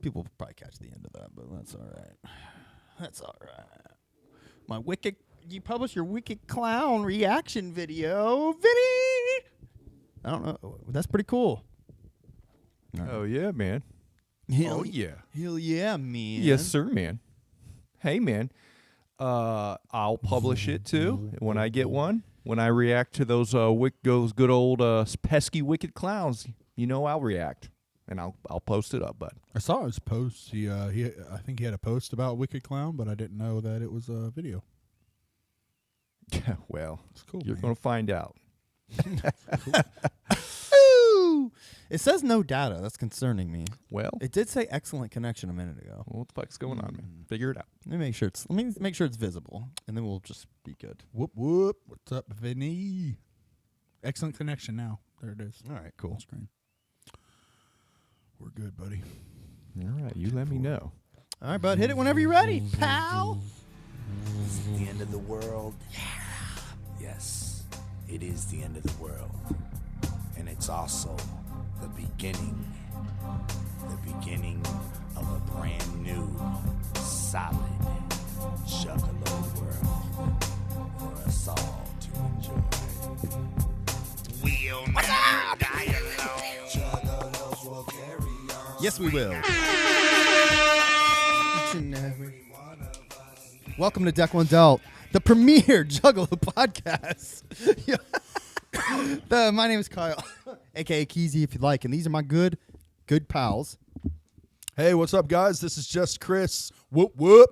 People will probably catch the end of that, but that's all right. That's all right. My wicked. You published your Wicked Clown reaction video, Vinny. I don't know. That's pretty cool. Oh yeah, man. Hell yeah, man. Yes, sir, man. Hey, man. I'll publish it too when I get one. When I react to those good old pesky Wicked Clowns, I'll react and I'll post it up, bud. I saw his post. I think he had a post about Wicked Clown, but I didn't know that it was a video. Yeah, well, It's cool. you're going to find out. Ooh. It says no data. That's concerning me. Well, It did say excellent connection a minute ago. what the fuck's going on, man? Figure it out. Let me make sure it's visible, and then we'll just be good. Whoop whoop. What's up, Vinny? Excellent connection now. There it is. All right, cool. On screen. We're good, buddy. All right, you let me know. All right, bud. Hit it whenever you're ready, pal. Is it the end of the world? Yeah. Yes, it is the end of the world. And it's also the beginning of a brand new, solid, juggalo world for us all to enjoy. We'll never die alone. Juggalos will carry on. Yes, we will. Welcome to Deck One Dealt, the premier Juggalo podcast. My name is Kyle, a.k.a. Keezy, if you'd like, and these are my good pals. Hey, what's up, guys? This is just Chris. Whoop whoop.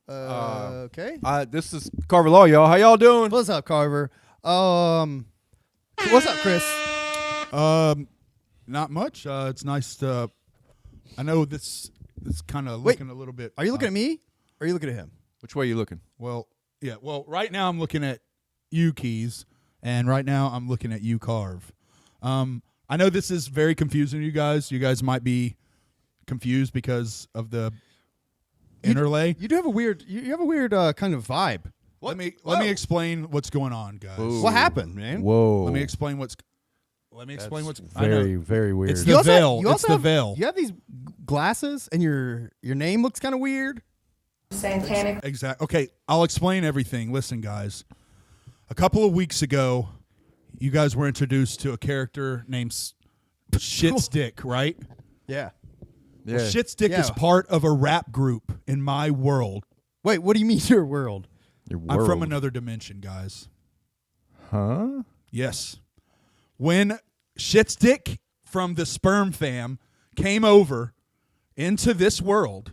Okay. This is Carver Law, y'all. How y'all doing? What's up, Carver? What's up, Chris? Not much. It's nice to. I know this is kind of looking a little bit. Are you looking at me, or are you looking at him? Which way are you looking? Well, yeah. Well, right now I'm looking at you, Keys, and right now I'm looking at you, Carve. I know this is very confusing to you guys. You guys might be confused because of the interlay. You do have a weird. You have a weird kind of vibe. Let me explain what's going on, guys. Whoa. What happened, man? Whoa. Let me explain what's. very, very weird. It's the veil. It's the veil. You have these glasses, and your name looks kind of weird. Satanic. Exactly. Okay, I'll explain everything. Listen, guys. A couple of weeks ago, you guys were introduced to a character named Shit's Dick, right? Yeah. Yeah. Shit's Dick Yeah. is part of a rap group in my world. Wait, what do you mean your world? Your I'm from world. another dimension, guys. Huh? Yes. When Shit's Dick from the Sperm Fam came over into this world,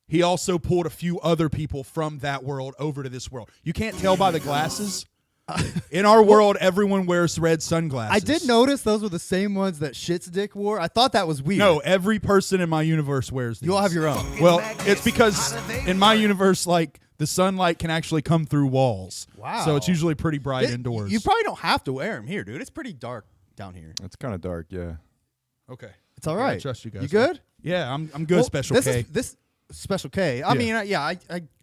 he also pulled a few other people from that world over to this world. You can't tell by the glasses. In our world, everyone wears red sunglasses. I did notice those were the same ones that Shit's Dick wore. I thought that was weird. No, every person in my universe wears these. You all have your own. Well, it's because in my universe, like, the sunlight can actually come through walls. Wow. So it's usually pretty bright indoors. You probably don't have to wear them here, dude. It's pretty dark down here. It's kind of dark, yeah. Okay. It's all Yeah, I right. trust you guys. You good? Yeah, I'm good, Well, Special this K. This Special K. I mean, I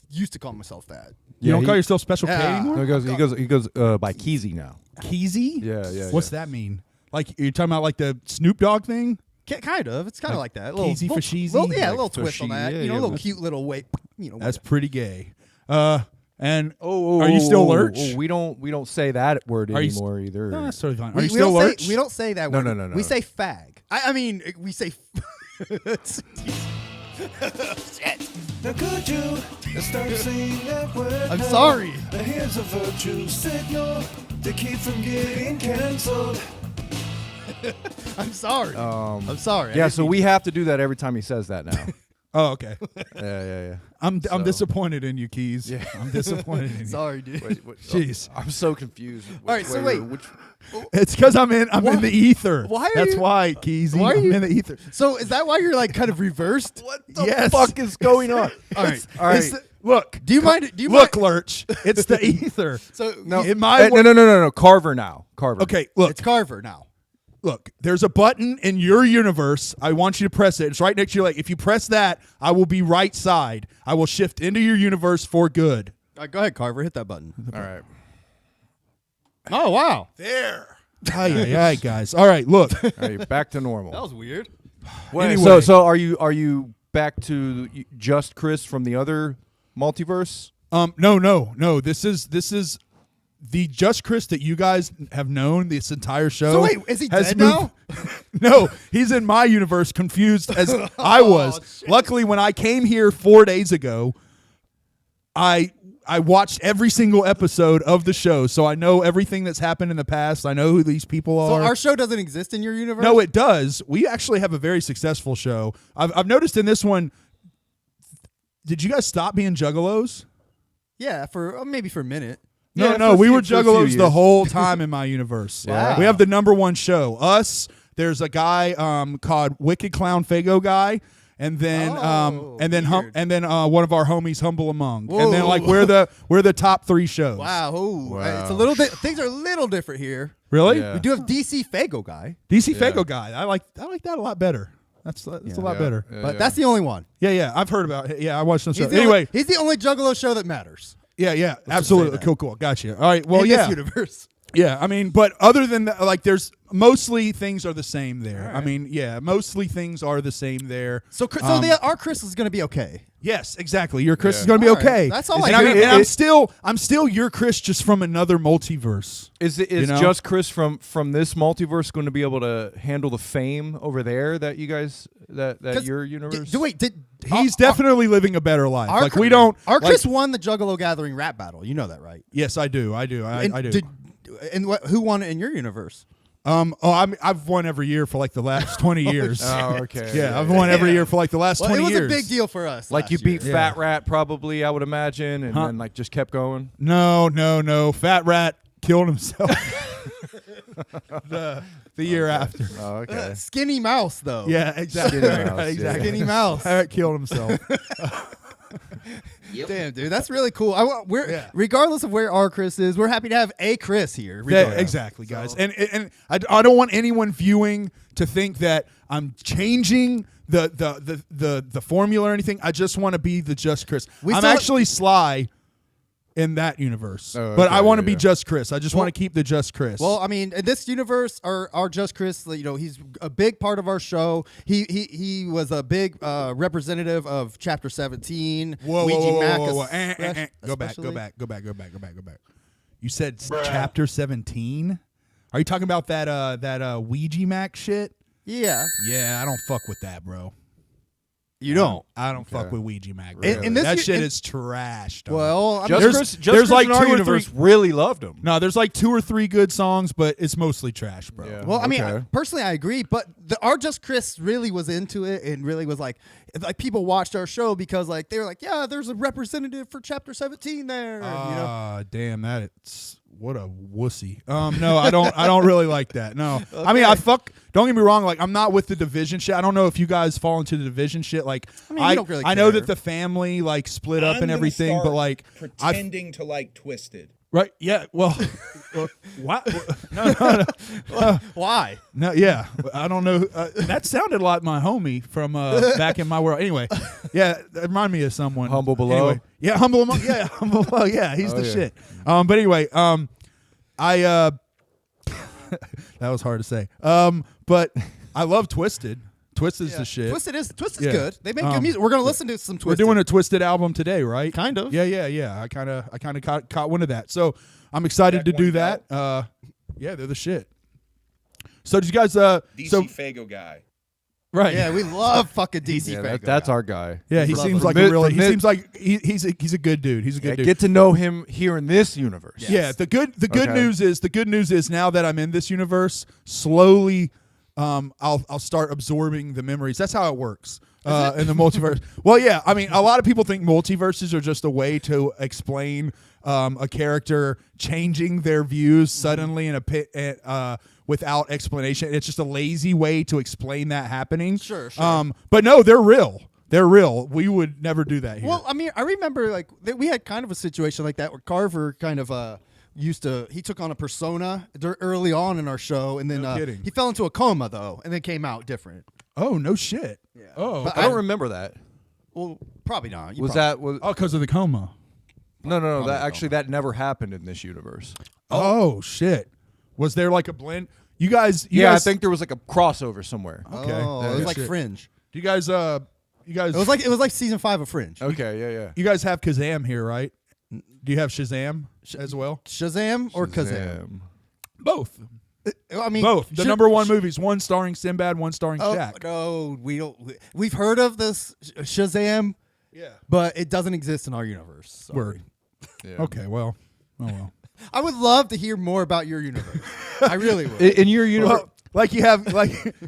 used to call myself that. You don't call yourself Special K Yeah. anymore? No, he goes by Keezy now. Keezy? Yeah. What's that mean? Like, you're talking about like the Snoop Dogg thing? Kind of. It's kind of like that. Keezy for sheezy? Yeah, a Like little twist on for that. she- yeah, You know, a yeah, little but- cute little way. That's pretty gay. And Oh, are you still Lurch? we don't say that word Are you anymore either. No, that's totally fine. Are We you still don't Lurch? say, we don't say that No, word. no. We say fag. I mean, we say. Now could you start saying that word? I'm now? sorry. Now here's a virtue signal to keep from getting canceled. I'm sorry. I'm sorry. I Yeah, didn't so mean- we have to do that every time he says that now. Oh, okay. yeah. I'm So- disappointed in you, Keys. Yeah. I'm disappointed in you. Sorry, dude. Jeez. I'm so confused. All right, so wait. It's because I'm in the ether. Why are That's you- why, Keezy. Why are I'm you- in the ether. So is that why you're like kind of reversed? What the Yes. fuck is going on? All right. All right. Look. Do you mind? Do you Look, mind? Lurch. It's the ether. So No, In my no. Carver now. Carver. Okay, look. it's Carver now. Look, there's a button in your universe. I want you to press it. It's right next to your leg. If you press that, I will be right side. I will shift into your universe for good. All right, go ahead, Carver. Hit that button. All right. Oh wow, There. Aye, guys. All right, look. All right, back to normal. that was weird. Anyway. So are you back to just Chris from the other multiverse? No. This is the Just Chris that you guys have known this entire show. So wait, is he has dead moved- now? No, he's in my universe, confused as I was. shit. Luckily, when I came here 4 days ago, I watched every single episode of the show, so I know everything that's happened in the past. I know who these people So are. our show doesn't exist in your universe? No, it does. We actually have a very successful show. I've noticed in this one. Did you guys stop being juggalos? Yeah, for maybe for a minute. Yeah, No, for a we few- were for a few juggalos the years. whole time in my universe. Wow. We have the #1 show. Us. There's a guy called Wicked Clown Fago Guy, and then weird. one of our homies, Humble Among, Whoa. and then like we're the top 3 shows. Wow. Wow. It's a little bit. Things are a little different here. Really? Yeah. We do have DC Fago guy, DC Yeah. Fago Guy. I like that a lot better. That's a lot better. but that's the only one. Yeah. I've heard about it. Yeah, I watched the show. He's the Anyway, only, he's the only Juggalo show that matters. yeah, absolutely. that. Cool. Gotcha. All right. Well, in yeah. this universe. Yeah, I mean, but other than that, like, there's mostly things are the same there. All I right. mean, yeah, mostly things are the same there. So our Chris is going to be okay. Yes, exactly. Your Chris Yeah. is going to be All right. okay. That's all and I I hear. I'm still your Chris, just from another multiverse. Is You know? just Chris from this multiverse going to be able to handle the fame over there that you guys that 'Cause your universe? He's definitely living a better life. Our, Like we don't. Our like- Chris won the Juggalo Gathering rap battle. You know that, right? Yes, I do. I do. I do. Who won it in your universe? I've won every year for like the last 20 years. Oh, okay. Yeah, I've won every year for like the last Well, 20 it was years. a big deal for us. Like last you beat year. Fat Rat, probably, I would imagine, and then like just kept going. No. Fat Rat killed himself the year after. Oh, okay. Skinny Mouse, though. Yeah, exactly. Skinny Mouse, yeah. exactly. Skinny Mouse. Fat Rat killed himself. Damn, dude, that's really cool. Yeah. Regardless of where our Chris is, we're happy to have a Chris here. Yeah, regardless. exactly, guys. And I don't want anyone viewing to think that I'm changing the formula or anything. I just want to be the Just Chris. I'm still- actually Sly in that universe, Oh, but I okay, want to be yeah. Just Chris. I just want to keep the Just Chris. Well, I mean, in this universe, our Just Chris, he's a big part of our show. He was a big representative of Chapter 17. whoa, Ouija Mac whoa. Go especially. back. You said Chapter 17. Are you talking about that Ouija Mac shit? Yeah, Yeah, I don't fuck with that, bro. you don't. I don't fuck with Ouija Mac. In this that u- shit in- is trash. Dog. Well, I mean, Just there's Chris like in our 2 or universe 3 really loved him. No, there's like 2 or 3 good songs, but it's mostly trash, bro. Yeah. Well, I mean, Okay. personally, I agree, but our Just Chris really was into it and really was like people watched our show because like they were like, yeah, there's a representative for Chapter 17 there. Damn, that's what a wussy. No, I don't really like that. No, I mean, don't get me wrong. Like, I'm not with the division shit. I don't know if you guys fall into the division shit. Like, I mean, we don't really I know care. that the family like split up I'm and gonna everything, but start like, pretending to like Twisted. right? Yeah. Well, what? No. Why? No, yeah, I don't know. That sounded like my homie from back in my world. Anyway, yeah, that reminded me of someone. Humble Below? Anyway, yeah, Humble Among. Yeah, Humble Below. Yeah, he's the yeah. shit. But anyway, I that was hard to say. But I love Twisted. Twisted's the shit. Twisted's Yeah. good. They make good music. We're gonna listen to some We're Twisted. doing a Twisted album today, right? Kind of. Yeah. I kind of caught wind of that. So I'm excited to Check do one that. Yeah, they're the shit. So did you guys? DC So Fago guy. right. Yeah, we love fucking DC. Yeah, Fago. that's our guy. Yeah, he Love seems him. like Mid- a really. from He mid- seems like he's a good dude. He's a good Yeah, dude. get to know him here in this universe. Yeah, the good Okay. news is now that I'm in this universe, slowly, I'll start absorbing the memories. That's how it works in the multiverse. Well, yeah, I mean, a lot of people think multiverses are just a way to explain a character changing their views suddenly in a pit. Without explanation, it's just a lazy way to explain that happening. Sure. But no, they're real. They're real. We would never do that here. Well, I mean, I remember like we had kind of a situation like that where Carver kind of he took on a persona early on in our show, and then No kidding. he fell into a coma though, and then came out different. Oh, no shit. Yeah. Oh, But I don't remember that. Well, probably not. Was because of the coma. no? That actually that never happened in this universe. Oh shit. Was there like a blend? You guys. Yeah, I think there was like a crossover somewhere. Okay. Oh, Yeah, it was good like shit. Fringe. Do you guys? You guys. It was like season 5 of Fringe. Okay, yeah. You guys have Kazam here, right? Do you have Shazam as well? Shazam or Kazam? Both. I mean, Both. The number one movies. One starring Sinbad, one starring Oh, Shaq. no, we don't. We've heard of this Shazam, Yeah. but it doesn't exist in our universe. Sorry. Word. Yeah. Okay. Well. Oh well. I would love to hear more about your universe. I really would. In your universe, Well, like you have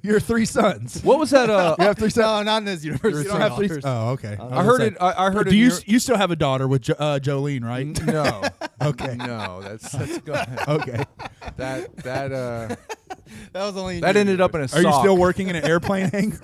your 3 sons. what was that? You have 3 sons. No, not in this universe. You don't have 3. Oh, okay. I heard it. I heard Do it. you still have a daughter with Jolene, right? No. Okay. No, that's good. Okay. That That was only. In that your ended up in a Are sock. you still working in an airplane hangar?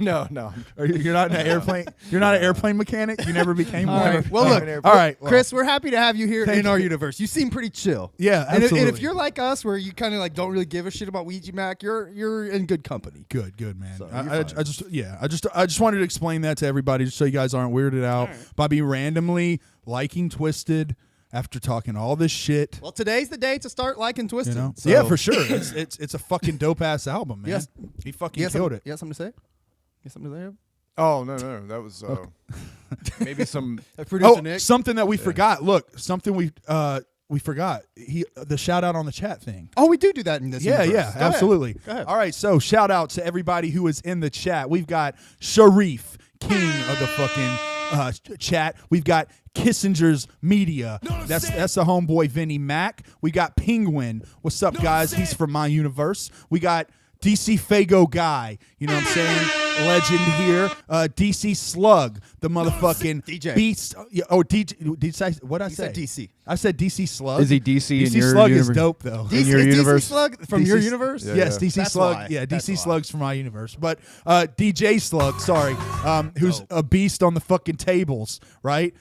No. You're not an airplane. You're not an airplane mechanic. You never became All one. right. Well, look, All right, Chris, we're happy to have you here Thank in our you. universe. You seem pretty chill. Yeah, And absolutely. if you're like us, where you kind of like don't really give a shit about Ouija Mac, you're in good company. Good, man. So, I you're just wanted to explain that to everybody, just so you guys aren't weirded out by me randomly liking Twisted after talking all this shit. Well, today's the day to start liking Twisted. You know? So- Yeah, for sure. It's a fucking dope ass album, man. Yes. He fucking You got killed something, it. You got something to say? You got something to say? Oh no, that was maybe some. Producer Oh, Nick. something that we forgot. Look, something we forgot. The shout out on the chat thing. Oh, we do that in this. Yeah, universe. yeah, Go ahead. absolutely. Go ahead. All right, so shout out to everybody who is in the chat. We've got Sharif, king of the fucking chat. We've got Kissinger's Media. That's the homeboy Vinny Mac. We got Penguin. What's up, guys? He's from my universe. We got DC Fago Guy. You know what I'm saying? Legend here. DC Slug, the motherfucking DJ. beast. DJ. What did I You say? said DC. I said DC Slug. Is he DC in DC your Slug universe? is dope though. In your is universe? DC Slug from your universe? Yeah. Yes, DC That's Slug. why. Yeah, That's DC why. Slug's from my universe. But DJ Slug, sorry, who's a beast on the fucking tables, right?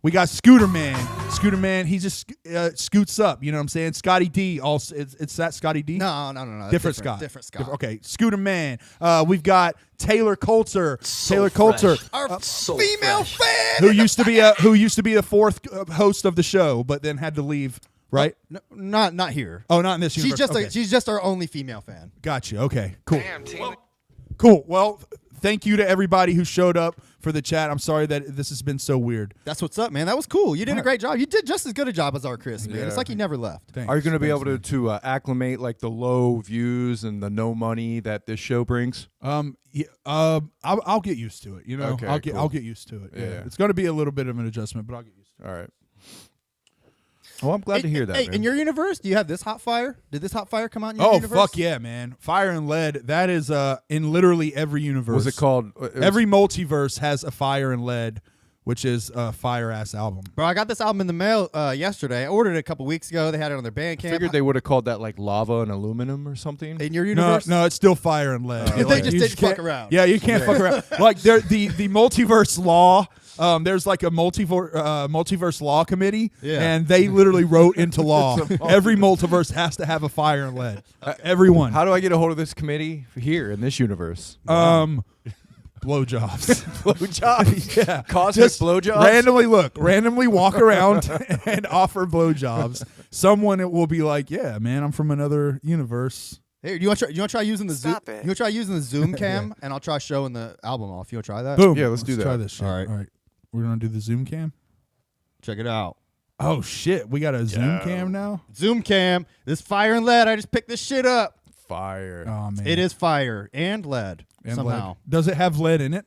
We got Scooter Man. Scooter Man, he just scoots up. You know what I'm saying? Scotty D. Also, it's that Scotty D. No. Different Scott. Different Scott. Okay, Scooter Man. We've got Taylor Coulter. Taylor Coulter, Our female fan. who used to be the 4th host of the show, but then had to leave. Right? No, not here. Oh, not in this universe. She's just our only female fan. Gotcha. Okay. Cool. Cool. Well, thank you to everybody who showed up for the chat. I'm sorry that this has been so weird. That's what's up, man. That was cool. You did a great job. You did just as good a job as our Chris, man. Yeah. It's like he never left. Thanks. Are you going to be Thanks, able to acclimate like the low views and the no money that this show brings? I'll get used to it. You know, Okay, I'll cool. get used to it. Yeah. Yeah. It's going to be a little bit of an adjustment, but I'll get used to it. All right. Well, I'm glad to hear that. Hey, man. in your universe, do you have this hot fire? Did this hot fire come out in your Oh universe? fuck yeah, man! Fire and Lead. That is in literally every universe. was it called? Every multiverse has a Fire and Lead, which is a fire ass album. Bro, I got this album in the mail yesterday. I ordered it a couple weeks ago. They had it on their Bandcamp. figured they would have called that like lava and aluminum or something. in your No, universe. no, it's still Fire and Lead. They just you didn't fuck can't- around. Yeah, you can't fuck around. Like the multiverse law. There's like a multiverse law committee, Yeah. and they literally wrote into law every multiverse has to have a Fire and Lead. Everyone. How do I get a hold of this committee here in this universe? Blowjobs. Blowjobs. Yeah. Cosmic Just blowjobs? randomly walk around and offer blowjobs. Someone will be like, "Yeah, man, I'm from another universe." Hey, you want to try using the Zoom? Stop it. You want to try using the Zoom cam, and I'll try showing the album off. You want to try that? Boom. Yeah, let's do that. Try this shit. All right. All right. We're gonna do the Zoom cam. Check it out. Oh shit, we got a Zoom cam now. Zoom cam. This fire and lead. I just picked this shit up. Fire. Oh man, It is fire and lead And somehow. lead. Does it have lead in it?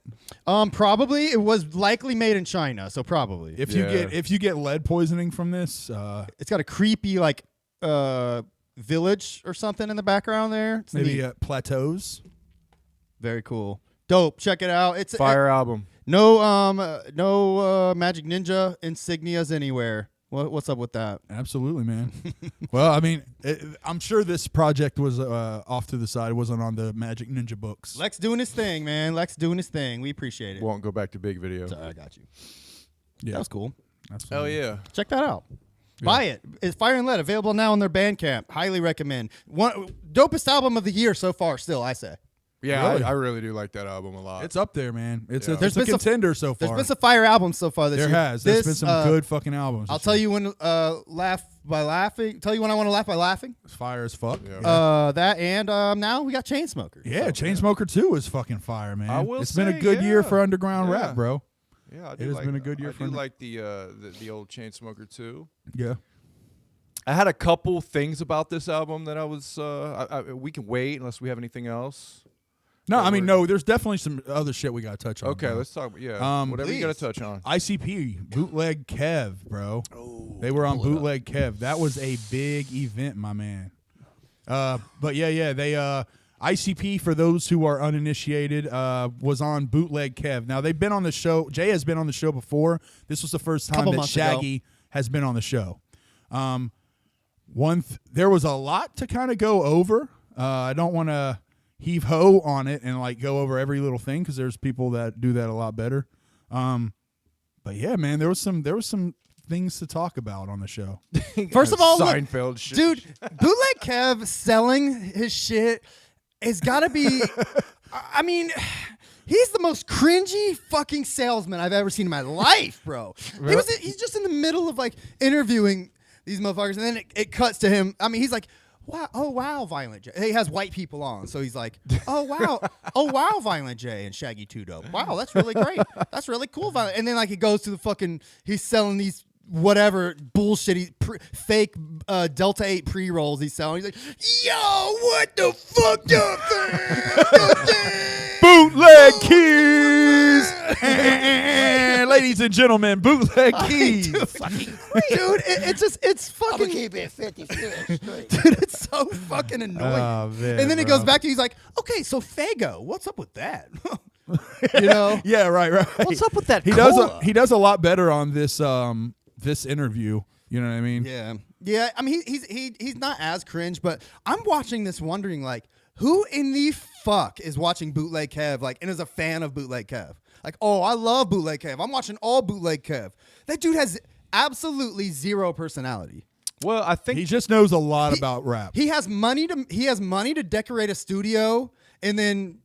Probably it was likely made in China, so probably If Yeah. you get lead poisoning from this, it's got a creepy like village or something in the background there. It's maybe neat. plateaus. Very cool. Dope. Check it out. It's Fire album. no Magic Ninja insignias anywhere. What's up with that? Absolutely, man. Well, I mean, I'm sure this project was off to the side. It wasn't on the Magic Ninja books. Lex doing his thing, man. Lex doing his thing. We appreciate it. Won't go back to big video. Sorry, I got you. Yeah, That was cool. absolutely. Hell yeah. Check that out. Buy it. It's Fire and Lead available now on their Bandcamp. Highly recommend. One dopest album of the year so far. Still, I say. Yeah, Really? I really do like that album a lot. It's up there, man. It's Yeah. a, There's it's a been some- contender so There's far. been some fire albums so far this There year. has. There's This, been some good fucking albums. I'll this tell year. you when laugh by laughing. Tell you when I want to laugh by laughing. It's fire as fuck. Yeah. That and now we got Chainsmoker. Yeah, So, Chainsmoker 2 is fucking fire, man. I will It's been a say, good year yeah. for underground Yeah. rap, bro. Yeah, I It do has like, been a good year I for do me. like the old Chainsmoker 2. Yeah. I had a couple things about this album that I was. We can wait unless we have anything else. No, Don't I mean, worry. no, there's definitely some other shit we got to touch on. Okay, bro. let's talk. Yeah, whatever you got to touch on. ICP, Bootleg Kev, bro. They were on Bootleg Kev. That was a big event, my man. But yeah, they ICP, for those who are uninitiated, was on Bootleg Kev. Now they've been on the show. Jay has been on the show before. This was the first time Couple that months ago. Shaggy has been on the show. There was a lot to kind of go over. I don't want to heave ho on it and like go over every little thing because there's people that do that a lot better. But yeah, man, there was some things to talk about on the show. First of all, look, Seinfeld shit. dude, Bootleg Kev selling his shit has got to be. I mean, he's the most cringy fucking salesman I've ever seen in my life, bro. He's just in the middle of like interviewing these motherfuckers, and then it cuts to him. I mean, he's like, "Wow, oh wow, Violent J." He has white people on, so he's like, "Oh wow, Violent J and Shaggy 2 Dope. Wow, that's really great. That's really cool, Violent." And then like he goes to the fucking, he's selling these whatever bullshit, fake Delta 8 pre-rolls he's selling. He's like, "Yo, what the fuck up there?" Bootleg Keys, ladies and gentlemen, Bootleg Keys. Dude, it's fucking. keep it 50-50 straight. Dude, it's so fucking annoying. Oh, man, and then he bro. goes back to, he's like, "Okay, so Fago, what's up with that?" You know? Yeah, right. What's up with that He cola? does a lot better on this this interview. You know what I mean? Yeah. I mean, he's not as cringe, but I'm watching this wondering, like, who in the fuck is watching Bootleg Kev, like, and is a fan of Bootleg Kev? Like, oh, I love Bootleg Kev. I'm watching all Bootleg Kev. That dude has absolutely zero personality. Well, I think He just knows a lot about rap. He has money to decorate a studio, and then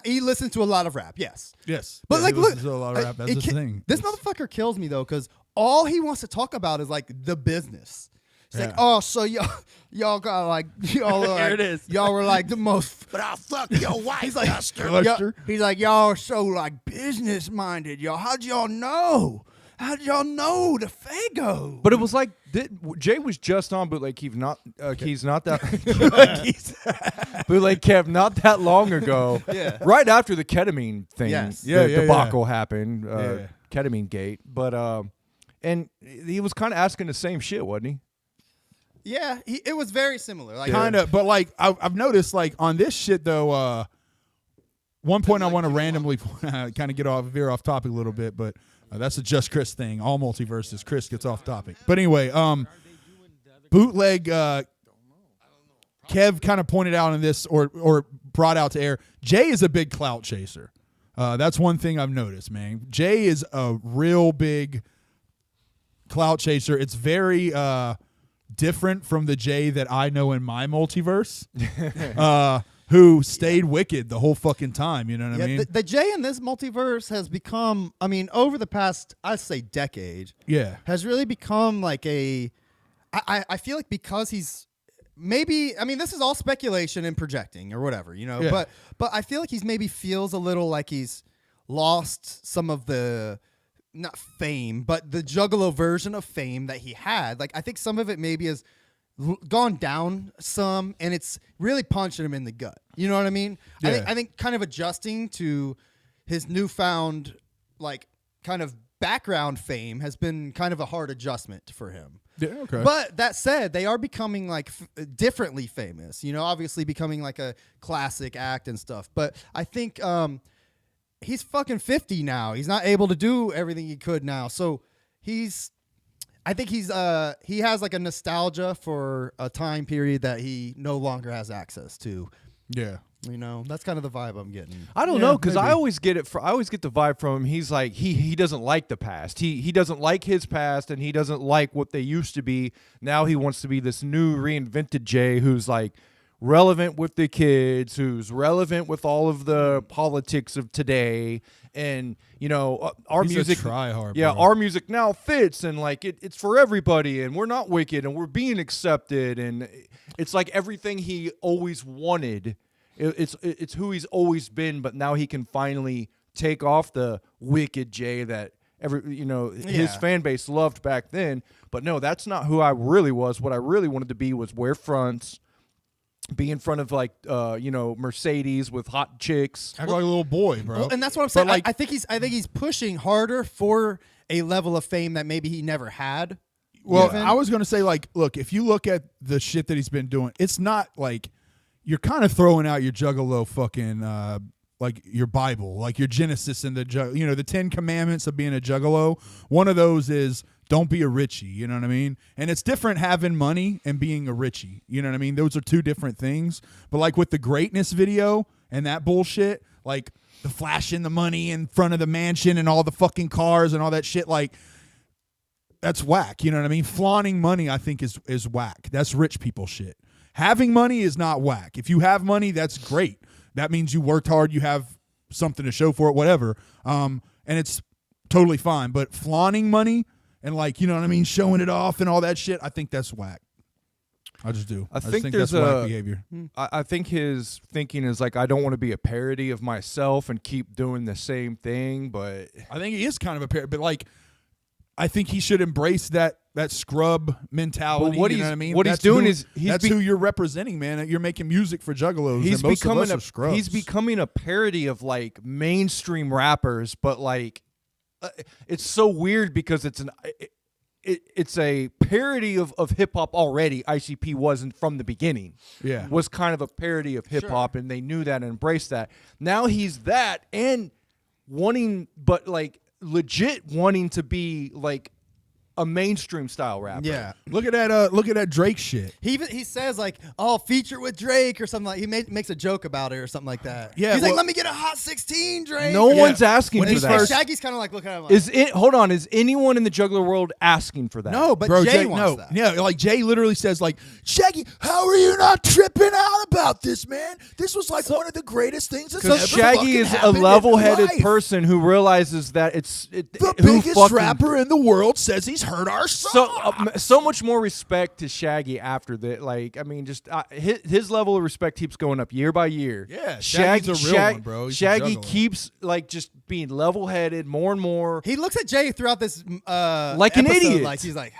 he listens to a lot of rap. Yes. Yes, But yeah, like, he look, listens to a lot of rap. That's the thing. This motherfucker kills me though, because all he wants to talk about is like the business. It's like, Yeah. oh, so y'all got like y'all are like, it is. y'all were like the most. But I'll fuck your wife, He's like, Buster. he's like, y'all are so like business minded, y'all. How'd y'all know? How'd y'all know the Fago? But it was like Jay was just on Bootleg Kev, not Keys, not that Bootleg Kev, not that long ago. Yeah. Right after the ketamine thing, Yes. Yeah, yeah, debacle happened, Yeah. ketamine gate. But and he was kind of asking the same shit, wasn't he? Yeah, it was very similar. Like, Kind of, but like I've noticed, like on this shit though. One point I want to randomly kind of veer off topic a little bit, but that's a Just Chris thing. All multiverses, Chris gets off topic. But anyway, Bootleg Kev kind of pointed out in this or brought out to air. Jay is a big clout chaser. That's one thing I've noticed, man. Jay is a real big clout chaser. It's very different from the Jay that I know in my multiverse, who stayed wicked the whole fucking time. You know what I mean? the Jay in this multiverse has become, I mean, over the past, I'd say decade, Yeah. has really become like I feel like because he's maybe, I mean, this is all speculation and projecting or whatever, you know, Yeah. but I feel like he's maybe feels a little like he's lost some of the, not fame, but the Juggalo version of fame that he had. Like, I think some of it maybe has gone down some, and it's really punching him in the gut. You know what I mean? Yeah. I think kind of adjusting to his newfound, like, kind of background fame has been kind of a hard adjustment for him. Yeah, okay. But that said, they are becoming like differently famous, you know, obviously becoming like a classic act and stuff. But I think he's fucking 50 now. He's not able to do everything he could now. So I think he has like a nostalgia for a time period that he no longer has access to. yeah. You know, that's kind of the vibe I'm getting. I don't Yeah, know, because I maybe. always get I always get the vibe from him. He's like he doesn't like the past. He doesn't like his past, and he doesn't like what they used to be. Now he wants to be this new reinvented Jay who's like relevant with the kids, who's relevant with all of the politics of today, and our He's a music, tryhard, yeah, bro. our music now fits, and like it's for everybody, and we're not wicked, and we're being accepted, and it's like everything he always wanted. It's who he's always been, but now he can finally take off the wicked Jay that his fan base loved back then. But no, that's not who I really was. What I really wanted to be was wear fronts, be in front of Mercedes with hot chicks. Act like a little boy, bro. Well, and that's what I'm saying. But, I think he's pushing harder for a level of fame that maybe he never had. Well, even. I was going to say, like, look, if you look at the shit that he's been doing, it's not like you're kind of throwing out your juggalo fucking, like your Bible, like your Genesis and the 10 commandments of being a juggalo. One of those is don't be a Richie, you know what I mean? And it's different having money and being a Richie, you know what I mean? Those are two different things. But like with the greatness video and that bullshit, like the flashing the money in front of the mansion and all the fucking cars and all that shit, like that's whack, you know what I mean? Flaunting money, I think, is whack. That's rich people shit. Having money is not whack. If you have money, that's great. That means you worked hard, you have something to show for it, whatever. And it's totally fine. But flaunting money and, like, you know what I mean, showing it off and all that shit, I think that's whack. I just do. I just think that's there's whack behavior. I think his thinking is like, I don't want to be a parody of myself and keep doing the same thing, but I think he is kind of a parody, but like, I think he should embrace that scrub mentality. But what you know he's- what I mean? what he's That's doing who- is he's that's who you're representing, man. You're making music for juggalos. he's and most becoming of us are scrubs. he's becoming a parody of like mainstream rappers, but like it's so weird because it's a parody of hip hop already. ICP wasn't from the beginning. Yeah. Was kind of a parody of hip hop, and they knew that and embraced that. Now he's that and wanting, but like legit wanting to be like a mainstream style rapper. Yeah. Look at that Drake shit. He says like, "Oh, feature with Drake" or something like. He makes a joke about it or something like that. Yeah, he's like, well- "Let me get a hot 16, Drake." No Yeah. one's asking When for he's that. first- Shaggy's kind of like looking at him like, Hold on, is anyone in the juggler world asking for that? no, but Bro, Jay wants that. Yeah, like Jay literally says, like, Shaggy, how are you not tripping out about this, man? This was like one of the greatest things that's ever Because Shaggy fucking is a happened in level-headed life. person who realizes that The who biggest fucking- rapper in the world says he's heard our song. So much more respect to Shaggy after that. Like, I mean, just his level of respect keeps going up year by year. Yeah, Shaggy's a real one, bro. He's a Shaggy juggalo. keeps like just being level-headed more and more. He looks at Jay throughout this Like an episode, idiot. Like he's like,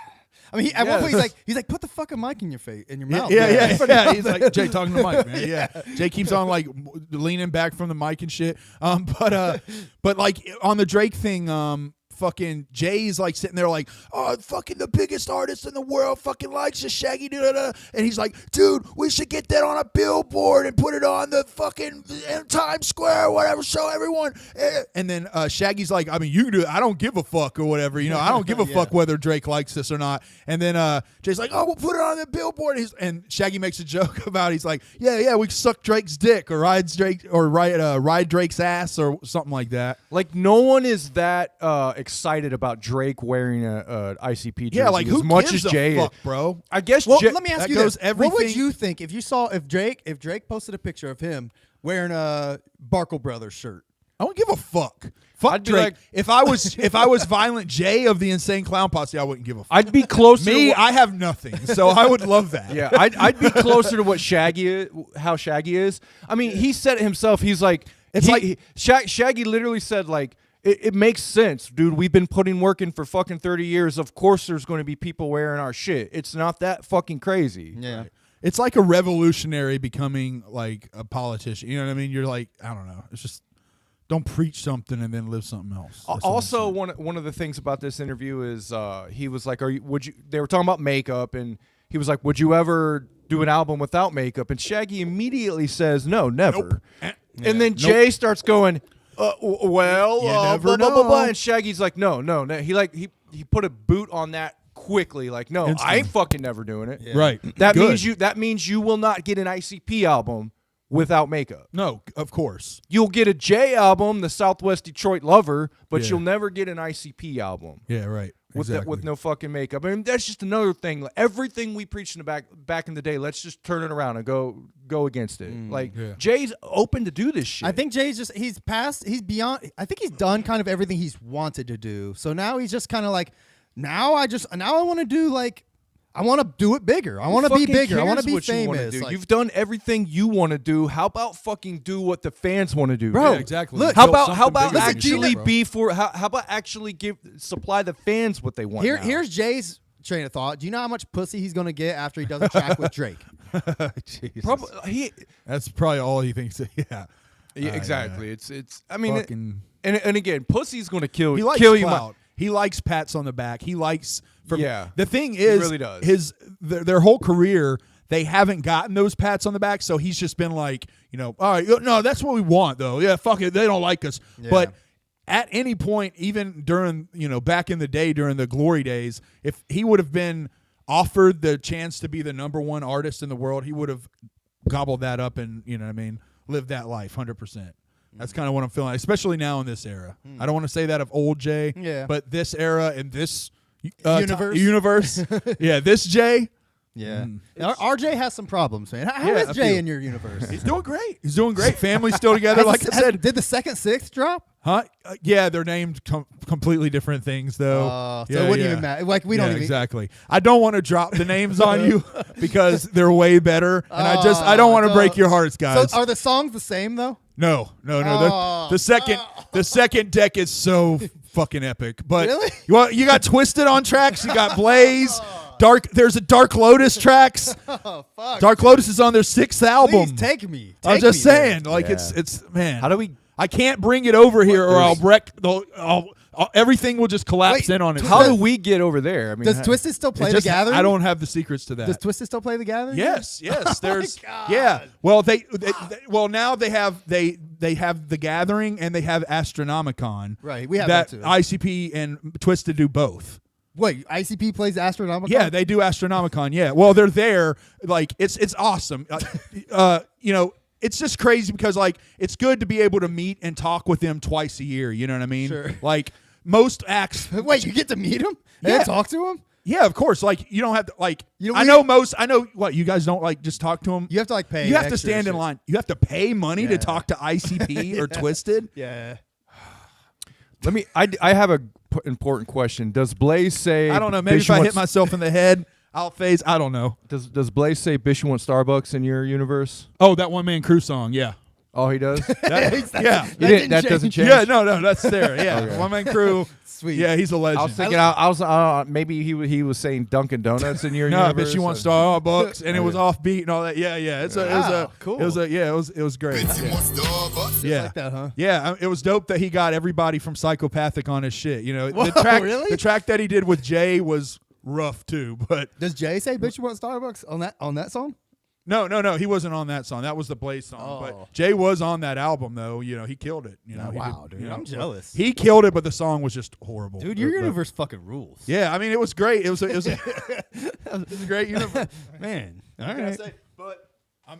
I mean, at one point he's like, put the fucking mic in your face, in your mouth. Yeah. man." He's like Jay talking to the mic, man. Yeah, Jay keeps on like leaning back from the mic and shit. But like on the Drake thing, fucking Jay's like sitting there like, oh, fucking the biggest artist in the world fucking likes you, Shaggy, and he's like, dude, we should get that on a billboard and put it on the fucking Times Square or whatever, show everyone. And then Shaggy's like, I mean, you can do it. I don't give a fuck or whatever, you know. I don't give a fuck whether Drake likes this or not. And then Jay's like, oh, we'll put it on the billboard. And Shaggy makes a joke about it. He's like, yeah, we suck Drake's dick or ride Drake's ass or something like that. Like, no one is that excited about Drake wearing a ICP jersey Yeah, like who as much gives as a Jay. fuck, bro? I guess. Well, Jay, let me ask that you goes this: What would everything- you think if Drake posted a picture of him wearing a Barkle Brothers shirt? I don't give a fuck. Fuck I'd be Drake. like- if I was Violent J of the Insane Clown Posse, I wouldn't give a fuck. I'd be closer. Me, to I have nothing, so I would love that. Yeah, I'd be closer to what how Shaggy is. I mean, he said it himself. He's like, Shaggy literally said like, it makes sense, dude. We've been putting work in for fucking 30 years. Of course, there's going to be people wearing our shit. It's not that fucking crazy. Yeah. It's like a revolutionary becoming like a politician. You know what I mean? You're like, I don't know. It's just don't preach something and then live something else. That's Also, what I'm one of the things about this interview is he was like, they were talking about makeup, and he was like, would you ever do an album without makeup? And Shaggy immediately says, no, never. Nope. And then Jay starts going, well, You never blah, blah, blah, blah. know. And Shaggy's like, no. He put a boot on that quickly. Like, no, Instant. I ain't fucking never doing it. Right. That Good. means you will not get an ICP album without makeup. No, of course. You'll get a J album, the Southwest Detroit Lover, but Yeah. you'll never get an ICP album. Yeah, right. With Exactly. with no fucking makeup. I mean, that's just another thing. Like, everything we preached in the back in the day, let's just turn it around and go against it. yeah. Jay's open to do this shit. I think Jay's he's beyond. I think he's done kind of everything he's wanted to do. So now he's just kind of like, now I want to do like, I want to do it bigger. I want to be bigger. I want to be famous. Like, You've done everything you want to do. How about fucking do what the fans want to do, Bro, Yeah, exactly. look, How Built about something bigger than actually yourself, bro. be for how about actually supply the fans what they want? now? here's Jay's train of thought. Do you know how much pussy he's gonna get after he does a track with Drake? Jesus. Probably That's probably all he thinks. Yeah. exactly. It's I mean Fucking- and again, pussy's going to kill He likes kill you. clout. He likes pats on the back. He likes. Yeah. The thing is, really does. their whole career, they haven't gotten those pats on the back. So he's just been like, all right, no, that's what we want though. Yeah, fuck it. They don't like us. Yeah. But at any point, even during back in the day, during the glory days, if he would have been offered the chance to be the #1 artist in the world, he would have gobbled that up and lived that life 100%. That's kind of what I'm feeling, especially now in this era. I don't want to say that of old Jay, Yeah. but this era and this Universe. yeah, this Jay, Yeah. RJ has some problems, man. How Yeah, is a Jay few. in your universe? he's doing great. He's doing great. Family's still together, like I said. Did the second sixth drop? Huh? Yeah, they're named completely different things, though. So Yeah, it wouldn't yeah. even matter. Like we don't even. exactly. I don't want to drop the names on you because they're way better, and I don't want to break your hearts, guys. So are the songs the same though? No. Oh. The second deck is so fucking epic. But Really? you got Twisted on tracks. You got Blaze. There's a Dark Lotus tracks. Oh fuck. Dark Lotus is on their 6th album. Please take me. I'm Take just me there. saying, like it's man. How do we? I can't bring it over here, or I'll wreck. Everything will just collapse Wait, in on it. How do we get over there? I mean, Does Twisted still play The Gathering? I don't have the secrets to that. Does Twisted still play The Gathering? Yes. There's God. yeah. Well, they now they have The Gathering and they have Astronomicon. Right, we have that too. ICP and Twisted do both. Wait, ICP plays Astronomicon? Yeah, they do Astronomicon. Yeah. Well, they're there. Like it's awesome. It's just crazy because like it's good to be able to meet and talk with them twice a year. You know what I mean? Sure. Like most acts. Wait, you get to meet him Yeah. and talk to him? Yeah, of course. Like you don't have to like. You know, I know what you guys don't like. Just talk to them. You have to like pay. You have to extra stand in shit. line. You have to pay money to Yeah. talk to ICP or Twisted. Yeah. Let me. I have a important question. Does Blaze say? I don't know. Maybe if I hit myself in the head, I'll phase. I don't know. Does Blaze say Bish you want Starbucks in your universe? Oh, that one man crew song. Yeah. Oh, he does. Yeah. That doesn't change. Yeah. No. That's there. Yeah. Okay. One man crew. Sweet. Yeah. He's a legend. I was thinking. I was maybe he was saying Dunkin' Donuts in your no, universe. but you want Starbucks, and it was offbeat and all that. Yeah. Cool. It was great. Yeah. Like that, huh? Yeah, it was dope that he got everybody from Psychopathic on his shit. Whoa, really? The track that he did with Jay was rough too, but Does Jay say "Bitch, you want Starbucks" on that song? no, he wasn't on that song. That was the Blaze song. Oh. But Jay was on that album though. He killed it. He wow, did, dude, I'm jealous. He killed it, but the song was just horrible. Dude, your But- universe fucking rules. Yeah, I mean it was great. It was a great universe. Man. All What can I right. say? But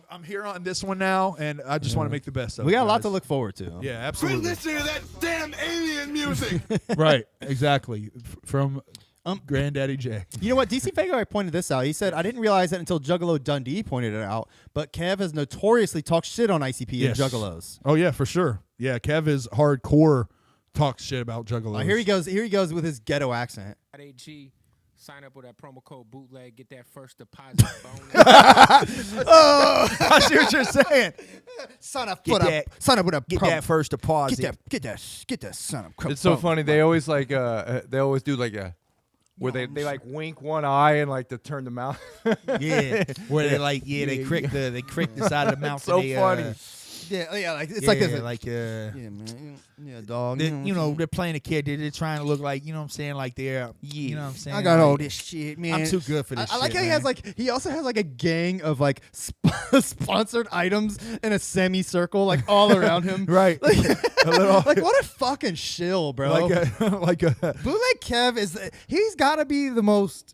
I'm here on this one now, and I just want to make the best of it. We got a lot guys. to look forward to. Yeah, absolutely. Listen to that damn alien music. Right, exactly. From Granddaddy Jay. You know what? DC Fago pointed this out. He said, I didn't realize that until Juggalo Dundee pointed it out, but Kev has notoriously talked shit on ICP Yes. and Juggalos. Oh yeah, for sure. Yeah, Kev is hardcore. Talks shit about Juggalos. Here he goes. Here he goes with his ghetto accent. AG, sign up with that promo code bootleg, get that first deposit bonus. I see what you're saying. Sign up Get with that- sign up with a Get that first deposit. get that son of It's so funny. They always like. They always do like a. Where they like wink one eye and like to turn the mouth. Yeah, where they like they crick the side of the mouth. so and they, funny. Yeah, like it's like this. like Yeah, man. Yeah, dog. they're playing a kid. They're trying to look like I'm saying, like they're you know what I'm saying. I got all like, this shit, man. I'm too good for this. I like shit, how he man. has he also has like a gang of like sponsored items in a semicircle like all around him. Right. Like, A little- like what a fucking shill, bro. like a Bootleg Kev he's got to be the most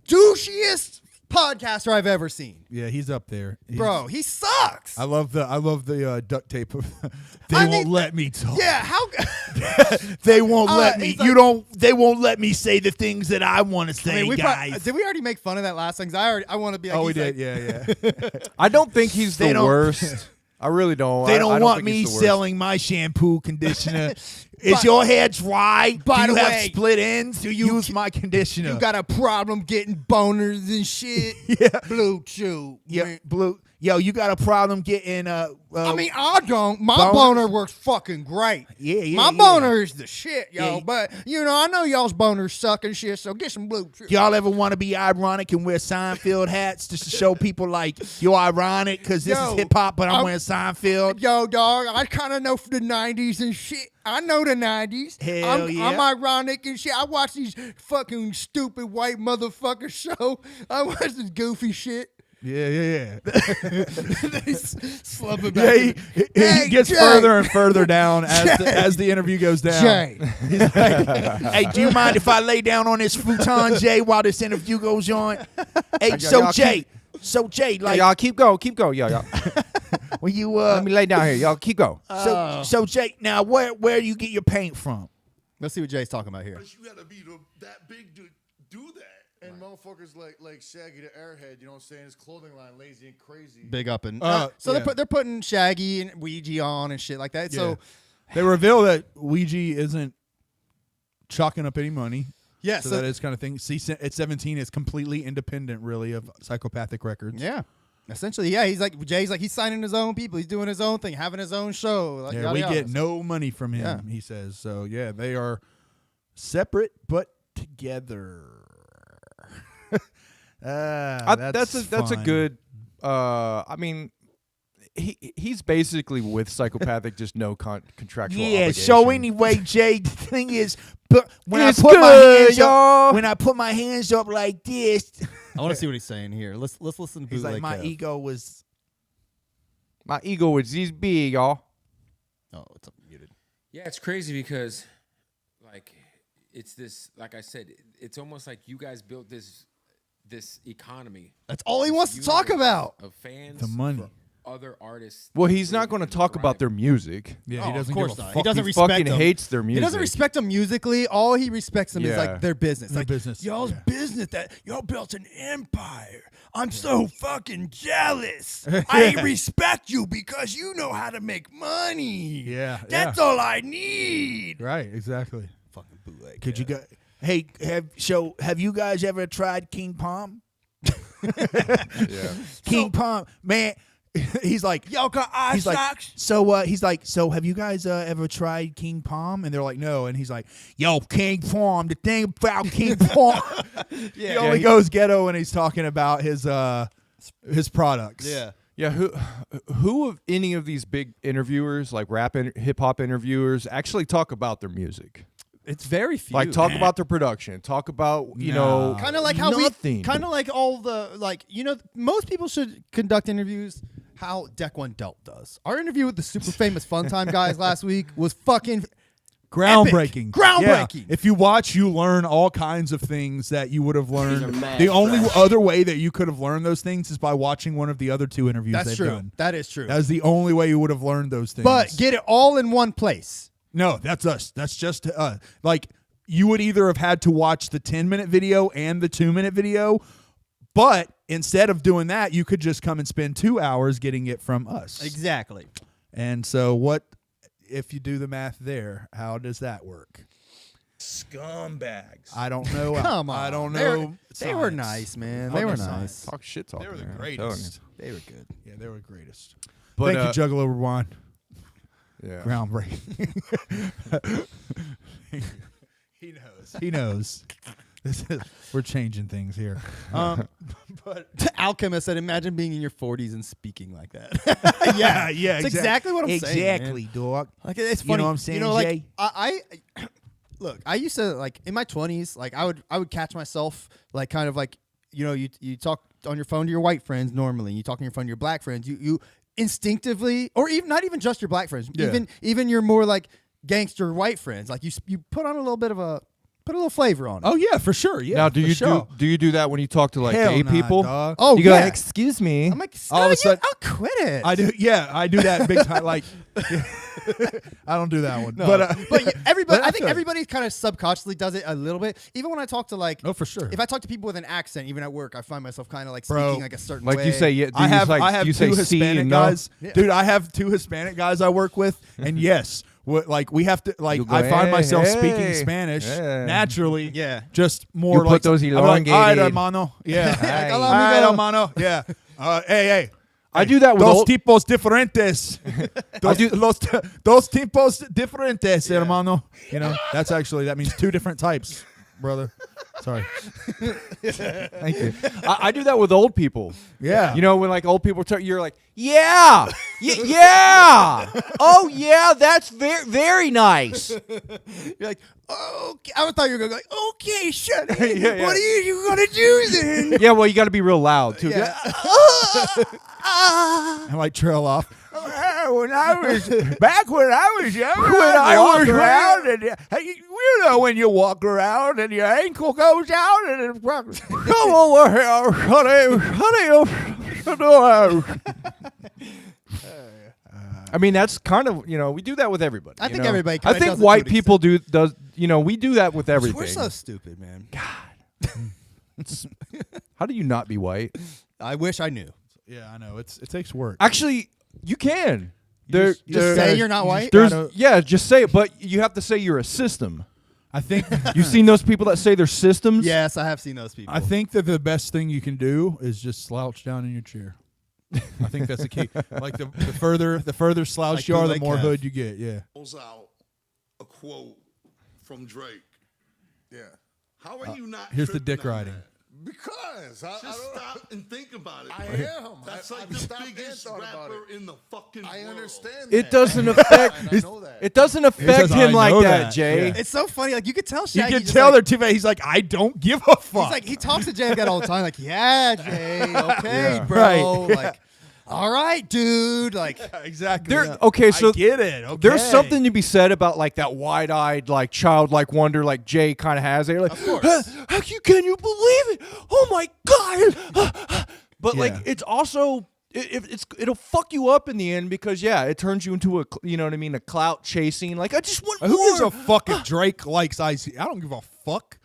douchiest podcaster I've ever seen. Yeah, he's up there. Bro, he sucks. I love the duct tape of they I won't mean, let me talk. Yeah, how They won't let me. he's like- You don't. They won't let me say the things that I want to say, we guys. did we already make fun of that last time? 'Cause I want to be like, Oh, we he's did. like- Yeah. I don't think he's They the don't- worst. I really don't. They I don't don't want think me he's the worst. selling my shampoo conditioner. Is But- your hair dry? By Do you the have way, split ends? do you Use my conditioner. You got a problem getting boners and shit. Yeah. Blue Chew. yeah, man. blue. Yo, you got a problem getting I mean, I don't. My boners? boner works fucking great. Yeah, My yeah. boner is the shit, yo. Yeah. But you know, I know y'all's boners suck and shit. So get some Blue Chew. Y'all ever want to be ironic and wear Seinfeld hats just to show people like you're ironic because this Yo, is hip hop, but I'm I'm- wearing Seinfeld? Yo, dog, I kind of know for the 90s and shit. I know the 90s. Hell yeah. I'm ironic and shit. I watch these fucking stupid white motherfucker show. I watch this goofy shit. Yeah. They slump it Yeah, back. he gets Jay. further and further down as the interview goes down. Jay. Hey, do you mind if I lay down on this futon, Jay, while this interview goes on? Hey, y'all Jay, like y'all keep going. Y'all. when you Let me lay down here. Y'all keep going. so Jay, now where do you get your paint from? Let's see what Jay's talking about here. You gotta be that big to do that. And motherfuckers like Shaggy the Airhead, you know what I'm saying? His clothing line, Lazy and Crazy. Big up and yeah. they're putting Shaggy and Ouija on and shit like that. So They reveal that Ouija isn't chalking up any money. yeah, So that is kind of thing. At 17 is completely independent, really, of Psychopathic Records. yeah. Essentially, yeah, Jay's like he's signing his own people. He's doing his own thing, having his own show. Like, Yeah, yada, we yada. get no money from him, Yeah. he says. So, yeah, they are separate but together. That's a fun. good. I mean, he's basically with Psychopathic, just no contractual. Yeah. obligation. So anyway, Jay, the thing is, but when It's I put my good, hands y'all. up, when I put my hands up like this, I want to see what he's saying here. Let's listen to he's like, Bootleg my Kev. ego was. my ego is this big, y'all. Oh, it's muted. Yeah, it's crazy because, like, it's this. Like I said, it's almost like you guys built this economy. That's all he this wants to talk universe about. of fans, The money. for other artists. Well, he's not going to talk about their music. Yeah, Oh, he of doesn't course give a not. fuck. He doesn't He respect fucking them. hates their music. He doesn't respect them musically. All he respects them is Yeah. like their business. Their Like business, y'all's yeah. business that y'all built an empire. I'm so fucking jealous. I respect you because you know how to make money. Yeah, That's all I need. Right, exactly. Fucking bootleg. Could you go? Hey, have you guys ever tried King Palm? Yeah. King Palm, man. He's like, Y'all got eye he's like, socks? so have you guys ever tried King Palm? And they're like, no. And he's like, yo, King Palm. The thing about King Palm, He only goes ghetto when he's talking about his products. Yeah. Yeah, who of any of these big interviewers, like rap hip hop interviewers, actually talk about their music? It's very few. Like talk about their production, talk about No. kind of like how nothing. kind of like all the like most people should conduct interviews how Deck One Dealt does. Our interview with the super famous Fun Time guys last week was fucking Groundbreaking. Epic. Groundbreaking. Yeah. If you watch, you learn all kinds of things that you would have learned. The only other way that you could have learned those things is by watching one of the other two interviews That's they've true. done. That is true. That is the only way you would have learned those things. But get it all in one place. No, that's us. That's just like you would either have had to watch the 10-minute video and the 2-minute video, but instead of doing that, you could just come and spend 2 hours getting it from us. Exactly. And so what if you do the math there, how does that work? Scumbags. I don't know. Come on. I don't They were- know. They were science. nice, man. Fuck They were no nice. science. talk shit talk. They were the man, I'm telling you. greatest. They were good. Yeah, they were the greatest. But, Thank you, Juggalo Rewind. Yeah. Groundbreaking. He knows. He knows. We're changing things here. But Alchemist said, "Imagine being in your 40s and speaking like that." yeah, It's exactly what I'm saying. exactly, Man. dog. Like it's You funny. know what I'm saying, like, Jay? I look. I used to like in my 20s. Like I would catch myself like kind of like you talk on your phone to your white friends normally. You talk on your phone to your black friends. You instinctively, or even not even just your black friends. Yeah. Even your more like gangster white friends. Like you put on a little bit of a Put a little flavor on it. Oh yeah, for sure. Yeah. Now, do for you sure. do you do that when you talk to like Hell gay nah, people? dog. Oh, you go, yeah. excuse me. I'm like, All of a sudden- I'll quit it. I do. Yeah, I do that big time. Like, I don't do that one. No. But everybody, but I think feel it. everybody kind of subconsciously does it a little bit. Even when I talk to like, Oh, for sure. if I talk to people with an accent, even at work, I find myself kind of like Bro, speaking like a certain Like way. you say, yeah. Do I have you say two C Hispanic and no? guys, Yeah. dude. I have two Hispanic guys I work with, and yes, like we have to like. You go, I find myself hey, speaking Spanish yeah. naturally. Yeah. just more You put like those I'm like, all right, elongated. hermano. Yeah, Hey. all right, hermano. Yeah. Hey. I do that with Dos old- tipos diferentes. Dos tipos diferentes, Yeah. hermano. You know, that means two different types, brother. Sorry. Thank you. I do that with old people. Yeah. You know, when like old people talk, you're like, yeah, yeah. Oh yeah, that's very very nice. You're like, okay. I thought you were going to go, like, okay, shut it. Yeah. What are you going to do then? Yeah, well, you got to be real loud too. Yeah. And like trail off. When I was young, When I was around, and you know when you walk around and your ankle goes out, and it's Come over here, honey. I mean, that's kind of, you know, we do that with everybody. I you think know? everybody I kinda think does it to white an people does, you know, we do that with everything. We're so stupid, man. How do you not be white? I wish I knew. Yeah, I know. It takes work. Actually, you can. just Say you're not white? Just say it, but you have to say you're a system. I think You've seen those people that say they're systems? Yes, I have seen those people. I think that the best thing you can do is just slouch down in your chair. I think that's the key. Like the further slouched Like you are, the Bootleg more Kev. hood you get. Yeah. Pulls out a quote from Drake. Yeah. How are you not? Here's the tripping dick on riding. that? Because I Just don't stop and think about it. I bro. am. That's I like just the stopped and biggest thought about rapper it. in the fucking I world. understand. It that. doesn't I affect. know that. It doesn't affect says, him "I like know that, that." Jay. Yeah. It's so funny. Like, you could tell You Shaggy can just, tell like, they're too bad. He's like, I don't give a fuck. He's like, he talks to Jay all the time. Like, yeah, Jay, okay, Yeah. bro. Right. Like, all right, dude. Like, exactly. There, okay, so I get it. Okay. there's something to be said about like that wide-eyed, like childlike wonder, like Jay kind of has. They're like, Of course. how can you believe it? Oh my god! But like, Yeah. it's also it'll fuck you up in the end because it turns you into a you know what I mean, a clout chasing. Like, I just want Who more. gives a fuck if Drake likes Icy? I don't give a fuck.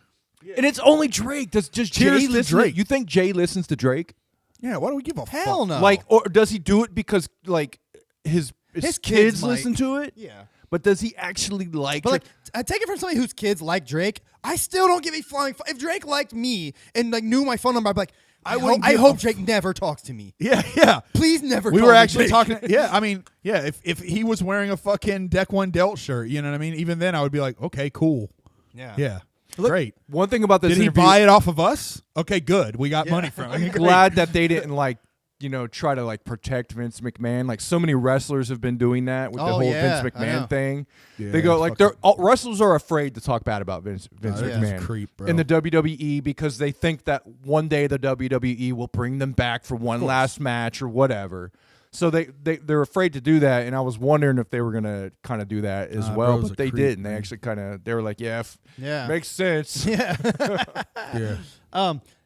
And it's only Drake. Does Cheers Jay to listen? Drake. You think Jay listens to Drake? Yeah. Why do we give a hell fuck? no. Like, or does he do it because like his His kids kids might. listen to it? yeah. But does he actually like But Drake? like, I take it from somebody whose kids like Drake. I still don't give a flying. If Drake liked me and like knew my phone number, I'd be like, I hope Drake never talks to me. Yeah. Please never. We call were me actually Drake. talking. Yeah, I mean, yeah. If he was wearing a fucking Deck One Delt shirt, you know what I mean. Even then, I would be like, okay, cool. Yeah. Great. One thing about this Did he interview, buy it off of us? Okay, good. We got money from it. glad that they didn't like, you know, try to like protect Vince McMahon. Like so many wrestlers have been doing that with the Oh, whole yeah, Vince I know. McMahon thing. Yeah, They go like fucking- wrestlers are afraid to talk bad about Vince that's McMahon creep, bro. in the WWE because they think that one day the WWE will bring them back for one last match or whatever. So they're afraid to do that, and I was wondering if they were gonna kind of do that as well, bro's a but they creep, didn't. They man. actually they were like, yeah, Makes makes sense. Yeah.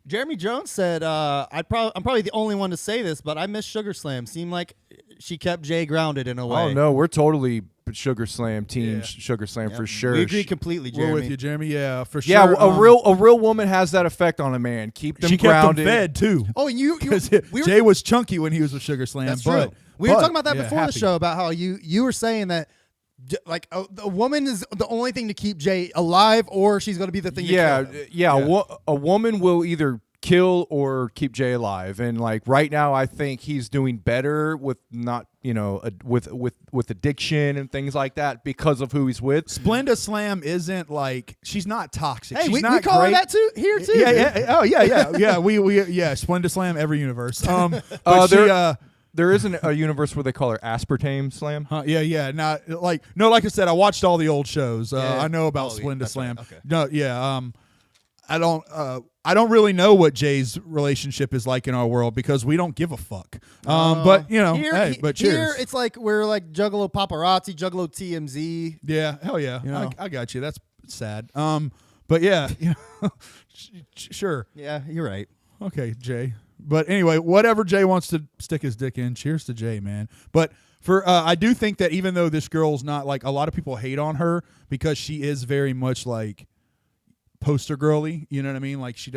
Jeremy Jones said, I'm probably the only one to say this, but I miss Sugar Slam. Seemed like she kept Jay grounded in a way. Oh no, we're totally Sugar Slam team. Yeah. Sugar Slam Yeah, for sure. We agree completely, Jeremy. We're with you, Jeremy. Yeah, for sure. Yeah, a real woman has that effect on a man. Keep them She kept grounded. him fed too. Oh, and you we were, Jay was chunky when he was with Sugar Slam. that's but, true. We were but, talking about that yeah, before happy. the show about how you were saying that like a woman is the only thing to keep Jay alive, or she's going to be the thing. Yeah, to kill him. yeah. A woman will either kill or keep Jay alive, and like right now, I think he's doing better with not with addiction and things like that because of who he's with. Splenda Slam isn't like she's not toxic. Hey, she's we not call her great. that too here too. Yeah. Oh yeah. We Splenda Slam every universe. But There isn't a universe where they call her Aspartame Slam. Yeah. Not like like I said, I watched all the old shows. Yeah. I know about Oh, yeah, Splenda that's Slam. right. Okay. No, yeah. I don't really know what Jay's relationship is like in our world because we don't give a fuck. But Here, but here cheers. it's like we're like Juggalo Paparazzi, Juggalo TMZ. Yeah, hell yeah. You know? I got you. That's sad. But yeah, sure. Yeah, you're right. Okay, Jay. But anyway, whatever Jay wants to stick his dick in, cheers to Jay, man. But for I do think that even though this girl's not like, a lot of people hate on her because she is very much like poster girly, you know what I mean? Like she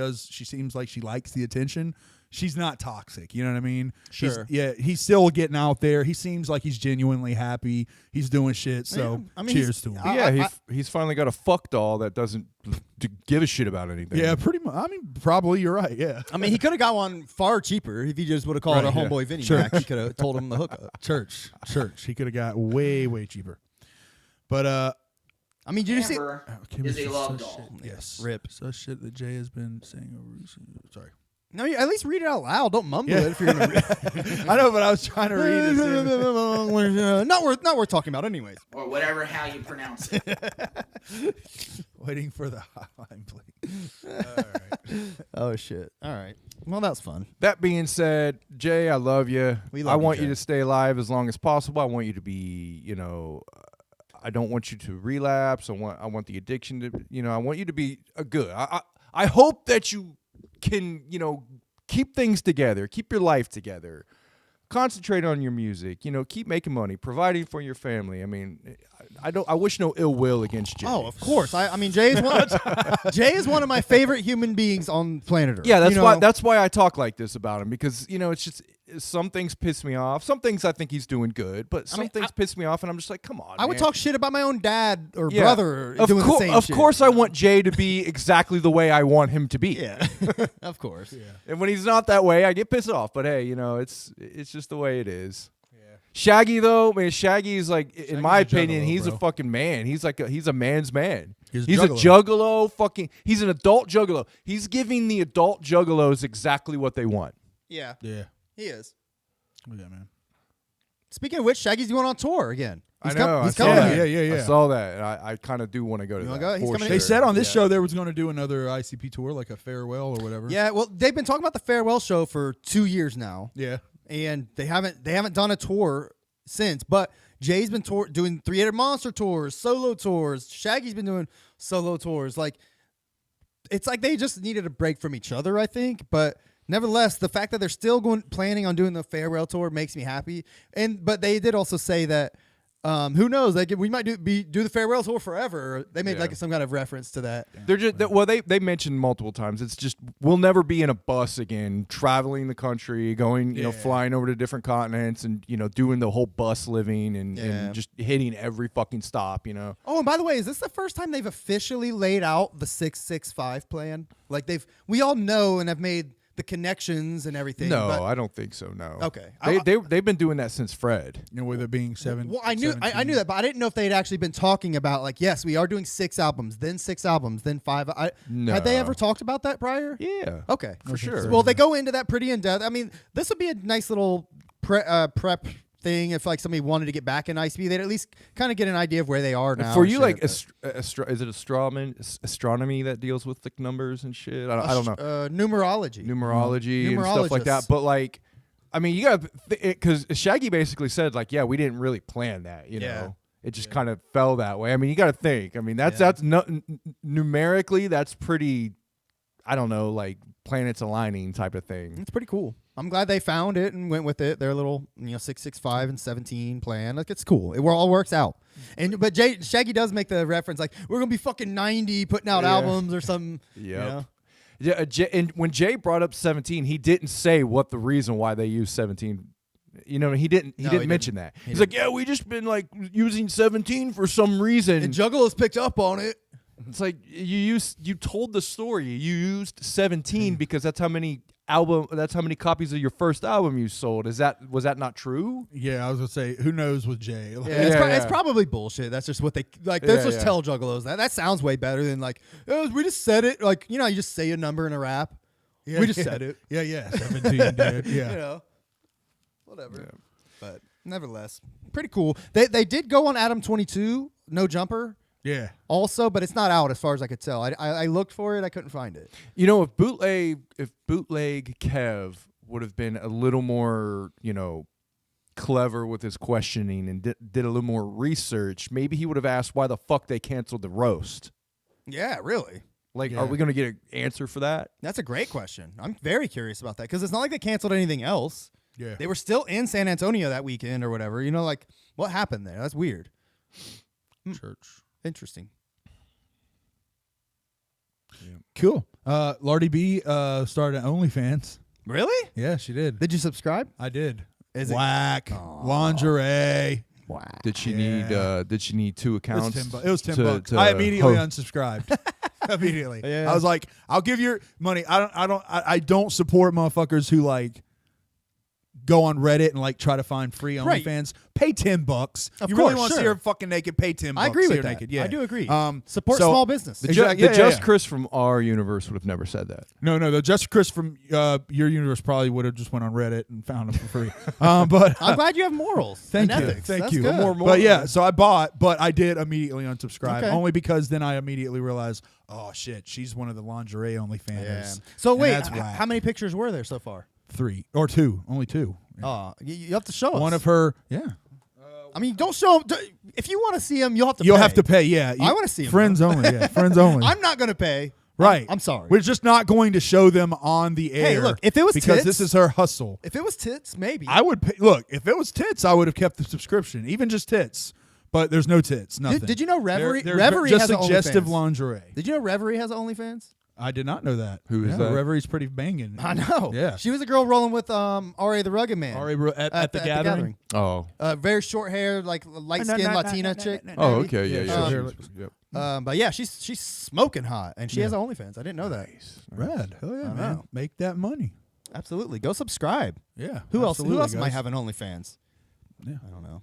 seems like she likes the attention. She's not toxic, you know what I mean? Sure. He's still getting out there. He seems like he's genuinely happy. He's doing shit. So Yeah, I mean, cheers to him. He's finally got a fuck doll that doesn't give a shit about anything. Yeah, pretty much. I mean, probably you're right. Yeah. I mean, he could have got one far cheaper if he just would have called Right, our yeah. homeboy Vinny Sure. Mac. He could have told him the hookup. Church. He could have got way cheaper. But I mean, did you see? Amber Kim is a just love such doll. shit. Yes. Rip. Such shit that Jay has been saying over recently. Sorry. No, at least read it out loud. Don't mumble it if you're gonna read it. I know, but I was trying to read this. Not worth talking about, anyways. Or whatever how you pronounce it. Waiting for the hotline, please. All right. Oh shit! All right. Well, that's fun. That being said, Jay, I love you. We love I you, want you Jay. to stay alive as long as possible. I want you to be, I don't want you to relapse. I want the addiction to, I want you to be a good. I hope that you can, keep things together, keep your life together, concentrate on your music, keep making money, providing for your family. I mean, I wish no ill will against Jay. Oh, of course. I mean, Jay is one of my favorite human beings on planet Earth. Yeah, that's why I talk like this about him, because it's just some things piss me off. Some things I think he's doing good, but some things piss me off, and I'm just like, come on. I would man. talk shit about my own dad or Yeah. brother Of doing the same Of shit. course, I want Jay to be exactly the way I want him to be. Yeah, of course. Yeah. And when he's not that way, I get pissed off. But hey, it's just the way it is. Shaggy though, man, Shaggy is like, in my a opinion, juggalo, he's bro. a fucking man. He's a man's man. He's a He's a juggalo. juggalo. He's an adult juggalo. He's giving the adult juggalos exactly what they want. Yeah, Yeah. he is. Yeah, man. Speaking of which, Shaggy's going on tour again. He's I know. He's I saw coming that. here. Yeah. I saw that. And I kind of do want to go to You that. wanna go? He's for coming sure. They said on this Yeah. show they was going to do another ICP tour, like a farewell or whatever. Yeah, well, they've been talking about the farewell show for 2 years now, Yeah. and they haven't done a tour since. But Jay's been doing 3-Headed Monster tours, solo tours. Shaggy's been doing solo tours. Like, it's like they just needed a break from each other, I think. But nevertheless, the fact that they're still planning on doing the farewell tour makes me happy. But they did also say that who knows? Like, we might do the farewell tour forever. They made like some kind of reference to that. They're just they mentioned multiple times. It's just we'll never be in a bus again, traveling the country, going flying over to different continents, and doing the whole bus living and just hitting every fucking stop. Oh, and by the way, is this the first time they've officially laid out the 665 plan? Like we all know and have made the connections and everything. No, but, I don't think so. No. Okay. They've been doing that since Fred. With it being seven. well, I knew 17. that, but I didn't know if they'd actually been talking about, like, yes, we are doing 6 albums, then 6 albums, then 5. Had they ever talked about that prior? Yeah. Okay, for sure. Well, they go into that pretty in depth. I mean, this would be a nice little prep thing if like somebody wanted to get back in ICP. They'd at least kind of get an idea of where they are now. For and you, shit, like, but- is it astronomy that deals with like numbers and shit? I don't know. Numerology. Numerology and stuff like that. Numerologists. But like, I mean, you got because Shaggy basically said like, yeah, we didn't really plan that. Know, it just kind of fell that way. I mean, you got to think. I mean, that's numerically that's pretty. I don't know, like planets aligning type of thing. It's pretty cool. I'm glad they found it and went with it. Their little, 665 and 17 plan. Like, it's cool. It all works out. But Shaggy does make the reference like, we're gonna be fucking 90 putting out albums or something. Yep. Yeah. And when Jay brought up 17, he didn't say what the reason why they used 17. He didn't mention that. He's like, yeah, we just been like using 17 for some reason. And Juggalos picked up on it. It's like you told the story. You used 17 because that's how many copies of your first album you sold. Was that not true? Yeah, I was gonna say, who knows with Jay? Like, It's probably bullshit. That's just what they like. Let's just tell Juggalos that. That sounds way better than like, we just said it. Like, you just say a number in a rap. We just said it. Yeah, 17, dude. Yeah. Whatever. Yeah. But nevertheless, pretty cool. They did go on Adam 22, No Jumper. Yeah. Also, but it's not out as far as I could tell. I looked for it. I couldn't find it. If bootleg Kev would have been a little more, clever with his questioning and did a little more research, maybe he would have asked why the fuck they canceled the roast. Yeah, really. Like, Yeah. are we going to get an answer for that? That's a great question. I'm very curious about that because it's not like they canceled anything else. Yeah. They were still in San Antonio that weekend or whatever. You know, like what happened there? That's weird. Church. Interesting. Cool. Lardy B started OnlyFans. Really? Yeah, she did. Did you subscribe? I did. Is it- Whack. Lingerie. Wow. Did she need 2 accounts? It was 10 to- bucks. to I immediately host? unsubscribed. Immediately. Yeah. I was like, I'll give your money. I don't support motherfuckers who like go on Reddit and like try to find free Right. OnlyFans. Pay $10. Of You really course, want to see sure. her fucking naked? Pay $10. I agree see with her that. naked. Yeah, I do agree. so- Support small business. The, Exactly. the Yeah, Just yeah. Chris from our universe would have never said that. No, the Just Chris from your universe probably would have just went on Reddit and found them for free. But I'm glad you have morals. Thank and you. ethics. Thank That's you. Good. But yeah, so I bought, but I did immediately unsubscribe Okay. only because then I immediately realized, oh shit, she's one of the lingerie only fans. Yeah. So And wait, that's whack. how many pictures were there so far? 3 or 2, only 2. Oh, you have to show us. One of her, I mean, don't show them. If you want to see them, you'll have to. You'll pay. have to pay. Yeah, I wanna see 'em, Friends only. Yeah, friends only. I'm not going to pay. right. I'm sorry. We're just not going to show them on the air. Hey, look, if it was because tits- this is her hustle. If it was tits, maybe. I would pay. Look, if it was tits, I would have kept the subscription, even just tits. But there's no tits. Nothing. Did you know Reverie? They're Reverie just has an suggestive OnlyFans. lingerie. Did you know Reverie has an OnlyFans? I did not know that. Who is Yeah, that? Reverie's pretty banging. I know. Yeah. She was a girl rolling with R.A. the Rugged Man. At the gathering. Oh. Very short hair, like light skinned Latina chick. Oh, maybe. okay. Yeah, Um, yeah. Yep. But yeah, she's smoking hot, and she has an OnlyFans. I didn't know that. Rad. Hell yeah, I man. know. Make that money. Absolutely, go subscribe. Yeah. Who else? Who absolutely, else might guys. have an OnlyFans? Yeah. I don't know.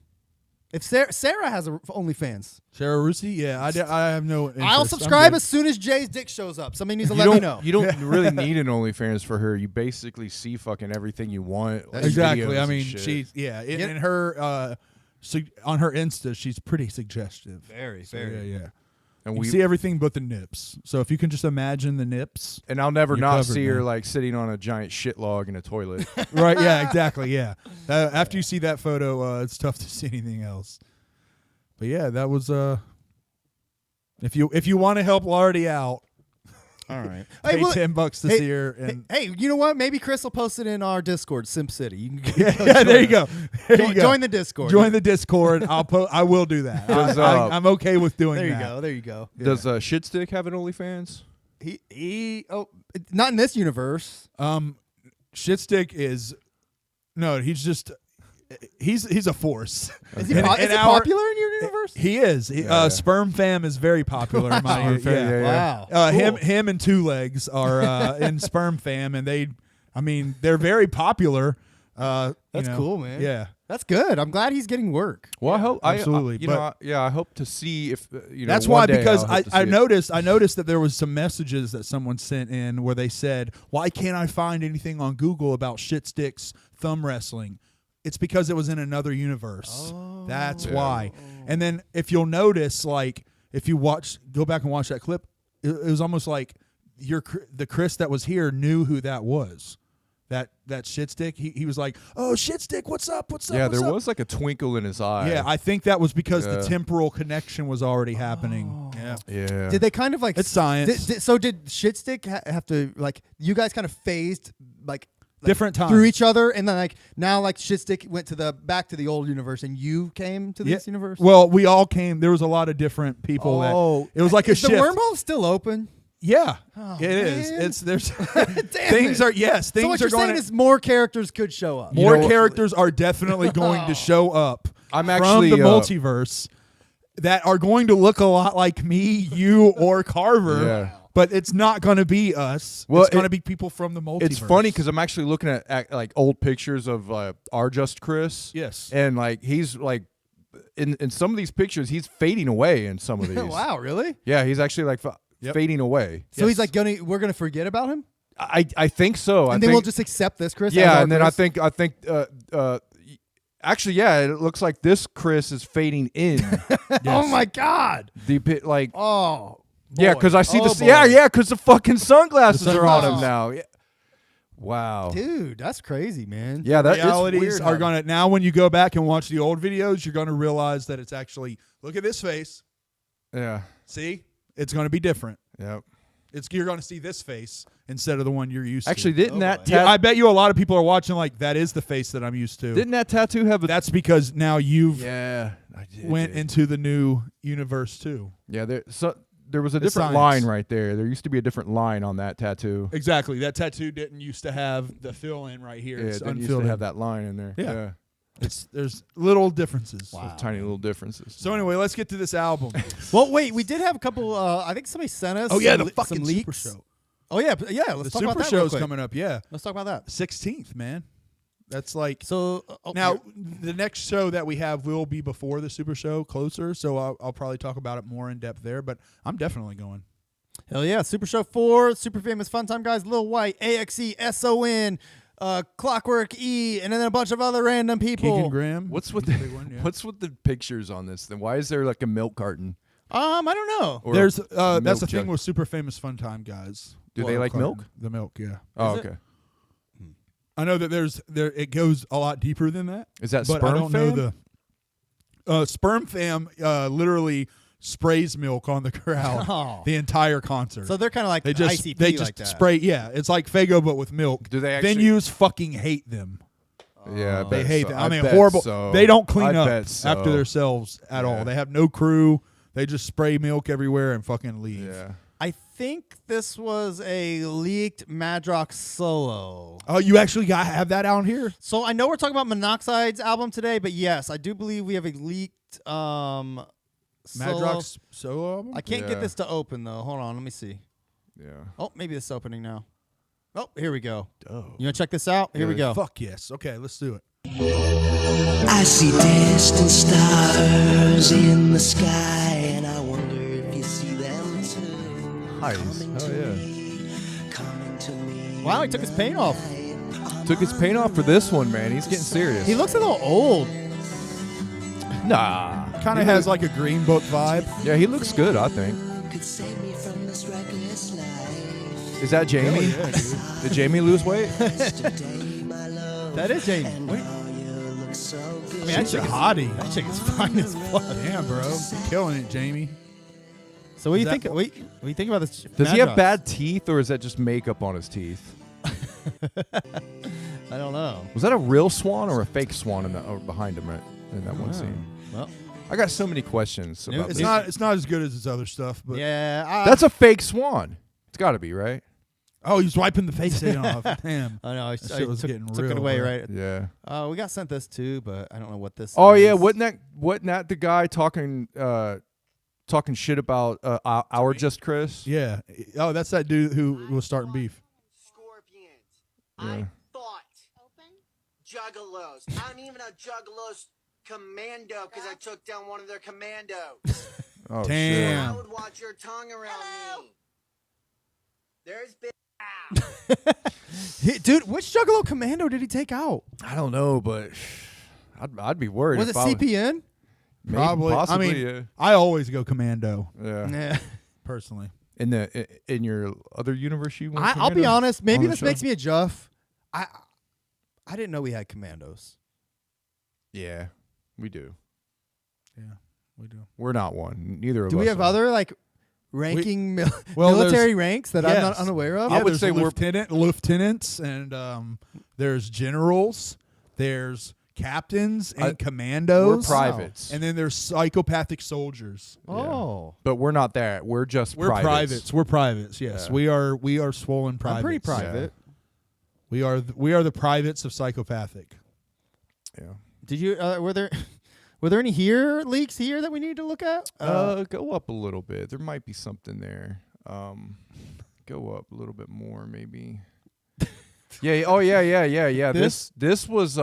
If Sarah has a OnlyFans, Sarah Rusi? Yeah, I have no interest. I'll I'm subscribe good. as soon as Jay's dick shows up. Somebody needs to You let me don't, know. you don't really need an OnlyFans for her. You basically see fucking everything you want. Like Exactly. videos I and mean, shit. she's in her on her Insta, she's pretty suggestive. Very, So, very. yeah. and You we see everything but the nips. So if you can just imagine the nips, and I'll never You're not covered, see her man. like sitting on a giant shit log in a toilet. right? Yeah, exactly. Yeah. After you see that photo, it's tough to see anything else. But yeah, that was if you want to help Lardy out, All right. pay well, $10 to hey, see her. And hey, you know what? Maybe Chris will post it in our Discord, Simp City. You can yeah, there you go. There you go. Join the Discord. Join the Discord. I will do that. Does, I'm okay with doing There you that. go. There you go. Does Shitstick have an OnlyFans? Not in this universe. Shitstick is he's just he's a force. Is he In popular in your universe? He is. Yeah. Sperm Fam is very popular in my Sperm Fam, yeah. yeah. Wow. Cool. Him and Two Legs are in Sperm Fam, and they're very popular. That's you know, cool, man. Yeah. That's good. I'm glad he's getting work. Well, I hope absolutely, I hope to see if That's one why, day because I'll hope to see I it. noticed that there was some messages that someone sent in where they said, "Why can't I find anything on Google about Shitstick's thumb wrestling?" It's because it was in another universe. That's why. And then if you'll notice, like if you go back and watch that clip, it was almost like the Chris that was here knew who that was. That Shitstick, he was like, "Oh, Shitstick, what's up? What's up?" Yeah, what's there up?" was like a twinkle in his eye. Yeah, I think that was because the Yeah. temporal connection was already happening. Yeah. Yeah. Did they kind of like It's science. So did Shitstick have to like you guys kind of phased like Different times. through each other, and then like now like Shitstick went to back to the old universe, and you came to this universe. Well, we all came. There was a lot of different people. It was like a is shift. the wormhole still open? Yeah, Oh, it is. man. It's there's Damn things it. are yes So things what are you're going. saying is more characters could show up. More know what? characters are definitely going to show up. I'm from actually, the multiverse that are going to look a lot like me, you, or Carver. Yeah. But it's not going to be us. Well, it's going to be people from the multiverse. It's funny because I'm actually looking at like old pictures of our Just Chris. Yes. And like he's like in some of these pictures he's fading away in some of these. Wow, really? Yeah, he's actually like fading away. So he's like we're gonna forget about him, I think so. and I then think, we'll just accept this Chris. as yeah, our and then Chris? I think actually yeah, it looks like this Chris is fading in. Oh my God! Like Oh. yeah, because I see Oh, this. boy. Yeah, because the fucking sunglasses are on him sunglasses. now. Yeah. Wow. Dude, that's crazy, man. Yeah, that it's realities weird are how- going to now when you go back and watch the old videos, you're going to realize that it's actually look at this face. Yeah. See, it's going to be different. Yep. You're going to see this face instead of the one you're used Actually, to. didn't that Yeah, I bet you a lot of people are watching like that is the face that I'm used to. didn't that tattoo have a That's because now you've yeah I did, went into the new universe too. yeah there was a It's different science. line right there. There used to be a different line on that tattoo. Exactly. That tattoo didn't used to have the fill in right here. Yeah, It's it didn't used unfilled to in. have that line in there. Yeah. Yeah. There's little differences. Those tiny little differences. So anyway, let's get to this album. Well, wait, we did have a couple. I think somebody sent us. Oh yeah, some the fucking some Super leaks. Show. Oh yeah, yeah. Let's The talk Super about that real Show's quick. coming up. Yeah, Let's talk about that. 16th, man. That's like So now the next show that we have will be before the Super Show, closer. So I'll probably talk about it more in depth there. But I'm definitely going. hell yeah, Super Show 4, Super Famous Fun Time Guys, Lil White, AXE, SON, Clockwork E, and then a bunch of other random people. Keegan Graham. What's with the the big one? Yeah. what's with the pictures on this? Then why is there like a milk carton? I don't know. Or There's a that's milk the thing jug? with Super Famous Fun Time Guys. Do they like milk? The milk, yeah. Oh, Is it? okay. I know that it goes a lot deeper than that. Is that but Sperm I don't Fam? know the Sperm Fam literally sprays milk on the crowd Oh. the entire concert. So they're kind of like they just ICP they just like that. spray. Yeah, it's like Faygo but with milk. Do they actually? Venues fucking hate them. Yeah, I They bet hate so. them. I mean, bet horrible. so. They don't clean I up bet so. after themselves at all. Yeah. They have no crew. They just spray milk everywhere and fucking leave. Yeah. I think this was a leaked Madrox solo. Oh, you actually have that out here? So I know we're talking about Monoxide's album today, but yes, I do believe we have a leaked solo. Madrox solo album? I can't Yeah. get this to open though. Hold on, let me see. Yeah. Oh, maybe it's opening now. Oh, here we go. Oh. You want to check this out? Here we go. Fuck yes. Okay, let's do it. I see distant stars in the sky, and I wonder if you see them too. Nice. Coming Oh, to yeah. me, coming to me. Wow, he took his paint off. Took his paint off for this one, man. He's getting serious. He looks a little old. Nah. Kind of has like a Green Book vibe. Yeah, he looks good, I think. Could save me from this reckless life. Is that Jamie? Hell yeah, dude. Did Jamie lose weight? Yesterday, my love, That is Jamie. and Wait. how you look so good. I mean, that She's a chick, hottie. that chick is fine as fuck. Damn, bro. Killing it, Jamie. So what do you Is think? that- What do you think about this? Does he have Madrox? bad teeth, or is that just makeup on his teeth? I don't know. Was that a real swan or a fake swan in behind him right, in that one scene? Well, I got so many questions about It's this. not as good as his other stuff, but yeah, That's a fake swan. It's got to be, right? oh, he's wiping the face paint off. Damn. I know. I That shit was took, getting took it real, away, bro. right? Yeah. We got sent this too, but I don't know what this. Oh is. yeah, wasn't that the guy talking shit about our Just Chris? Yeah. Oh, that's that dude who was starting beef. Scorpions. Yeah. I thought juggalos. I'm even a juggalos commando because I took down one of their commandos. Oh Damn. I would watch your tongue around me. There's been. Dude, which Juggalo Commando did he take out? shit. I don't know, but I'd be worried. Was it if I CPN? Maybe, Probably. possibly. I mean, yeah. I always go commando Yeah. Yeah. personally. In your other universe, you. went I'll be commando? honest. Maybe On the this show? makes me a Juff. I didn't know we had commandos. Yeah, we do. Yeah, we do. We're not one. Neither of us. Do we have are. other like ranking Well, military ranks that I'm not yes. unaware of? I would there's say we're- lieutenants, and there's generals. There's captains and We're commandos. privates, And then there's psychopathic soldiers. Oh, but we're not that. We're just We're privates. We're privates. Yes, Yeah. we are swollen privates. I'm pretty private. We are the privates of psychopathic. Yeah. Did you? Were there any leaks here that we need to look at? Go up a little bit. There might be something there. Go up a little bit more, maybe. Yeah. Oh, yeah. This? This was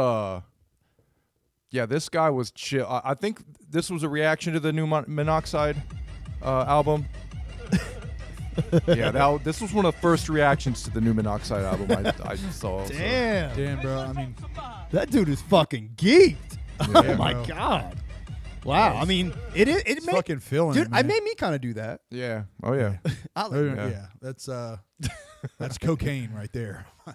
yeah. This guy was chill. I think this was a reaction to the new Monoxide album. Yeah. This was one of the first reactions to the new Monoxide album I saw. so- Damn, Damn, bro. I mean, that dude is fucking geeked. Yeah, Oh my bro. god! Wow. I mean, it it's made fucking feeling dude. it, I man. made me kind of do that. Yeah. Oh yeah. I Oh, like, yeah. That's cocaine right there. I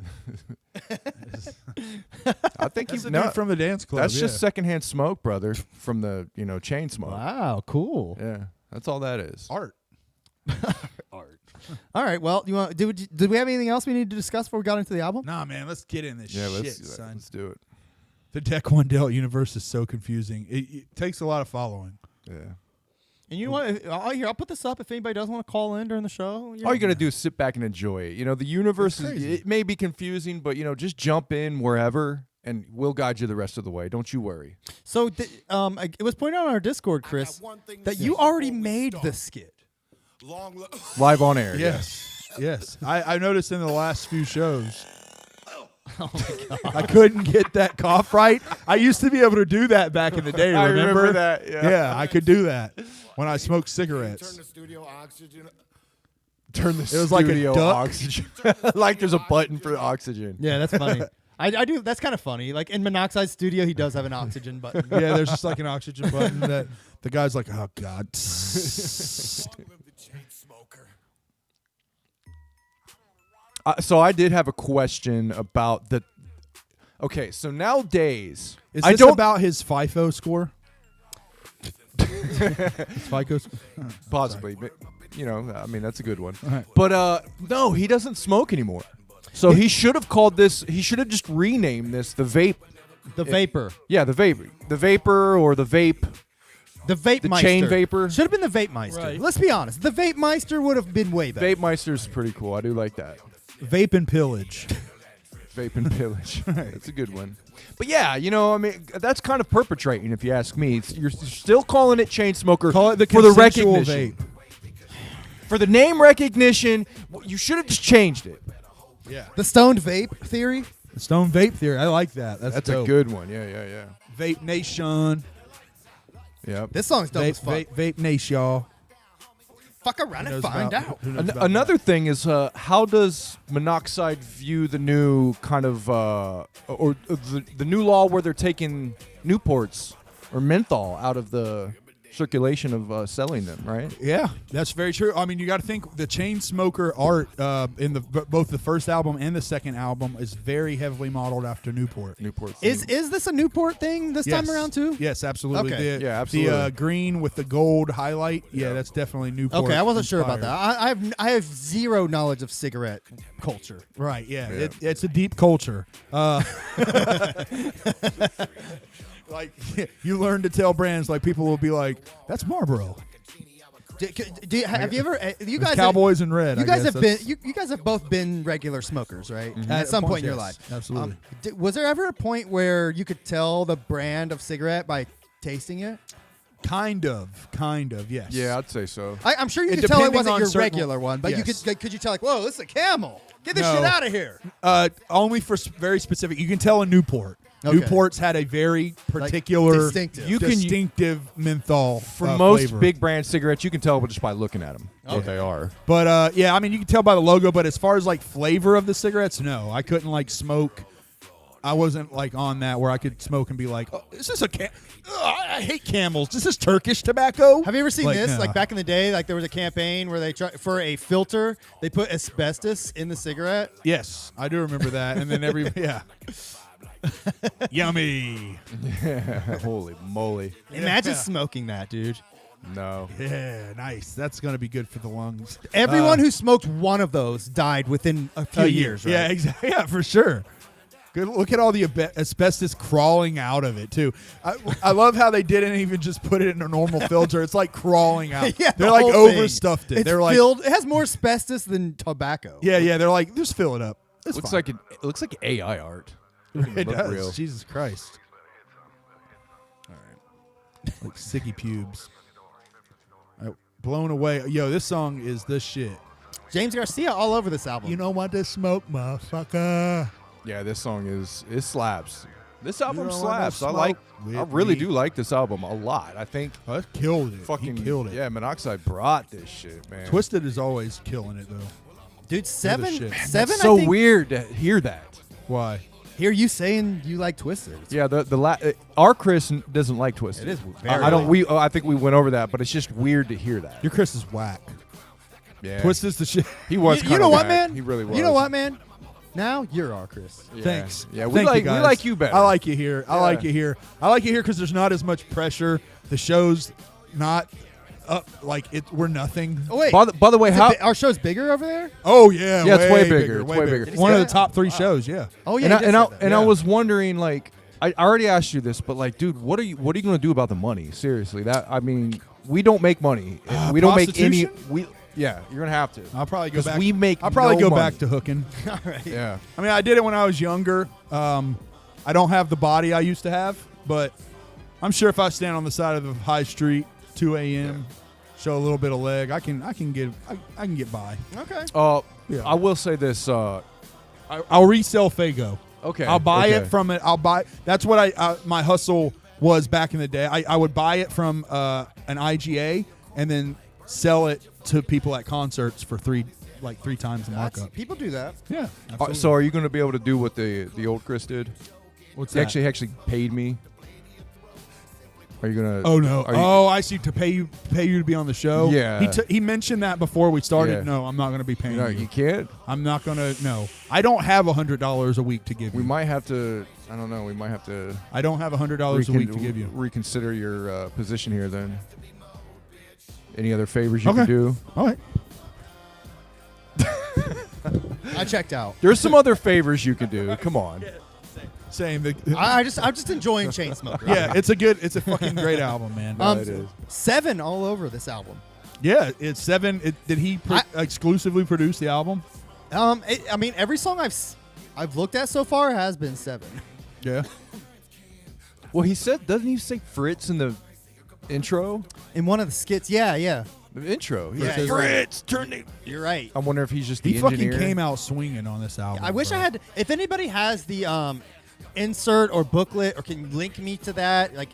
think That's he the dude from the dance club. That's yeah. just secondhand smoke, brother, from the Chainsmoke. wow, cool. Yeah, that's all that is. art. Art. All right. Well, you want? Did we have anything else we need to discuss before we got into the album? Nah, man, let's get in this Yeah, shit, son. let's do it. The Deck One Delt universe is so confusing. It takes a lot of following. Yeah. And you know what? I'll put this up if anybody does want to call in during the show. All you gotta do is sit back and enjoy it. You know, the universe it may be confusing, but just jump in wherever, and we'll guide you the rest of the way. Don't you worry. So, it was pointed out on our Discord, Chris, that you already made the skit. Live on air. Yes. I noticed in the last few shows. Oh my God. I couldn't get that cough right. I used to be able to do that back in the day. I Remember? remember that. Yeah. I could do that when I smoked cigarettes. Turn the studio oxygen. Turn the It was like a studio duck. oxygen. Like there's a button for oxygen. Yeah, that's funny. I do. That's kind of funny. Like in Monoxide Studio, he does have an oxygen button. Yeah, there's just like an oxygen button that the guy's like, oh God. So I did have a question about the. Okay, so nowadays Is I this don't about his FIFO score? His FICO score? possibly, but I mean that's a good one. Right. But no, he doesn't smoke anymore. So he should have called this. He should have just renamed this the vape. The vapor. Yeah, the vapor, or the vape. The Vape The Meister. chain vapor? Should have been the Vape Meister. Right. Let's be honest. The Vape Meister would have been way better. Vape Meister's pretty cool. I do like that. Vape and pillage. Vape and pillage. That's a good one. But yeah, I mean, that's kind of perpetrating, if you ask me. You're still calling it Chainsmoker Call it the for the consensual recognition. vape. For the name recognition, you should have just changed it. Yeah. The stoned vape theory. The Stone Vape Theory. I like that. That's a dope. good one. Yeah. Vape Nation. Yep. This song's dope as fuck. Vape Nation, y'all. Fuck around and find out. Another thing is, how does Monoxide view the new kind of, or the new law where they're taking Newports or menthol out of the circulation of selling them, right? Yeah, that's very true. I mean, you got to think the Chainsmoker art in both the first album and the second album is very heavily modeled after Newport. Is this a Newport thing this time around too? Yes, absolutely. Okay. Yeah, absolutely. The green with the gold highlight. Yeah, that's definitely Newport. Okay, I wasn't sure about inspired. that. I have zero knowledge of cigarette culture. Right. Yeah, it's a deep culture. Like you learn to tell brands, like people will be like, "That's Marlboro." Have you ever? You guys, Cowboys in red. You I guys guess have been. You guys have both been regular smokers, right? At some point in your life, absolutely. Was there ever a point where you could tell the brand of cigarette by tasting it? Kind of, yes. Yeah, I'd say so. I'm sure you And could tell it depending wasn't on your certain- regular one, but Yes. could you tell like, whoa, this is a Camel. Get this No. shit out of here. Only for very specific. You can tell a Newport. Okay. Newport's had a very particular, distinctive. distinctive menthol For most flavor. big brand cigarettes, you can tell just by looking at them what they are. But yeah, I mean, you can tell by the logo. But as far as like flavor of the cigarettes, no, I couldn't like smoke. I wasn't like on that where I could smoke and be like, oh, is this a I hate Camels. Is this Turkish tobacco? Have you ever seen Like, this? no. Like back in the day, like there was a campaign where they for a filter, they put asbestos in the cigarette. Yes, I do remember that. And then yeah. Yummy. Holy moly. Imagine smoking that, dude. No. Yeah, nice. That's going to be good for the lungs. Everyone who smoked one of those died within a few years, right? Yeah, exactly. Yeah, for sure. Good. Look at all the asbestos crawling out of it too. I love how they didn't even just put it in a normal filter. It's like crawling out. Yeah, they're the like whole thing. overstuffed it. It's They're like filled. It has more asbestos than tobacco. yeah. They're like just fill it up. It's Looks fine. it looks like AI art. Doesn't It even look does. real. Jesus Christ. All right. Like sicky pubes. Blown away. Yo, this song is the shit. James Garcia all over this album. You don't want to smoke, motherfucker. Yeah, this song it slaps. This album don't wanna slaps. I smoke really with do like this album a lot. I think Oh, that killed it. fucking He killed it. Yeah, Monoxide brought this shit, man. Twisted is always killing it though. Dude, seven. shit. Seven. so I think, weird to hear that. Why? Hear you saying you like Twisted. Yeah, our Chris doesn't like Twisted. It is very I don't. I think we went over that, but it's just weird to hear that. Your Chris is whack. Yeah, Twisted's the shit. he was. You kinda know what, whack. man? He really was. You know what, man? Now you're our Chris. Yeah. Thanks. Yeah, we Thank like you guys. we like you better. I like you here. I Yeah. like you here. I like you here because there's not as much pressure. The show's not like we're nothing. Oh wait. By the way, Is it how? our show's bigger over there? Oh yeah, Yeah, it's way bigger. bigger. It's way way bigger. bigger. One of the that? top 3 shows. Yeah. Oh yeah. And I, you did and, say I, that. and I Yeah. was wondering, like, I already asked you this, but like, dude, what are you going to do about the money? Seriously, we don't make money. We don't make any. prostitution? Yeah, you're gonna have to. I'll probably go 'Cause back. we make I'll probably no go money. back to hooking. All right. Yeah. I mean, I did it when I was younger. I don't have the body I used to have, but I'm sure if I stand on the side of the high street, 2 a.m., show a little bit of leg, I can get by. Okay. Yeah. I will say this. I'll resell Fago. Okay. I'll buy okay. it from it. I'll buy. That's what my hustle was back in the day. I would buy it from an IGA and then sell it to people at concerts for 3 times the markup. People do that. Yeah. So are you going to be able to do what the old Chris did? What's He that? actually paid me. Are you gonna? Oh no! are you- Oh, I see. To pay you to be on the show. Yeah. He mentioned that before we started. Yeah. No, I'm not going to be paying No, you. you can't. I'm not going to. No, I don't have $100 a week to give you. We might have to. I don't know. We might have to. I don't have $100 a week to give you. Reconsider your position here, then. Any other favors you Okay. can do? All right. I checked out. There's some other favors you can do. Come on. Same. I'm just enjoying Chainsmoker. Yeah, it's a fucking great album, man. it is. 7 all over this album. Yeah, it's 7. Did he exclusively produce the album? I mean, every song I've looked at so far has been 7. Yeah. Well, he said, doesn't he say Fritz in the intro? In one of the skits, yeah. The intro. He Yeah, says, you're right. Fritz, turn it. You're right. I wonder if he's just the He fucking engineer. came out swinging on this album. I wish bro. I had. If anybody has the insert or booklet, or can you link me to that, like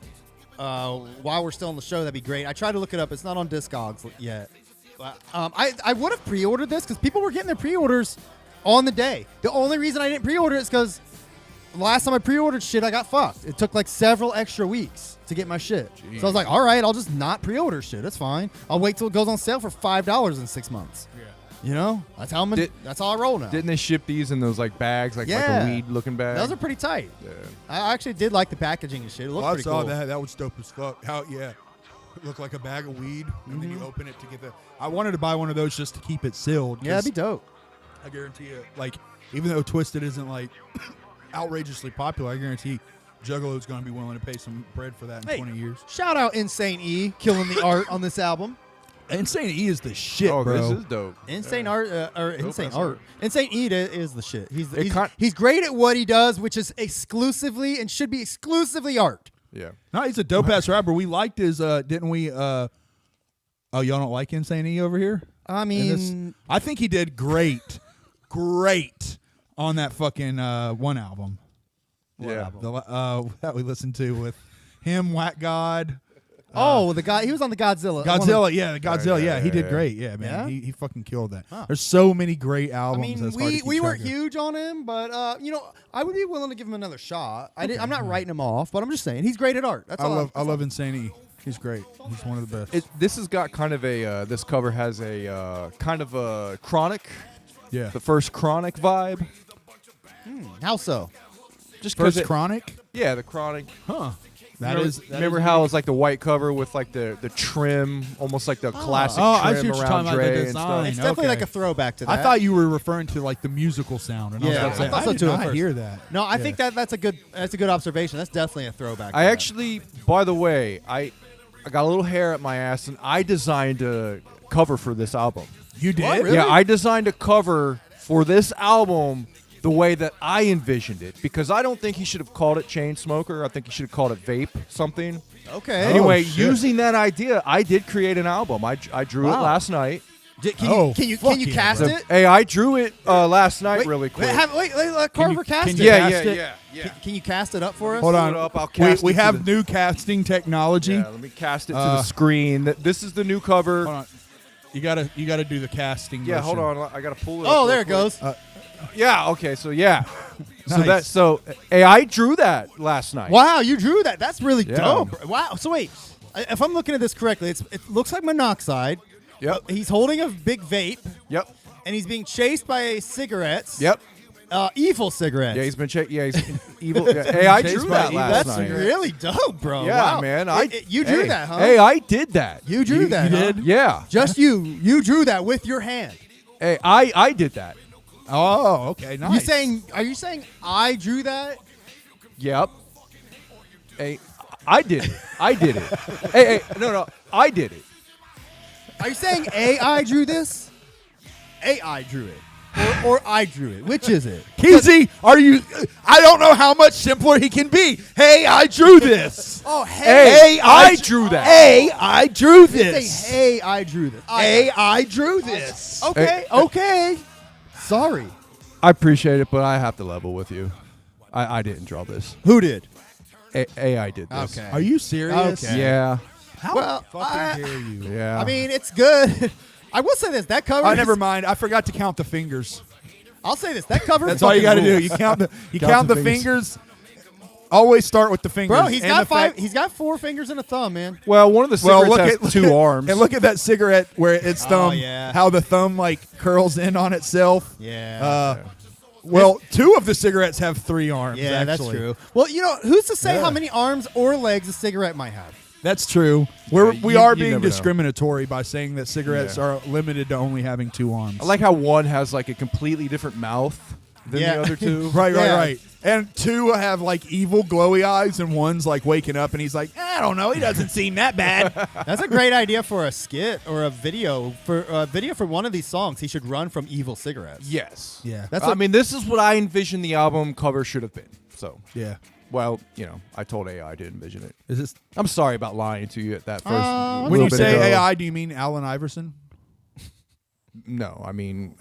while we're still on the show, that'd be great. I tried to look it up. It's not on Discogs yet. But, I would have pre-ordered this because people were getting their pre-orders on the day. The only reason I didn't pre-order it is because the last time I pre-ordered shit, I got fucked. It took like several extra weeks to get my shit. So I was like, all right, I'll just not pre-order shit. It's fine. I'll wait till it goes on sale for $5 in 6 months. Yeah. You know, that's how that's how I roll now. Didn't they ship these in those like bags, like Yeah. a weed looking bag? Those are pretty tight. Yeah. I actually did like the packaging and shit. It looked I pretty saw cool. that. That was dope as fuck. How it looked like a bag of weed, and then you open it to get the. I wanted to buy one of those just to keep it sealed. Yeah, that'd be 'cause dope. I guarantee you, like, even though Twisted isn't like outrageously popular, I guarantee Juggalo's going to be willing to pay some bread for that in Hey. 20 years. Shout out Insane E killing the art on this album. Insane E is the shit, Oh, bro. this is dope. Insane art or Insane ass art. Insane E is the shit. It He's great at what he does, which is exclusively and should be exclusively art. Yeah. No, he's a dope ass rapper. We liked his, didn't we? Oh, y'all don't like Insane E over here? I And this- mean, I think he did great on that fucking one album. Yeah. That we listened to with him, Whack God. the guy he was on the Godzilla. Godzilla, yeah, the Godzilla, yeah, he yeah, did yeah. great, yeah, man. Yeah? He fucking killed that. Huh. There's so many great I albums. mean, that's hard to keep we weren't track of. huge on him, but you know, I would be willing to give him another shot. I'm not writing him off, but I'm just saying he's great at art. That's I all. love Insane E. He's great. He's one of the best. This has got kind of a. This cover has a kind of a Chronic, yeah. the first Chronic vibe. How so? Just because First Chronic, yeah, the Chronic. huh? Remember how it's like the white cover with like the trim, almost like the classic I trim see what you're around talking about, the Dre and design. stuff. It's definitely okay. like a throwback to that. I thought you were referring to like the musical sound. And Yeah, I was I like, thought so did too at not first. hear that. No, I think that's a good observation. That's definitely a throwback. I to that. actually, by the way, I got a little hair at my ass, and I designed a cover for this album. You did? What, really? Yeah, I designed a cover for this album the way that I envisioned it, because I don't think he should have called it Chainsmoker. I think he should have called it Vape something. Okay. Anyway, shit. using that idea, I did create an album. I drew it Wow. last night. Can you fuck can you yeah, cast bro. it? Hey, I drew it last night really quick. Wait, let Carver cast can it. you yeah, cast yeah, it? yeah. Can you cast it up for us? Hold Pull on. it up, I'll cast we it to have the- new casting technology. Yeah, let me cast it to the screen. This is the new cover. Hold on. You gotta do the casting. Yeah, motion. hold on. I gotta pull it. up Oh, real there it quick. goes. Yeah. Okay. So yeah. Nice. Hey, I drew that last night. Wow, you drew that. That's really Yeah. dope. Wow. So wait, if I'm looking at this correctly, it looks like Monoxide. Yep. He's holding a big vape, Yep. and he's being chased by cigarettes. Yep. evil cigarettes. Yeah, he's been checking. Yeah, he's evil. Yeah. Hey, I drew that last That's night. really dope, bro. Yeah, Wow. man. You drew that, huh? Hey, I did that. You drew that, you huh? did? Yeah. Just you. You drew that with your hand. Hey, I did that. Oh, okay, nice. Are you saying I drew that? Yep. Hey, I did it. I did it. Hey, no, I did it. Are you saying AI drew this? AI drew it. Or I drew it. Which is it? Keezy, are you? I don't know how much simpler he can be. Hey, I drew this. Oh, Hey, I drew that. Hey, I drew Say, this. hey, I drew this. Hey, I drew this. Okay, okay. Sorry. I appreciate it, but I have to level with you. I didn't draw this. Who did? AI did this. Okay. Are you serious? Okay. Yeah. How Well, fucking dare you? Yeah. I mean, it's good. I will say this. That cover. Oh, is- never mind. I forgot to count the fingers. I'll say this. That cover. That's all you got to do. rules. You count the Count the fingers. Always start with the fingers. Bro, he's And got the fact- five. He's got 4 fingers and a thumb, man. Well, one of the Well, cigarettes has 2 arms. And look at that cigarette where its thumb, yeah. how the thumb like curls in on itself. Yeah. Well, 2 of the cigarettes have 3 arms. Yeah, that's actually. true. Well, you know, who's to say Yeah. how many arms or legs a cigarette might have? That's true. We you are never being know. discriminatory by saying that cigarettes Yeah. are limited to only having 2 arms. I like how one has like a completely different mouth than Yeah. the other 2. Right, Yeah. right. And 2 have like evil glowy eyes, and one's like waking up, and he's like, I don't know, he doesn't seem that bad. That's a great idea for a skit or a video for one of these songs. He should run from evil cigarettes. Yes. Yeah. That's I mean, this is what I envisioned the album cover should have been. So, Yeah. well, you know, I told AI to envision it. Is this I'm sorry about lying to you at that first. when little you bit say ago. AI? Do you mean Allen Iverson? No, I mean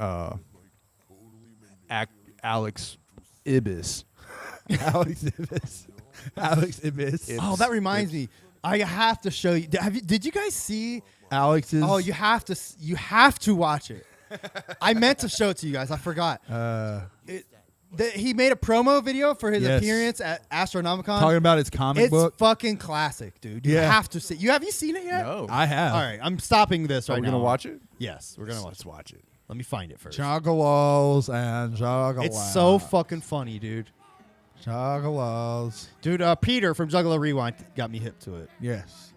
Alex Ibis. Alex Ibis. Alex Ibis. Oh, that reminds me. I have to show you. Did you guys see? Alex's. Oh, you have to watch it. I meant to show it to you guys. I forgot. He made a promo video for his Yes. appearance at Astronomicon. Talking about his comic It's book. fucking classic, dude. You Yeah. have to see. Have you seen it yet? No. I have. All right, I'm stopping this Are right we now. gonna watch it? Yes, we're gonna watch. Let's watch it. Let me find it first. Juggalos and Juggalos. It's so fucking funny, dude. Juggalos. Dude, Peter from Juggalo Rewind got me hip to it. Yes.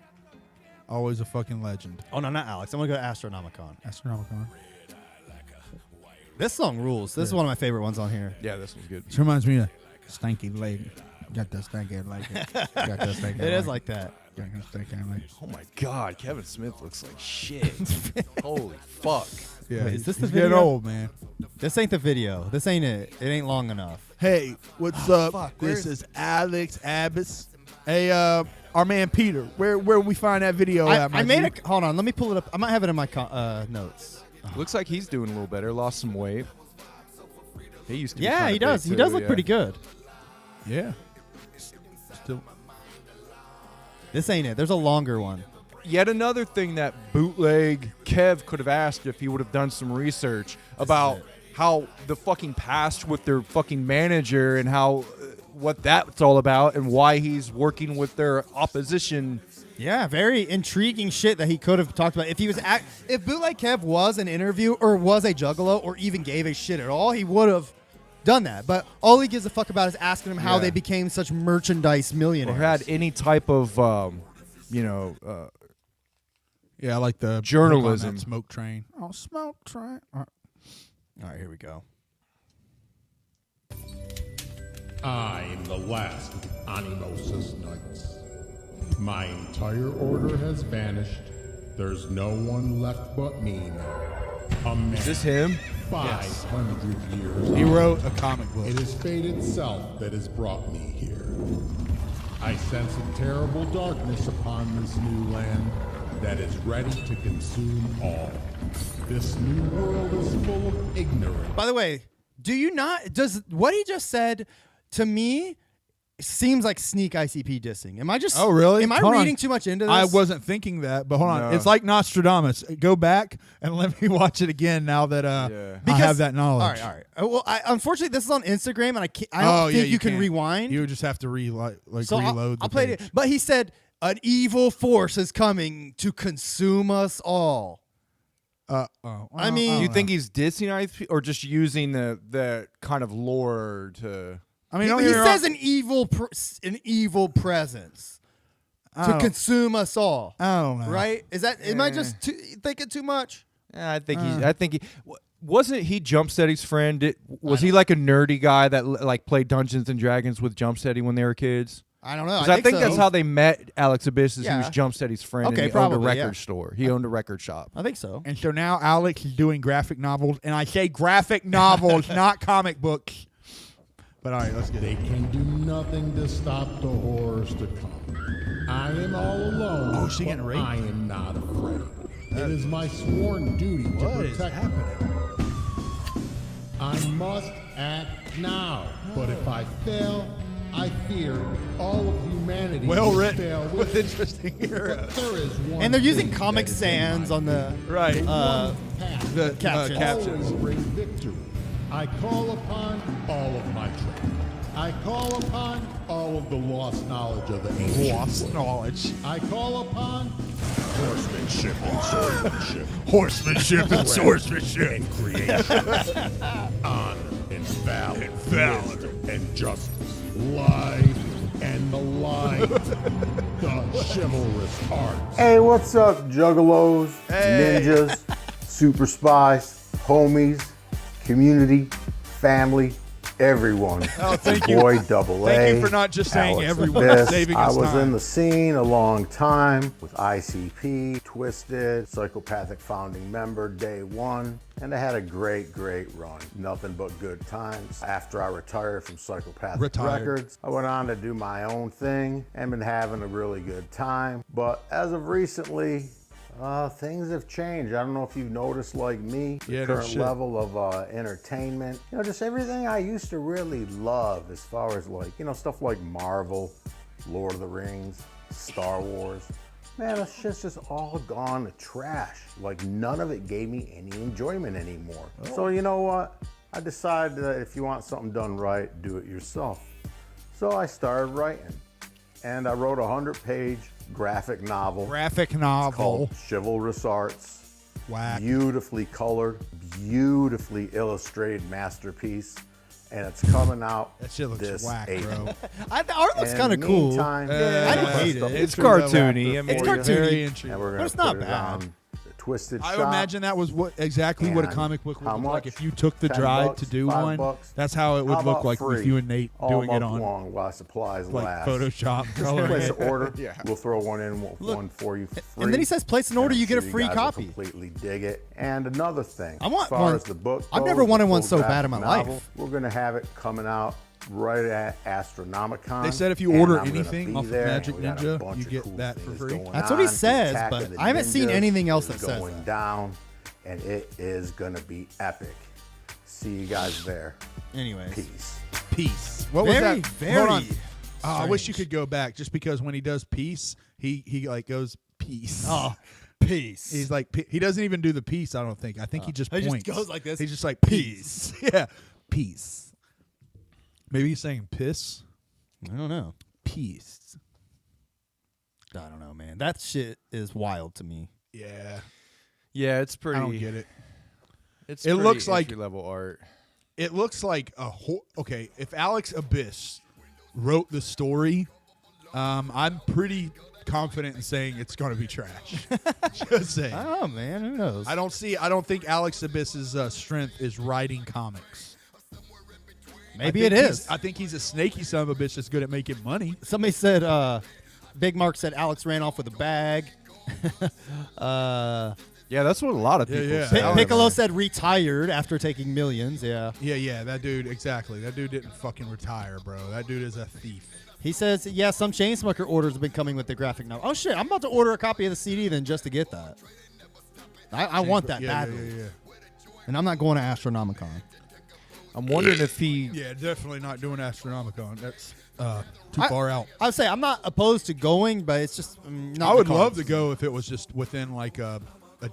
Always a fucking legend. Oh no, not Alex. I'm gonna go to Astronomicon. Astronomicon. This song rules. This is one of my favorite ones on here. Yeah, this one's good. This reminds me of Stanky Leg. Got that stanky leg. Got that stanky It is like that. Got that stanky leg. Oh my God, Kevin Smith looks like shit. Holy fuck. Yeah. Wait, is this the he's getting video? old, man. This ain't the video. This ain't it. It ain't long enough. Hey, what's up? fuck, This where's- is Alex Abbas. Hey, our man Peter. Where we find that video at? I made a. Hold on. Let me pull it up. I might have it in my notes. Looks like he's doing a little better. Lost some weight. He used to. Be Yeah, kinda he does. big, He too, does look yeah. pretty good. Yeah. Still. This ain't it. There's a longer one. Yet another thing that bootleg Kev could have asked if he would have done some research about how the fucking past with their fucking manager and how what that's all about and why he's working with their opposition. Yeah, very intriguing shit that he could have talked about. If he was if Bootleg Kev was an interview or was a juggalo or even gave a shit at all, he would have done that. But all he gives a fuck about is asking him how Yeah. they became such merchandise Or millionaires. had any type of, Yeah, I like the Journalism. on that smoke train. Oh, smoke train. All right, here we go. I'm the last of the Animosis Knights. My entire order has vanished. There's no one left but me now. A man. is this him? 500 years He on. wrote a comic book. It is fate itself that has brought me here. I sense a terrible darkness upon this new land that is ready to consume all. This new world is full of ignorance. By the way, does what he just said to me seems like sneak ICP dissing? Am I just Oh, really? Am I Hold on. reading too much into this? I wasn't thinking that, but hold on. No. It's like Nostradamus. Go back and let me watch it again now that I have that knowledge. All right. Well, unfortunately, this is on Instagram, and I don't think you can can't. rewind. You would just have to So reload. I'll the play page. it. But he said, an evil force is coming to consume us all. I mean, Do you think he's dissing ICP or just using the kind of lore to? I mean, he says an evil presence to consume us all. I don't know. Right? Is that? Am I just thinking too much? I think he wasn't he Jumpsteady's friend. Was he like a nerdy guy that like played Dungeons and Dragons with Jumpsteady when they were kids? I don't know. I think so. that's how they met Alex Abyss. Is Yeah. He was Jumpsteady's friend. Okay, and he owned a probably, record store. He owned a record shop. I think so. And so now Alex is doing graphic novels, and I say graphic novels, not comic books. But all right, let's get They it. can do nothing to stop the horrors to come. I am all alone. Oh, she but getting raped? I am not afraid. It is my sworn duty to What is protect happening? I must act now. But if I fail, I fear all of humanity Well will written, fail with me. interesting But heroes. there is one And they're using thing Comic that is in Sans my on the Right. path The captions. captions. always bring victory. I call upon all of my training. I call upon all of the lost knowledge of the ancient Lost world. knowledge. I call upon horsemanship and swordsmanship, Horsemanship and swordsmanship. and creation, honor and valor, wisdom and justice, life and the light, the chivalrous arts. Hey, what's up, juggalos, ninjas, super spies, homies, community, family, everyone? Oh, thank It's you. your boy Double A. Thank you for not just saying Alex everyone, Abyss. saving I us was time. in the scene a long time with ICP, Twisted, Psychopathic founding member, day one. And I had a great run. Nothing but good times. After I retired from Psychopathic Records, I went on to do my own thing and been having a really good time. But as of recently, things have changed. I don't know if you've noticed, like me, the Yeah, no current shit. level of entertainment. You know, just everything I used to really love as far as like, you know, stuff like Marvel, Lord of the Rings, Star Wars. Man, that shit's just all gone to trash. Like, none of it gave me any enjoyment anymore. So, you know what? I decided that if you want something done right, do it yourself. So I started writing. And I wrote a 100-page graphic novel. Graphic It's novel. called Chivalrous Arts. Whack. Beautifully colored, beautifully illustrated masterpiece. And it's coming out That shit looks this whack, April. bro. The art looks In kind the of cool. meantime, I don't hate it. It's cartoony. I mean, It's for you. cartoony. Very interesting. And we're But gonna it's not put it bad. on the Twisted I Shop. imagine that was exactly what a And comic book would how look like much? if you took the 10 drive bucks, to do $5 one. bucks? That's how it would How look about like with free? you and Nate all doing it month on long while supplies like last. Photoshop. Just coloring place it. an order. Yeah. We'll throw one in, one for you for free. And then he says, place an order, And you I'm get a sure free you guys will copy. Completely dig it. And another thing, I want as far one- as the book I've goes, never wanted the one full so bad in my graphic life. novel, we're gonna have it coming out right at Astronomicon. They said if you and order I'm gonna anything be off of there, and Magic we got a Ninja, bunch you of get cool that for things free. going That's what he on. says, Attack but of the I haven't seen Ninjas anything else is that says going that. down, and it is gonna be epic. See you guys there. Anyways. Peace. Peace. What Very, was that? very Hold on. I wish you strange. could go back just because when he does peace, he like goes peace. Oh, peace. He's like he doesn't even do the peace. I don't think. I think he just he just points. goes like this. He's just like peace. Yeah, peace. Maybe he's saying piss. I don't know. Peace. I don't know, man. That shit is wild to me. Yeah, Yeah, it's pretty. I don't get it. It's It pretty looks like- entry-level art. It looks like a okay. If Alex Abyss wrote the story, I'm pretty confident in saying it's going to be trash. Just saying. I don't know, man. Who knows? I don't think Alex Abyss's strength is writing comics. Maybe it is. I think he's a snaky son of a bitch that's good at making money. Somebody said, Big Mark said Alex ran off with a bag. Yeah, that's what a lot of people yeah. say. Piccolo said retired after taking millions. Yeah. Yeah, that dude, exactly. That dude didn't fucking retire, bro. That dude is a thief. He says, yeah, some Chainsmoker orders have been coming with the graphic novel. Oh, shit. I'm about to order a copy of the CD then just to get that. I want that badly. Yeah. And I'm not going to Astronomicon. I'm wondering if he. Yeah, definitely not doing Astronomicon. That's too far out. I would say I'm not opposed to going, but it's just not I would the love cards. to go if it was just within like a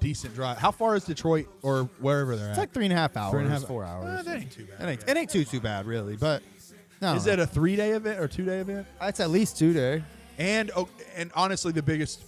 decent drive. How far is Detroit or wherever they're It's at? like 3.5 hours, 3.5 4 hours. That ain't too bad. It ain't too bad, really. But no, Is it a 3-day event or 2-day event? It's at least 2 day. And honestly, the biggest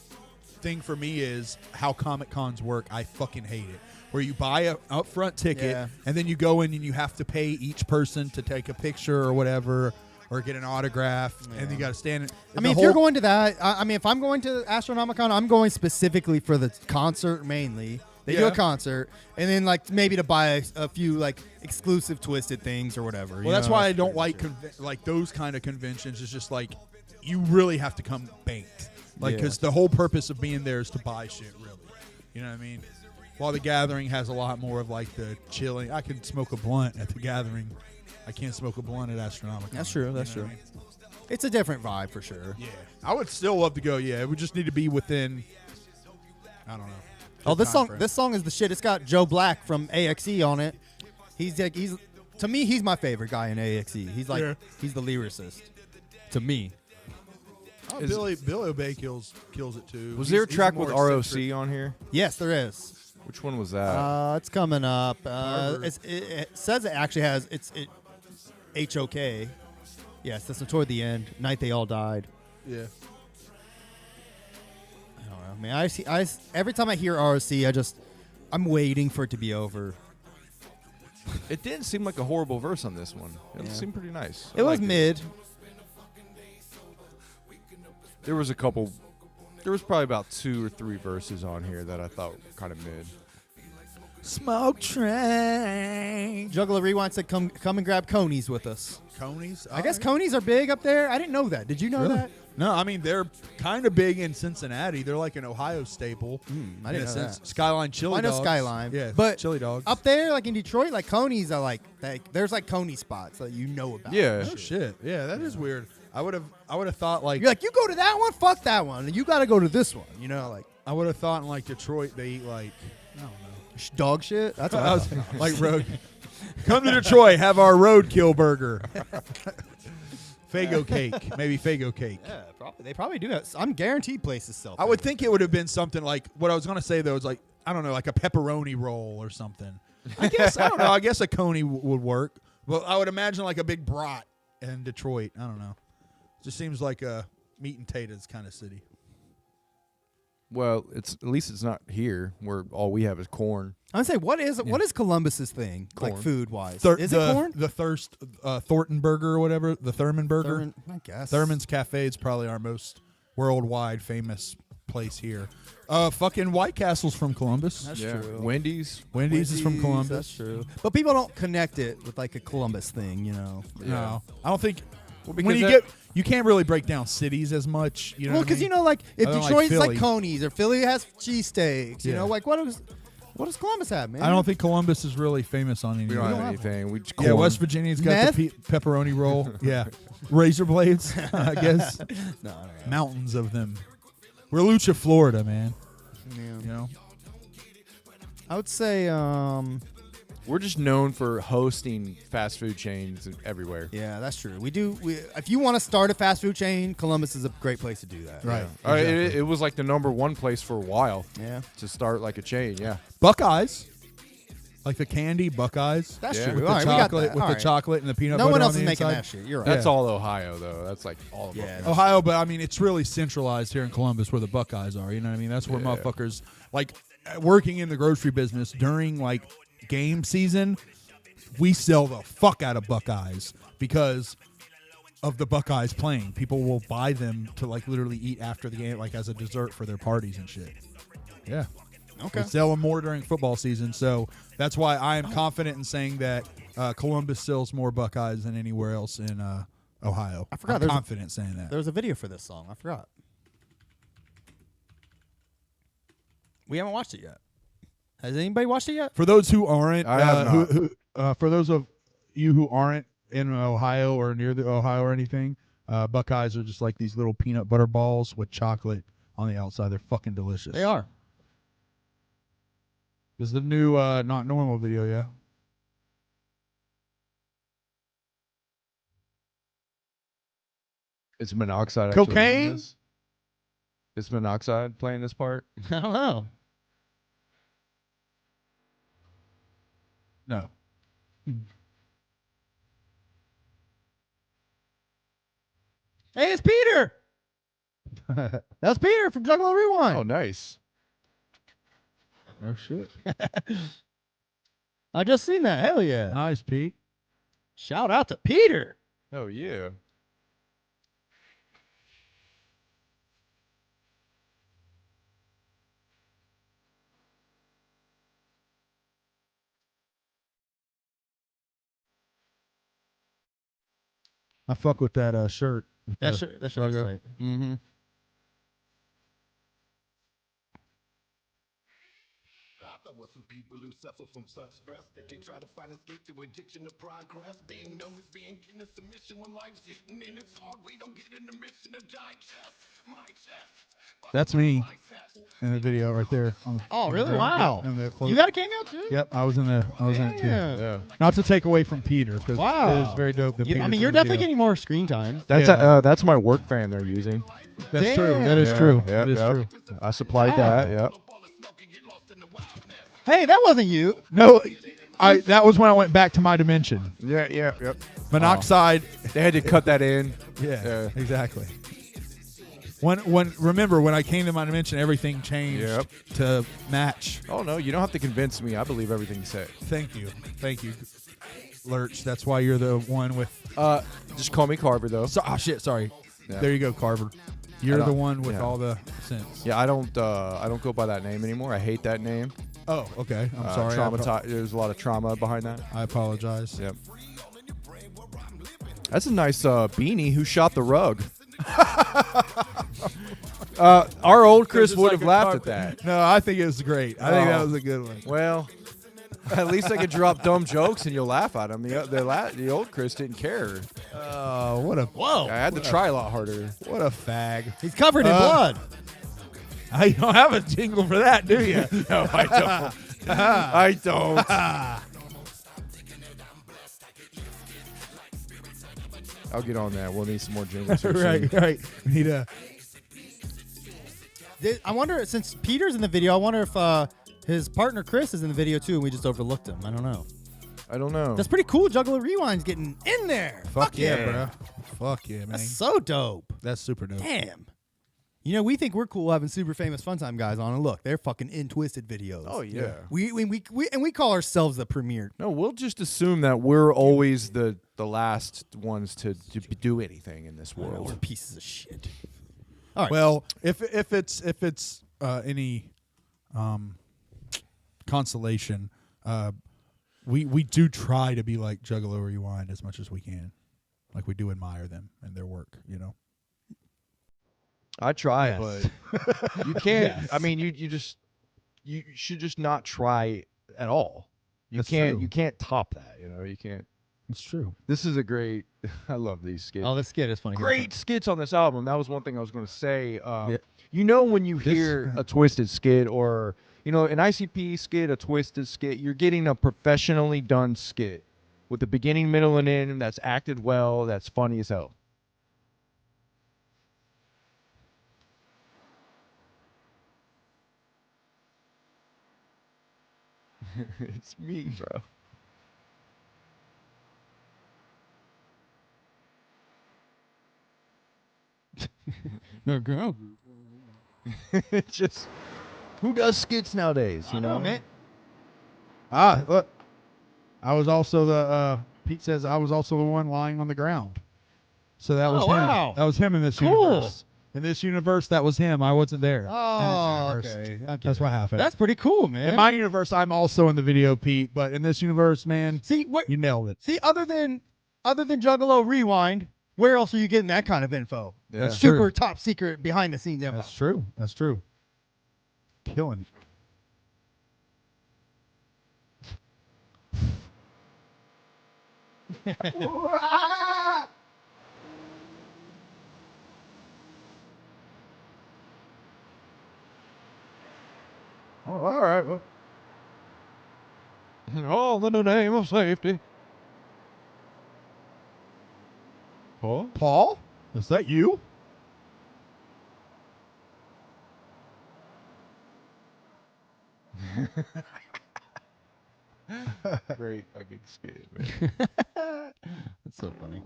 thing for me is how Comic Cons work. I fucking hate it. Where you buy a upfront ticket and then you go in and you have to pay each person to take a picture or whatever or get an autograph and you got to stand. I mean, if you're going to that, I mean, if I'm going to Astronomicon, I'm going specifically for the concert mainly. They do a concert, and then like maybe to buy a few like exclusive Twisted things or whatever. Well, that's why I don't like like those kind of conventions. It's just like you really have to come banked, like because the whole purpose of being there is to buy shit. Really, you know what I mean? While the Gathering has a lot more of like the chilling. I can smoke a blunt at the Gathering. I can't smoke a blunt at Astronomicon. That's true. That's true. I mean? It's a different vibe for sure. Yeah, I would still love to go. Yeah, it would just need to be within. I don't know. Oh, this song is the shit. It's got Joe Black from AXE on it. He's to me, he's my favorite guy in AXE. He's like he's the lyricist to me. Oh, Billy Obey kills it too. Was there a track with ROC on here? Yes, there is. Which one was that? It's coming up. It says it actually has HOK. Yes, that's toward the end. Night They All Died. Yeah. I mean, every time I hear ROC, I'm waiting for it to be over. It didn't seem like a horrible verse on this one. It seemed pretty nice. It was mid. There was probably about 2 or 3 verses on here that I thought were kind of mid. Smoke train. Juggler Rewind said, "Come and grab conies with us." Conies? I guess conies are big up there. I didn't know that. Did you know that? No, I mean they're kind of big in Cincinnati. They're like an Ohio staple. I didn't know that. Skyline chili I know dogs. Skyline. Yeah, but chili dogs. Up there, like in Detroit, like conies are like there's like coney spots that you know about. Yeah. Oh shit. Yeah, that is weird. I would have thought like you're like you go to that one, fuck that one, and you got to go to this one. You know, like I would have thought in like Detroit they eat like I don't know dog shit. That's what I was like road. Come to Detroit, have our roadkill burger. Fago cake, maybe Fago cake. Yeah, probably. They probably do have. I'm guaranteed places sell. I would think it would have been something like what I was going to say though. Is like I don't know, like a pepperoni roll or something. I guess I don't know. I guess a coney would work. Well, I would imagine like a big brat in Detroit. I don't know. Just seems like a meat and potatoes kind of city. Well, at least it's not here where all we have is corn. I would say what is Columbus's thing Corn. like food wise? Is it corn? The Thornton burger or whatever, the Thurman burger. I guess Thurman's Cafe is probably our most worldwide famous place here. Fucking White Castle's from Columbus. That's true. Wendy's is from Columbus. That's true. But people don't connect it with like a Columbus thing, you know. No, I don't think. Well, When you can't really break down cities as much. You know Well, because you know, like if I don't like Detroit's like Philly. Coney's or Philly has cheesesteaks, you Yeah. know, like what does Columbus have, man? I don't think Columbus is really famous on anything. We don't have anything. We just Yeah, corn. West Virginia's got Meth? the pepperoni roll. Yeah, razor blades. I guess No. mountains of them. We're Lucha, Florida, man. Yeah. You know. I would say, We're just known for hosting fast food chains everywhere. yeah, that's true. If you want to start a fast food chain, Columbus is a great place to do that. Right. It was like the #1 place for a while Yeah. to start like a chain. Yeah. Buckeyes, like the candy Buckeyes. That's Yeah. true. With All the right, we got chocolate, that. with All the right. chocolate and the peanut No butter one on else the is making inside. that shit. You're right. That's all Ohio though. That's like all of Yeah. them. Ohio, but I mean, it's really centralized here in Columbus where the Buckeyes are. You know what I mean? That's where motherfuckers like working in the grocery business during like game season. We sell the fuck out of Buckeyes because of the Buckeyes playing. People will buy them to like literally eat after the game, like as a dessert for their parties and shit. Yeah. Okay. We sell them more during football season, so that's why I am confident in saying that Columbus sells more Buckeyes than anywhere else in Ohio. I forgot I'm there's a- confident saying that. There was a video for this song. I forgot. We haven't watched it yet. Has anybody watched it yet? For those who aren't, I have not. For those of you who aren't in Ohio or near the Ohio or anything, Buckeyes are just like these little peanut butter balls with chocolate on the outside. They're fucking delicious. They are. This is the new Not Normal video, yeah? Is Monoxide actually Cocaine? playing this? Is Monoxide playing this part? I don't know. No. Hey, it's Peter. That's Peter from Juggalo Rewind. Oh, nice. Oh shit. I just seen that. Hell yeah. Nice, Pete. Shout out to Peter. Oh, yeah. I fuck with that shirt. That shirt looks like. Mm-hmm. Some people who suffer from such stress that they try to find escape to addiction to progress. Being known as being in a submission when life's hitting and it's hard. We don't get in the mission to digest my chest. That's me in the video right there. Oh, really? Yeah, Wow. in the You got a cameo too? Yep, I was in it too. Yeah. Not to take away from Peter, because Wow. it is very dope. That I Peter's mean, in you're the definitely video. getting more screen time. That's my work fan they're using. That's true. That is true. Yep, That is yep. true. I supplied that. Yep. Hey, that wasn't you. No, that was when I went back to my dimension. Yeah, yep. Monoxide. They had to cut that in. Yeah, exactly. Remember when I came to my dimension, everything changed Yep. to match. Oh no, you don't have to convince me. I believe everything you say. Thank you, Lurch. That's why you're the one with. Just call me Carver though. Shit. Sorry. Yeah. There you go, Carver. You're the one with all the sense. Yeah, I don't go by that name anymore. I hate that name. Oh, okay. I'm sorry. There's a lot of trauma behind that. I apologize. Yep. That's a nice beanie. Who shot the rug? Our old Chris would have laughed at that. No, I think it was great. I think that was a good one. Well, at least I could drop dumb jokes and you'll laugh at them. The old Chris didn't care. What a Whoa. I had to try a lot harder. What a fag. He's covered in blood. You don't have a jingle for that, do you? No, I don't. I don't. I'll get on that. We'll need some more jingles. here soon. right. We need a. I wonder, since Peter's in the video, I wonder if his partner Chris is in the video too, and we just overlooked him. I don't know. That's pretty cool. Juggalo Rewind's getting in there. Fuck yeah, bro. Fuck yeah, man. That's so dope. That's super dope. Damn. You know, we think we're cool having super famous Fun Time guys on, and look, they're fucking in Twisted videos. Oh yeah. We call ourselves the premier. No, we'll just assume that we're always the last ones to do anything in this We're world. pieces of shit. All right. Well, if it's any consolation, we do try to be like Juggalo Rewind as much as we can. Like, we do admire them and their work, you know. I try, Yes. but you can't. Yes. I mean, you should just not try at all. You True. you can't top that. You know, you can't. It's true. This is a great. I love these skits. Oh, this skit is funny. Great skits on this album. That was one thing I was going to say. You know, when you hear a Twisted skit or an ICP skit, a Twisted skit, you're getting a professionally done skit with a beginning, middle, and end that's acted well. That's funny as hell. It's me, bro. No, go. It's just who does skits nowadays? You know, man. Look. I was also Pete says I was also the one lying on the ground. So that was him. Wow. That was him in this Cool. universe. In this universe, that was him. I wasn't there. Oh, In this universe. okay. That's what happened. That's pretty cool, man. In my universe, I'm also in the video, Pete. But in this universe, man, See what? you nailed it. See, other than Juggalo Rewind, where else are you getting that kind of info? Yeah. That's Super true. top secret behind the scenes info. That's true. That's true. Killing Oh, all right. Well. All in the name of safety. Paul? Paul? Is that you? Great fucking skit, man. That's so funny.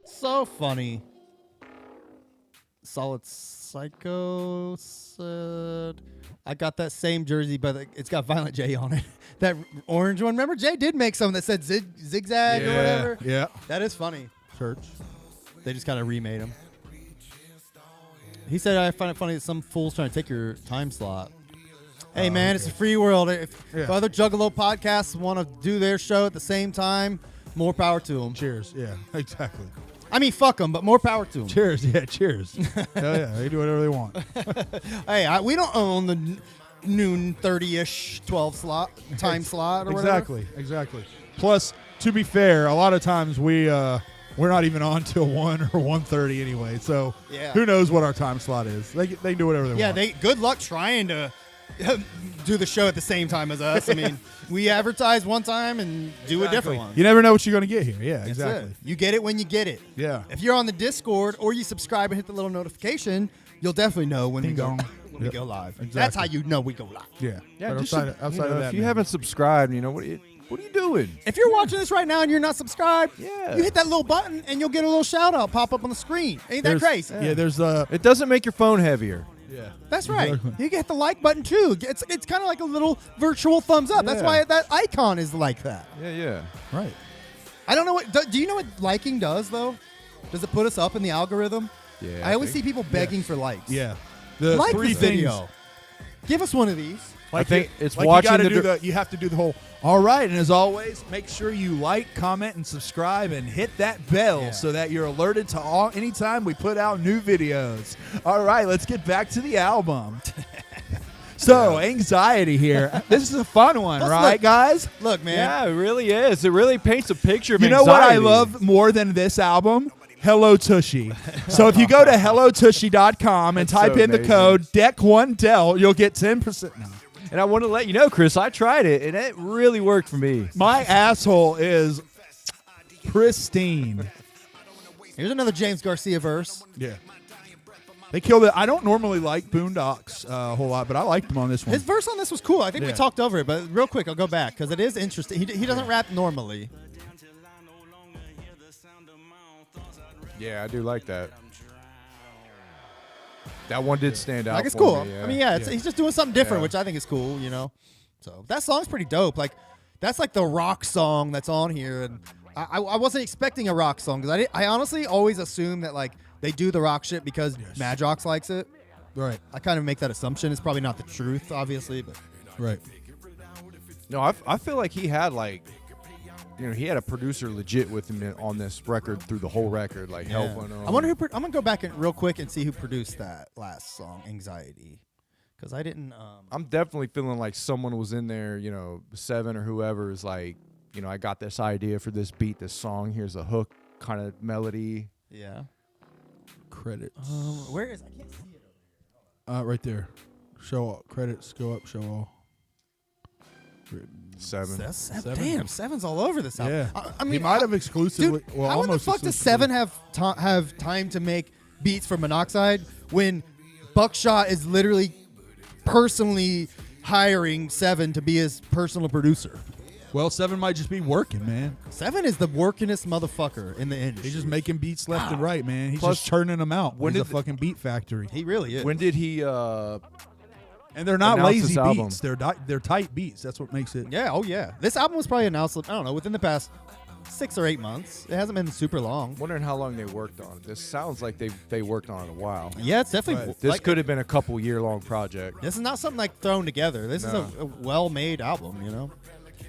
So funny. Solid Psycho said, I got that same jersey, but it's got Violent J on it. That orange one. Remember, Jay did make some that said zigzag or whatever. Yeah. That is funny. Church. They just kind of remade them. He said, I find it funny that some fool's trying to take your time slot. Hey, man, it's a free world. If other Juggalo podcasts want to do their show at the same time, more power to them. Cheers. Yeah, exactly. I mean, fuck them, but more power to them. Cheers. Yeah, cheers. Hell yeah, they do whatever they want. Hey, we don't own the noon 30-ish 12 slot time slot or whatever. Exactly. Plus, to be fair, a lot of times we're not even on till 1 or 1:30 anyway. So who knows what our time slot is? They can do whatever they want. Yeah, good luck trying to do the show at the same time as us. I mean, we advertise one time and do a different one. You never know what you're going to get here. Yeah, That's exactly. it. You get it when you get it. Yeah. If you're on the Discord or you subscribe and hit the little notification, you'll definitely know when we go live. Exactly. That's how you know we go live. Yeah. Yeah, But just outside of that, if you man. haven't subscribed, what are you doing? If you're watching this right now and you're not subscribed, Yeah. you hit that little button and you'll get a little shout out pop up on the screen. Ain't that There's- crazy? Yeah, there's It doesn't make your phone heavier. Yeah. That's right. Exactly. You get the like button too. It's kind of like a little virtual thumbs up. That's Yeah. why that icon is like that. Yeah. Right. I don't know what. Do you know what liking does though? Does it put us up in the algorithm? Yeah. I always see people begging for likes. Yeah. The Like three this things. video. Give us one of these. I think it's like watching you have to do the whole. All right, and as always, make sure you like, comment, and subscribe, and hit that bell so that you're alerted to anytime we put out new videos. All right, let's get back to the album. So, Anxiety here. This is a fun one, Plus, right, look, guys? Look, man. Yeah, it really is. It really paints a picture of You know what I anxiety. love more than this album? Hello Tushy. So if you go to hellotushy.com and That's type so in the amazing. code DECK1DEL, you'll get 10%. No. And I want to let you know, Chris, I tried it, and it really worked for me. My asshole is pristine. Here's another James Garcia verse. Yeah. They killed it. I don't normally like Boondocks a whole lot, but I liked them on this one. His verse on this was cool. I think we Yeah. talked over it, but real quick, I'll go back because it is interesting. He doesn't rap normally. Yeah, I do like that. That one did stand out. Like it's for cool. me, yeah. I mean, yeah, he's just doing something different, Yeah. which I think is cool. So that song's pretty dope. Like that's like the rock song that's on here, and I wasn't expecting a rock song because I honestly always assume that like they do the rock shit because Madrox likes it. Right. I kind of make that assumption. It's probably not the truth, obviously, but Right. No, I feel like he had he had a producer legit with him on this record through the whole record, like helping him. I wonder who. I'm gonna go back and real quick and see who produced that last song, Anxiety, because I didn't. I'm definitely feeling like someone was in there, Seven or whoever is like, I got this idea for this beat, this song. Here's a hook kind of melody. Yeah. Credits. Where is? I can't see it. Right there. Show all. Credits. Go up. Show all. Seven. Seven. Damn, Seven's all over this album. Yeah. I mean, he might have exclusively. Dude, well, how in the almost fuck does exclusively. Seven have time to make beats for Monoxide when Buckshot is literally personally hiring Seven to be his personal producer? Well, Seven might just be working, man. Seven is the workingest motherfucker in the industry. He's just making beats left and right, man. He's Plus, just churning them out. when He's a did fucking beat factory. He really is. When did he? And they're not announce this lazy album? beats. They're tight beats. That's what makes it. Yeah, oh yeah. This album was probably announced, I don't know, within the past 6 or 8 months. It hasn't been super long. Wondering how long they worked on it. This sounds like they worked on it a while. Yeah, it's definitely. This like, could have been a couple year long project. This is not something like thrown together. This is No. a well-made album,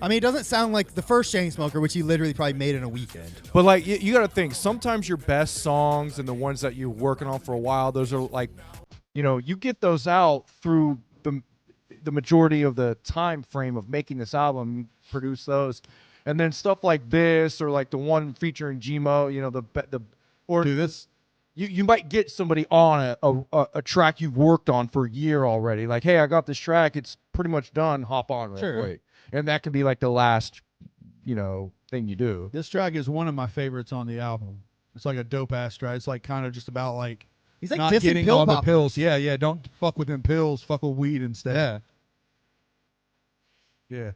I mean, it doesn't sound like the first Chainsmoker, which he literally probably made in a weekend. But like you got to think, sometimes your best songs and the ones that you're working on for a while, those are like, you get those out through the majority of the time frame of making this album. You produce those, and then stuff like this or like the one featuring Gmo, Do this. You might get somebody on a track you've worked on for a year already. Like, hey, I got this track, it's pretty much done. Hop on real Sure. quick. And that could be like the last, thing you do. This track is one of my favorites on the album. It's like a dope ass track. It's like kind of just about like He's like not dissing getting pill all the pop. pills. Yeah. Don't fuck with them pills. Fuck with weed instead. Yeah. Yeah.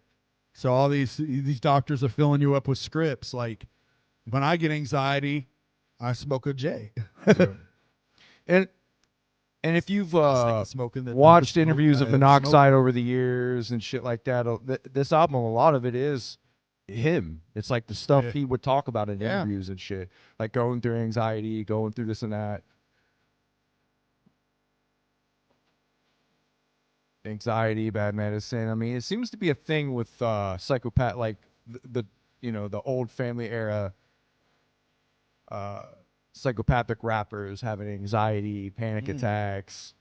So all these doctors are filling you up with scripts. Like when I get anxiety, I smoke a J. And And if you've smoking the watched smoke, interviews of smoke. Monoxide over the years and shit like that, this album, a lot of it is him. It's like the stuff he would talk about in interviews and shit, like going through anxiety, going through this and that. Anxiety, bad medicine. I mean, it seems to be a thing with psychopath, like the old family era psychopathic rappers having anxiety, panic attacks.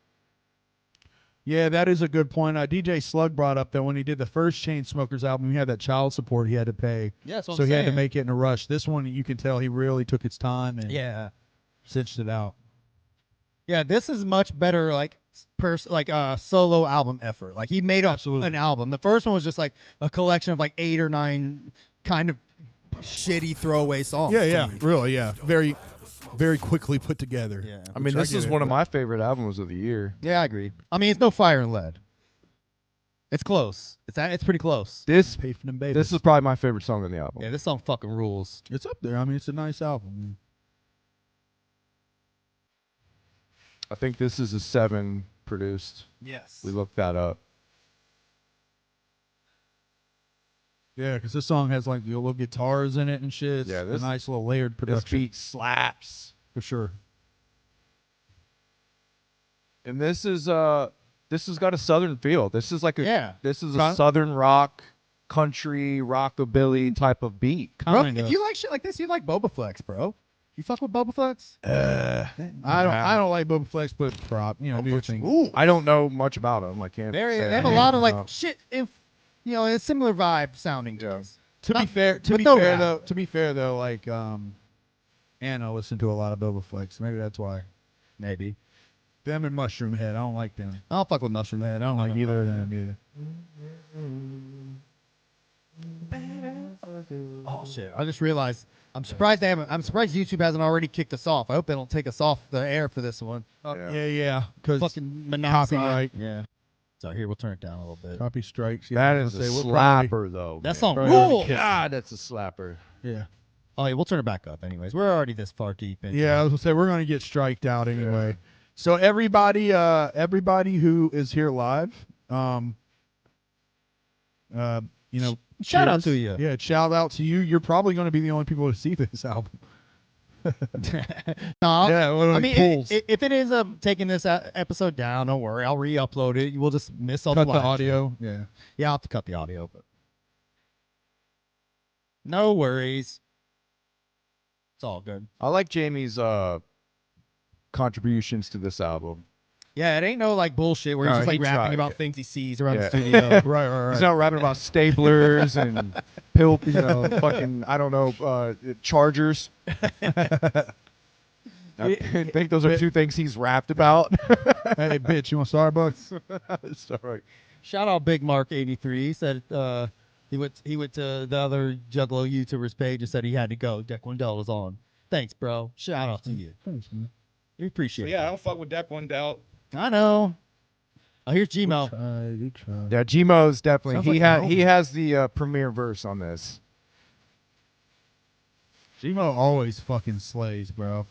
Yeah, that is a good point. DJ Slug brought up that when he did the first Chainsmokers album, he had that child support he had to pay. Yeah, that's what so I'm he had to saying. make it in a rush. This one, you can tell he really took his time and cinched it out. Yeah, this is much better, like solo album effort. Like he made up an album. The first one was just like a collection of like 8 or 9 kind of shitty throwaway songs. Really, very, very quickly put together. Yeah, I mean, this is one of my favorite albums of the year. Yeah, I agree. I mean, it's no Fire and Lead. It's close. It's pretty close. This is probably my favorite song on the album. Yeah, this song fucking rules. It's up there. I mean, it's a nice album. I think this is a 7 produced. Yes. We looked that up. Yeah, because this song has like the little guitars in it and shit. It's a nice little layered production. This beat slaps for sure. And this has got a southern feel. This is like a a southern rock, country, rockabilly type of beat. Bro, if you like shit like this, you like Boba Flex, bro. You fuck with Boba Flex? I don't like Boba Flex, but prop, do your thing. Ooh, I don't know much about them. I can't. They say have I a lot of know. like shit. If a similar vibe sounding. To be fair, though, like Anna listened to a lot of Boba Flex. Maybe that's why. Maybe. Them and Mushroom Head. I don't like them. I don't fuck with Mushroom Head. I don't like either of them either. Oh shit! I just realized. I'm surprised YouTube hasn't already kicked us off. I hope they don't take us off the air for this one. Yeah. Because fucking Monoxide. copyright. Yeah. So here, we'll turn it down a little bit. Copy strikes. That is a slapper, though. That man. song rules. God, that's a slapper. Yeah. Oh yeah, we'll turn it back up. Anyways, we're already this far deep. Yeah, I was gonna say we're gonna get striked out anyway. So everybody who is here live, shout out cheers. to you. Yeah, shout out to you. You're probably gonna be the only people to see this album. No, Yeah, what are I the mean, polls? if it is taking this episode down, don't worry. I'll re-upload it. You will just miss all Cut the the live audio. stream. Yeah, I'll have to cut the audio, but no worries. It's all good. I like Jamie's contributions to this album. Yeah, it ain't no like bullshit where he's No, just like he rapping tried. about things he sees around the Yeah. studio. right. He's not rapping about staplers and pill, fucking, I don't know, chargers. I think those are 2 things he's rapped about. Hey, bitch, you want Starbucks? It's all right. Shout out Big Mark 83. He said he went to the other Juggalo YouTuber's page and said he had to go. Deck Wendell was on. Thanks, bro. Shout out to you. Thanks, man. We appreciate it. Yeah, I don't fuck with Deck Wendell. I know. Oh, here's Gmo. Yeah, Gmo's definitely Sounds he has the premier verse on this. Gmo always fucking slays, bro.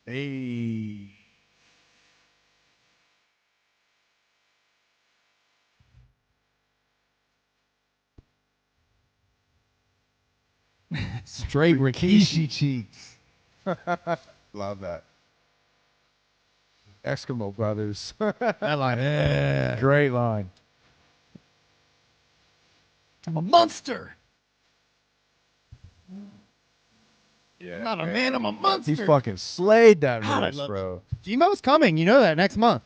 Hey. Straight Rikishi cheeks. Love that. Eskimo Brothers. That line. Yeah. Great line. I'm a monster. Yeah. I'm not a man, I'm a monster. He fucking slayed that God, I verse, love bro. Gmo's coming. You know that next month.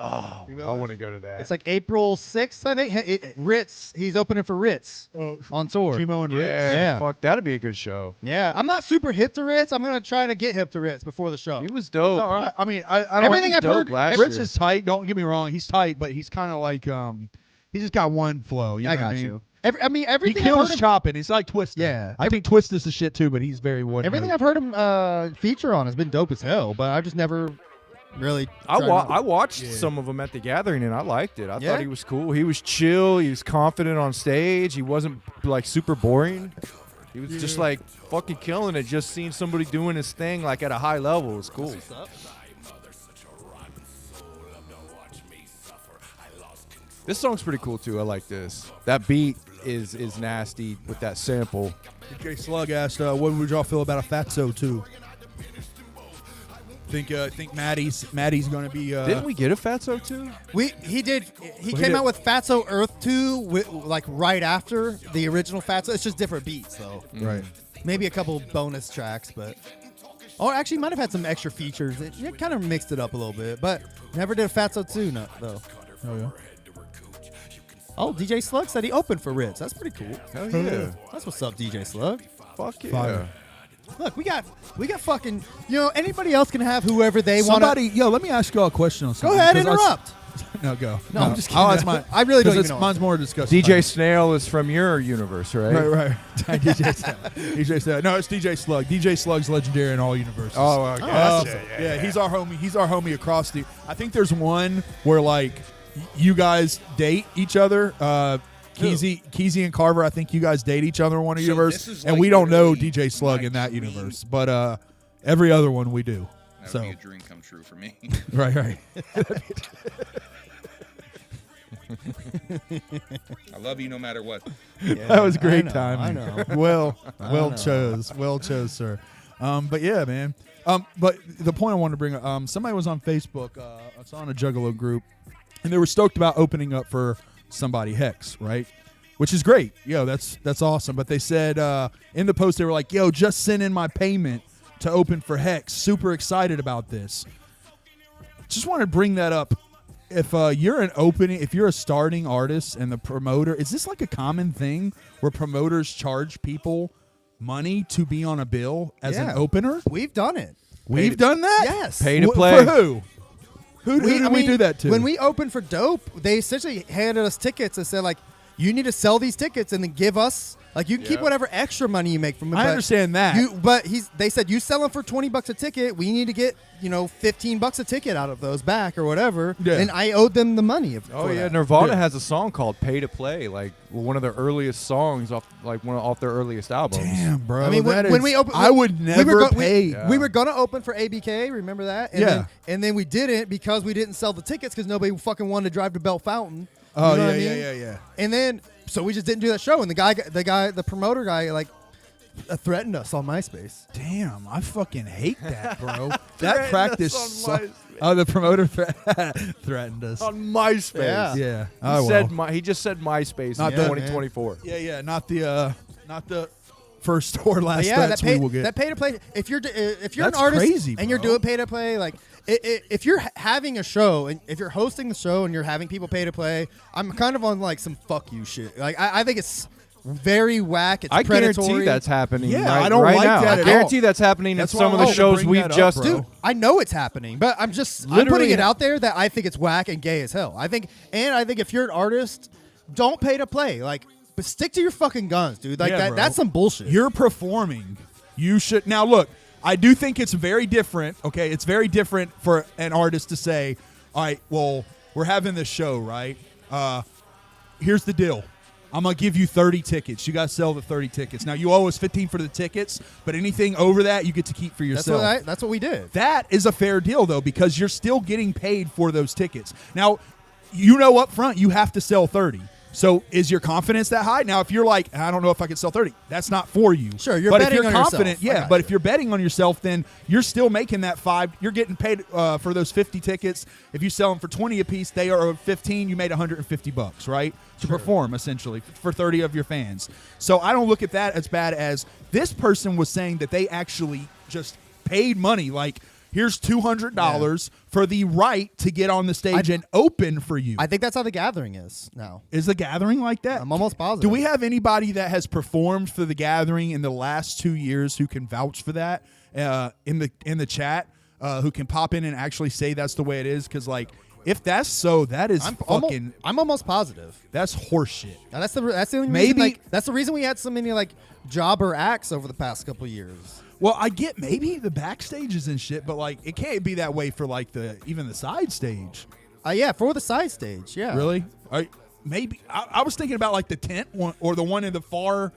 Oh, I want to go to that. It's like April 6th, I think. Ritz. He's opening for Ritz on tour. Gmo and Ritz. Yeah, fuck, that'd be a good show. Yeah, I'm not super hip to Ritz. I'm gonna try to get hip to Ritz before the show. He was dope. All right. I mean, I don't Everything I've heard, Ritz is tight. Don't get me wrong. He's tight, but he's kind of like he's just got one flow. You know I what got mean? you. Everything He I've kills heard him- chopping. He's like Twista. Yeah. I think Twist is the shit too, but he's very wood. Everything I've heard him feature on has been dope as hell, but I've just never really. I watched some of them at the gathering and I liked it. I Yeah? thought he was cool. He was chill. He was confident on stage. He wasn't like super boring. He was just like fucking killing it. Just seeing somebody doing his thing like at a high level was cool. This song's pretty cool too. I like this. That beat is nasty with that sample. DJ Slug asked, "What would y'all feel about a Fatso 2?" Think Maddie's going to be. Didn't we get a Fatso 2? He did. He came out with Fatso Earth 2 like right after the original Fatso. It's just different beats though. Right. Maybe a couple bonus tracks, but actually might have had some extra features. It kind of mixed it up a little bit, but never did a Fatso 2 though. Oh yeah. Oh, DJ Slug said he opened for Ritz. That's pretty cool. Hell yeah. That's what's up, DJ Slug. Fuck yeah. Fire. Look, we got fucking, anybody else can have whoever they want. Somebody, let me ask y'all a question on something. Go ahead, interrupt. No, go. No, I'm just kidding. I'll ask mine. I really don't even know. Mine's more disgusting. DJ Snail is from your universe, right? Right. DJ Slug. No, it's DJ Slug. DJ Slug's legendary in all universes. Oh, okay. Yeah, he's our homie. He's our homie across the. I think there's one where like you guys date each other. Keezy and Carver, I think you guys date each other in one universe, and we don't know DJ Slug in that universe, but every other one we do. That So would be a dream come true for me. right. I love you no matter what. That was a great I time. know. Well chose, sir. But yeah, man. But the point I wanted to bring up, somebody was on Facebook. I saw in a Juggalo group, and they were stoked about opening up for somebody Hex, right? Which is great. That's awesome. But they said in the post, they were like, yo, just send in my payment to open for Hex. Super excited about this. Just want to bring that up. If you're a starting artist and the promoter, is this like a common thing where promoters charge people money to be on a bill as an opener? We've done it. We've done that? Yes. Pay to play. For who? Who did we do that to? When we opened for Dope, they essentially handed us tickets and said, like, you need to sell these tickets and then give us, like, you can keep whatever extra money you make from it. I understand that. They said, you sell them for $20 a ticket. We need to get, $15 a ticket out of those back or whatever. Yeah. And I owed them the money. Nirvana has a song called "Pay to Play," like one of their earliest songs off their earliest albums. Damn, bro. I mean, when we opened, I would never pay. We were gonna open for ABK. Remember that? And then we didn't because we didn't sell the tickets because nobody fucking wanted to drive to Bell Fountain. Oh, you know yeah. And then so we just didn't do that show. And the promoter guy, like, threatened us on MySpace. Damn, I fucking hate that, bro. That practice. The promoter threatened us on MySpace. Yeah. He just said MySpace Not in 2024. Yeah. Not the first or last threats we will get. That pay to play. If you're That's an artist crazy, and you're doing pay to play, like if you're having a show and if you're hosting the show and you're having people pay to play, I'm kind of on like some fuck you shit. Like I think it's very whack. It's predatory. Guarantee that's happening. Yeah, right, I don't right like now. that I at guarantee all. that's happening That's in some why of I the wanted to shows bring we've that up, just. bro. Dude, I know it's happening, but I'm putting it out there that I think it's whack and gay as hell. I think if you're an artist, don't pay to play. Like, but stick to your fucking guns, dude. Like bro. that's some bullshit. You're performing. You should now look. I do think it's very different. Okay, it's very different for an artist to say, "All right, well, we're having this show, right? Here's the deal. I'm gonna give you 30 tickets. You guys sell the 30 tickets. Now you owe us 15 for the tickets, but anything over that you get to keep for yourself. That's what we did. That is a fair deal though, because you're still getting paid for those tickets. Now, up front you have to sell 30. So is your confidence that high? Now, if you're like, I don't know if I can sell 30, that's not for you. Sure, you're but betting if you're on confident, yourself. but if you're betting on yourself, then you're still making that 5. You're getting paid for those 50 tickets. If you sell them for 20 a piece, they are 15. You made $150, right? To perform, essentially, for 30 of your fans. So I don't look at that as bad as this person was saying that they actually just paid money, like, here's $200 for the right to get on the stage and open for you. I think that's how the Gathering is now. Is the Gathering like that? I'm almost positive. Do we have anybody that has performed for the Gathering in the last 2 years who can vouch for that in the chat? Who can pop in and actually say that's the way it is? Because like, if that's so, that is I'm almost positive. That's horseshit. Now that's the only reason, that's the reason we had so many like jobber acts over the past couple of years. Well, I get maybe the backstages and shit, but like it can't be that way for like even the side stage. Yeah, for the side stage, yeah. Really? Maybe I was thinking about like the tent one or the one in the far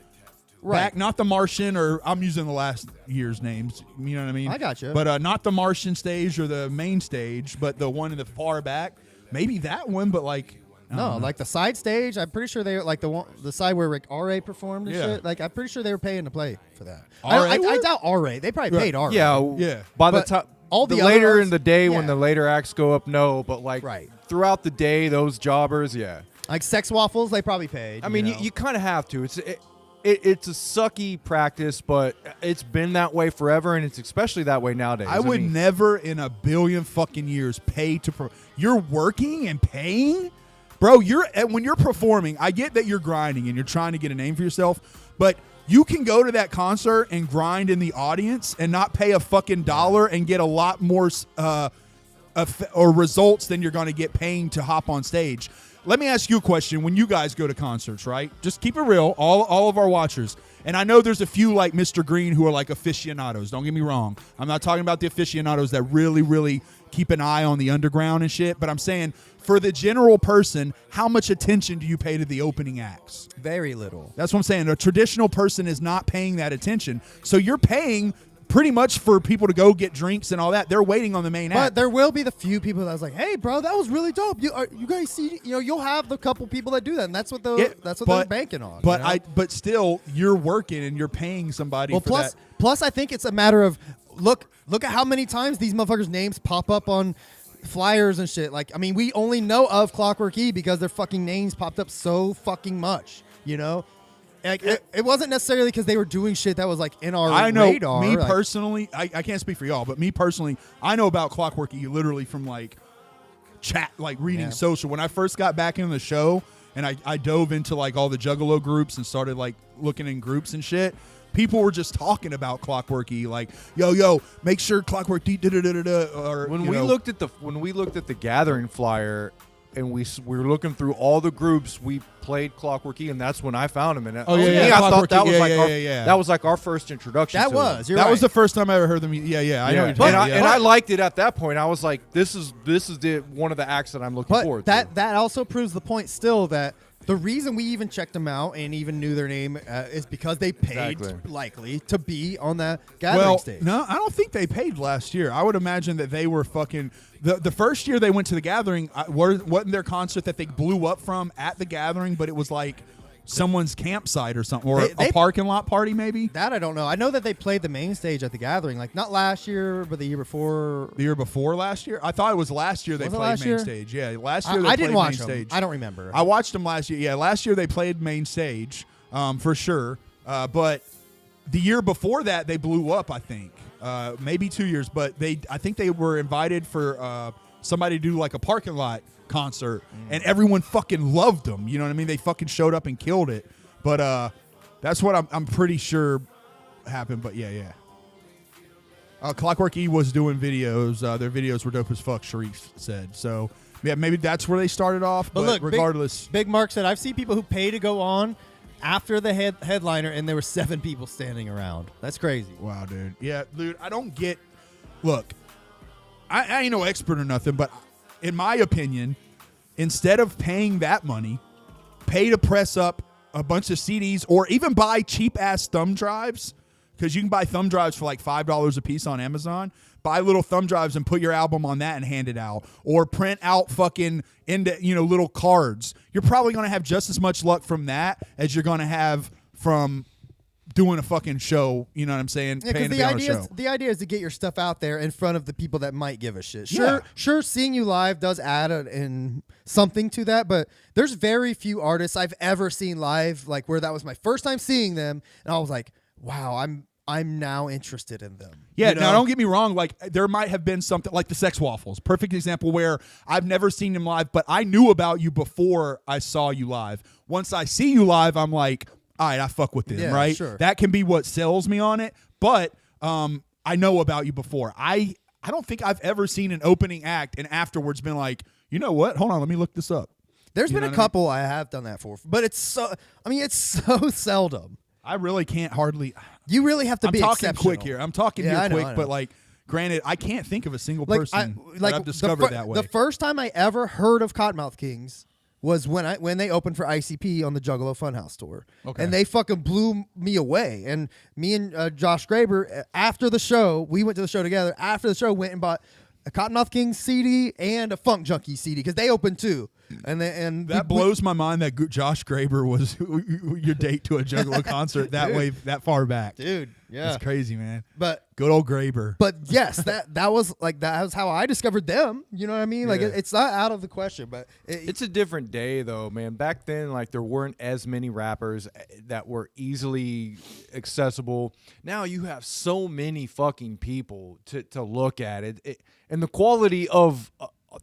back, not the Martian, or I'm using the last year's names. You know what I mean? I gotcha. But not the Martian stage or the main stage, but the one in the far back. Maybe that one, but like. I No, don't know. like the side stage. I'm pretty sure they like the side where like RA performed and Yeah. shit. Like I'm pretty sure they were paying to play for that. RA I would? doubt RA. They probably paid RA. Yeah. By the But time all the other later ones- in the day when yeah. the later acts go up, no. But like throughout the day, those jobbers, yeah. Like Sex Waffles, they probably paid. I mean, you kind of have to. It's a sucky practice, but it's been that way forever, and it's especially that way nowadays. I would mean, never in a billion fucking years pay to. You're working and paying, bro. When you're performing. I get that you're grinding and you're trying to get a name for yourself, but you can go to that concert and grind in the audience and not pay a fucking dollar and get a lot more or results than you're going to get paying to hop on stage. Let me ask you a question. When you guys go to concerts, right? Just keep it real, all of our watchers. And I know there's a few like Mr. Green who are like aficionados. Don't get me wrong. I'm not talking about the aficionados that really, really keep an eye on the underground and shit. But I'm saying for the general person, how much attention do you pay to the opening acts? Very little. That's what I'm saying. A traditional person is not paying that attention. So you're paying pretty much for people to go get drinks and all that. They're waiting on the main But act. there will be the few people that was like, "Hey, bro, that was really dope. You guys see? You'll have the couple people that do that, and that's what they're banking on." But you know? but still, you're working and you're paying somebody for that. Plus, I think it's a matter of look at how many times these motherfuckers' names pop up on flyers and shit. Like, I mean, we only know of Clockwork E because their fucking names popped up so fucking much. You know, like it wasn't necessarily because they were doing shit that was like in our I know radar. me like, personally. I can't speak for y'all, but me personally, I know about Clockwork E literally from like chat, like reading social. When I first got back into the show and I dove into like all the Juggalo groups and started like looking in groups and shit. People were just talking about Clockwork E, like, yo, make sure Clockwork E, or when we looked at the Gathering flyer, and we were looking through all the groups, we played Clockwork E, and that's when I found him. And Oh, yeah, I thought Clockwork that E, was like yeah. that was like our first introduction. That to was. him. You're that right. was the first time I ever heard them. Yeah, I know. What you're And talking about, I liked it at that point. I was like, this is one of the acts that I'm looking But forward that to. that also proves the point still that the reason we even checked them out and even knew their name is because they paid likely to be on that Gathering stage. No, I don't think they paid last year. I would imagine that they were fucking the first year they went to the Gathering. Wasn't their concert that they blew up from at the Gathering, but it was like someone's campsite or something, or a parking lot party maybe. That I don't know. I know that they played the main stage at the Gathering, like not last year, but the year before. The year before last year? I thought it was last year they Was it played last main year? stage. Yeah, last year they I played didn't watch main them. stage. I don't remember. I watched them last year. Yeah, last year they played main stage for sure. But the year before that they blew up, I think. Maybe 2 years, but I think they were invited for somebody to do like a parking lot concert, and everyone fucking loved them. You know what I mean? They fucking showed up and killed it. But that's what I'm pretty sure happened. But yeah. Clockwork E was doing videos. Their videos were dope as fuck, Sharif said. So yeah, maybe that's where they started off. But look, regardless, Big Mark said I've seen people who pay to go on after the headliner, and there were 7 people standing around. That's crazy. Wow, dude. Yeah, dude. I don't get. Look, I ain't no expert or nothing, but in my opinion, instead of paying that money, pay to press up a bunch of CDs or even buy cheap ass thumb drives, because you can buy thumb drives for like $5 a piece on Amazon. Buy little thumb drives and put your album on that and hand it out, or print out fucking little cards. You're probably going to have just as much luck from that as you're going to have from doing a fucking show. You know what I'm saying? Yeah, Paying to because be on a show. the idea is to get your stuff out there in front of the people that might give a shit. Yeah. Sure, seeing you live does add in something to that, but there's very few artists I've ever seen live like where that was my first time seeing them, and I was like, wow, I'm now interested in them. Yeah, you know? now don't get me wrong. Like there might have been something like the Sex Waffles, perfect example where I've never seen them live, but I knew about you before I saw you live. Once I see you live, I'm like, all right, I fuck with them, Yeah, right? sure. That can be what sells me on it, but I know about you before. I don't think I've ever seen an opening act and afterwards been like, you know what? Hold on, let me look this up. There's You been know a what I mean? couple I have done that for, but it's so seldom. I really can't hardly. You really have to I'm be talking exceptional. quick here. I'm talking Yeah, I here know, quick, I know. but like, granted, I can't think of a single Like, person like that I've discovered that way. The first time I ever heard of Cottonmouth Kings was when they opened for ICP on the Juggalo Funhouse tour. Okay. And they fucking blew me away. And me and Josh Graber, after the show, we went to the show together. After the show, went and bought a Cottonmouth King CD and a Funk Junkie CD because they opened too. And that blows my mind that Josh Graber was your date to a Juggalo concert that far back. Dude, yeah. It's crazy, man. But good old Graber. But yes, that was how I discovered them. You know what I mean? Like it's not out of the question, but it's a different day though, man. Back then, like there weren't as many rappers that were easily accessible. Now you have so many fucking people to look at it and the quality of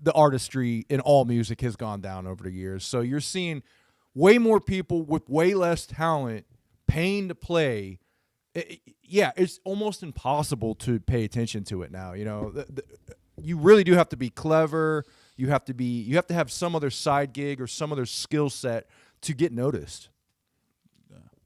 the artistry in all music has gone down over the years. So you're seeing way more people with way less talent paying to play. It's almost impossible to pay attention to it now. You know, you really do have to be clever. You have to have some other side gig or some other skill set to get noticed.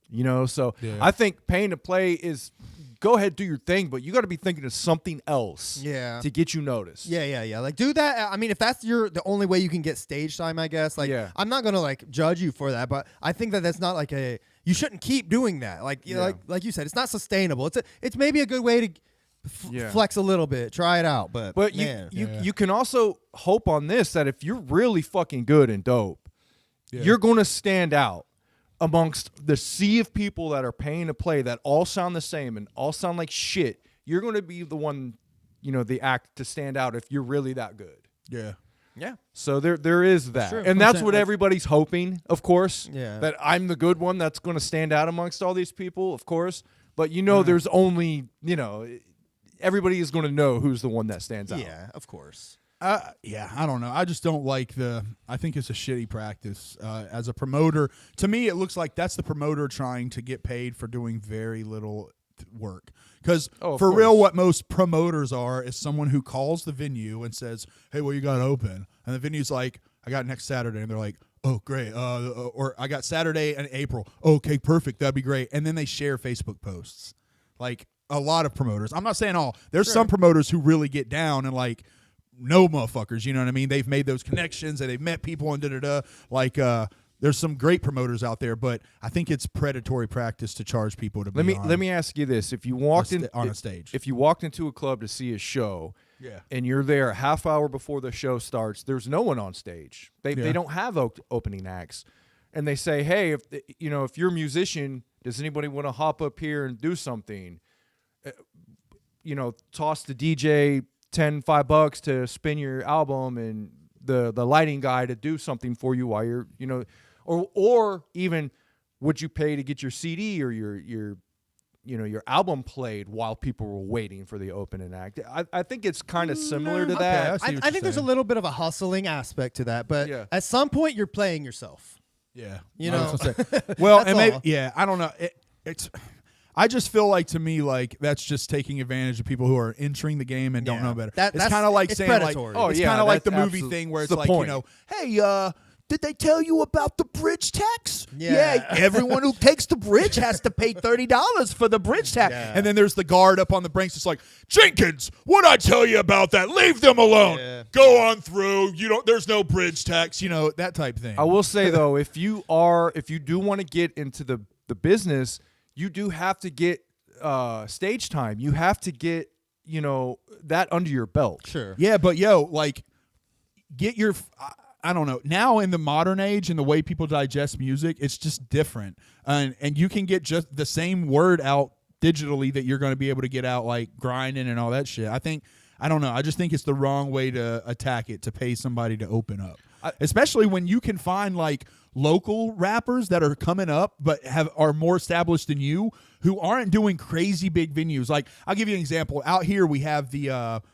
You know, so I think paying to play is go ahead, do your thing, but you got to be thinking of something else to get you noticed. Yeah. Like, do that. I mean, if that's the only way you can get stage time, I guess. Like, I'm not going to, like, judge you for that, but I think that's not, like, you shouldn't keep doing that. Like, you know, like you said, it's not sustainable. It's maybe a good way to flex a little bit, try it out, but man. You can also hope on this, that if you're really fucking good and dope, you're going to stand out amongst the sea of people that are paying to play that all sound the same and all sound like shit. You're going to be the one, you know, the act to stand out if you're really that good. Yeah. So there is that. Sure, and that's what everybody's hoping, of course. Yeah. That I'm the good one that's going to stand out amongst all these people, of course. But you know, there's only, you know, everybody is going to know who's the one that stands out. Yeah, of course. I don't know. I just don't like I think it's a shitty practice as a promoter. To me, it looks like that's the promoter trying to get paid for doing very little work. Because for real, what most promoters are is someone who calls the venue and says, hey, well, you got open. And the venue's like, I got next Saturday. And they're like, oh, great. Or I got Saturday and April. Okay, perfect. That'd be great. And then they share Facebook posts. Like a lot of promoters. I'm not saying all. There's some promoters who really get down and like, no motherfuckers, you know what I mean? They've made those connections and they've met people and da-da-da. Like, there's some great promoters out there, but I think it's predatory practice to charge people to be Let me ask you this. If you walked on a stage. If you walked into a club to see a show and you're there a half hour before the show starts, there's no one on stage. They don't have opening acts. And they say, hey, if you're a musician, does anybody want to hop up here and do something? Toss the DJ $5 to spin your album and the lighting guy to do something for you while you're, or even would you pay to get your CD or your album played while people were waiting for the opening act? I think it's kind of similar to that. I think there's a little bit of a hustling aspect to that, but at some point you're playing yourself. Yeah. You know? Well, That's and all. I don't know. It's I just feel like, to me, like that's just taking advantage of people who are entering the game and don't know better. It's kind of like saying predatory. like, it's kind of like the movie thing where it's like, hey, did they tell you about the bridge tax? Yeah. Everyone who takes the bridge has to pay $30 for the bridge tax. Yeah. And then there's the guard up on the brinks. It's like, Jenkins, what'd I tell you about that? Leave them alone. Yeah. Go on through. There's no bridge tax. That type thing. I will say though, if you do want to get into the business, you do have to get stage time. You have to get that under your belt. Sure. Yeah, but get your. I don't know. Now in the modern age and the way people digest music, it's just different. And you can get just the same word out digitally that you're going to be able to get out like grinding and all that shit. I don't know. I just think it's the wrong way to attack it, to pay somebody to open up. Especially when you can find like local rappers that are coming up but are more established than you, who aren't doing crazy big venues. Like, I'll give you an example. Out here we have the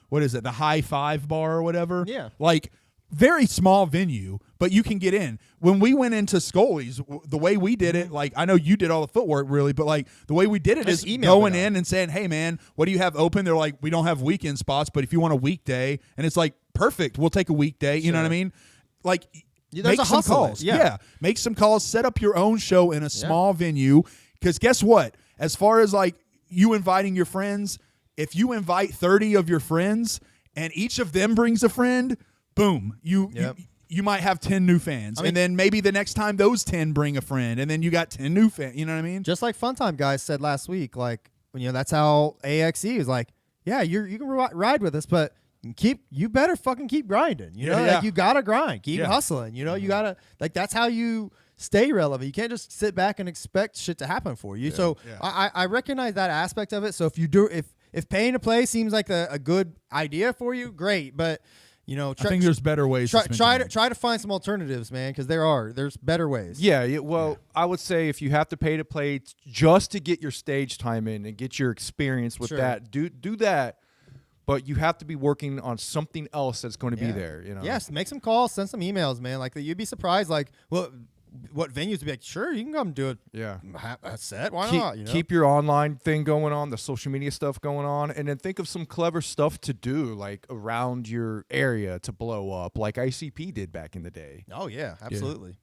the High Five bar or whatever. Yeah. Like, very small venue, but you can get in. When we went into Scully's, the way we did it, like, I know you did all the footwork really, but like the way we did it is going in and saying, hey man, what do you have open? They're like, we don't have weekend spots, but if you want a weekday, and it's like, perfect, we'll take a weekday. You know what I mean? Like, there's make a some hustle. calls. Yeah. Make some calls, set up your own show in a small venue. Because guess what? As far as like you inviting your friends, if you invite 30 of your friends and each of them brings a friend, boom, you might have 10 new fans, and then maybe the next time those 10 bring a friend, and then you got 10 new fans. You know what I mean? Just like Funtime guys said last week, like that's how AXE is like. Yeah, you can ride with us, but you better fucking keep grinding. You know, like you gotta grind, keep hustling. You know, you gotta that's how you stay relevant. You can't just sit back and expect shit to happen for you. So I recognize that aspect of it. So if paying to play seems like a good idea for you, great. But I think there's better ways. Try to find some alternatives, man, because there's better ways. Yeah. Well, I would say if you have to pay to play just to get your stage time in and get your experience with that, do that. But you have to be working on something else that's going to be there. Yes, make some calls, send some emails, man. Like you'd be surprised. Like, what venues would be like? Sure, you can come do it. Yeah, a set. Why not? Keep your online thing going on, the social media stuff going on, and then think of some clever stuff to do, like around your area to blow up, like ICP did back in the day. Oh yeah, absolutely.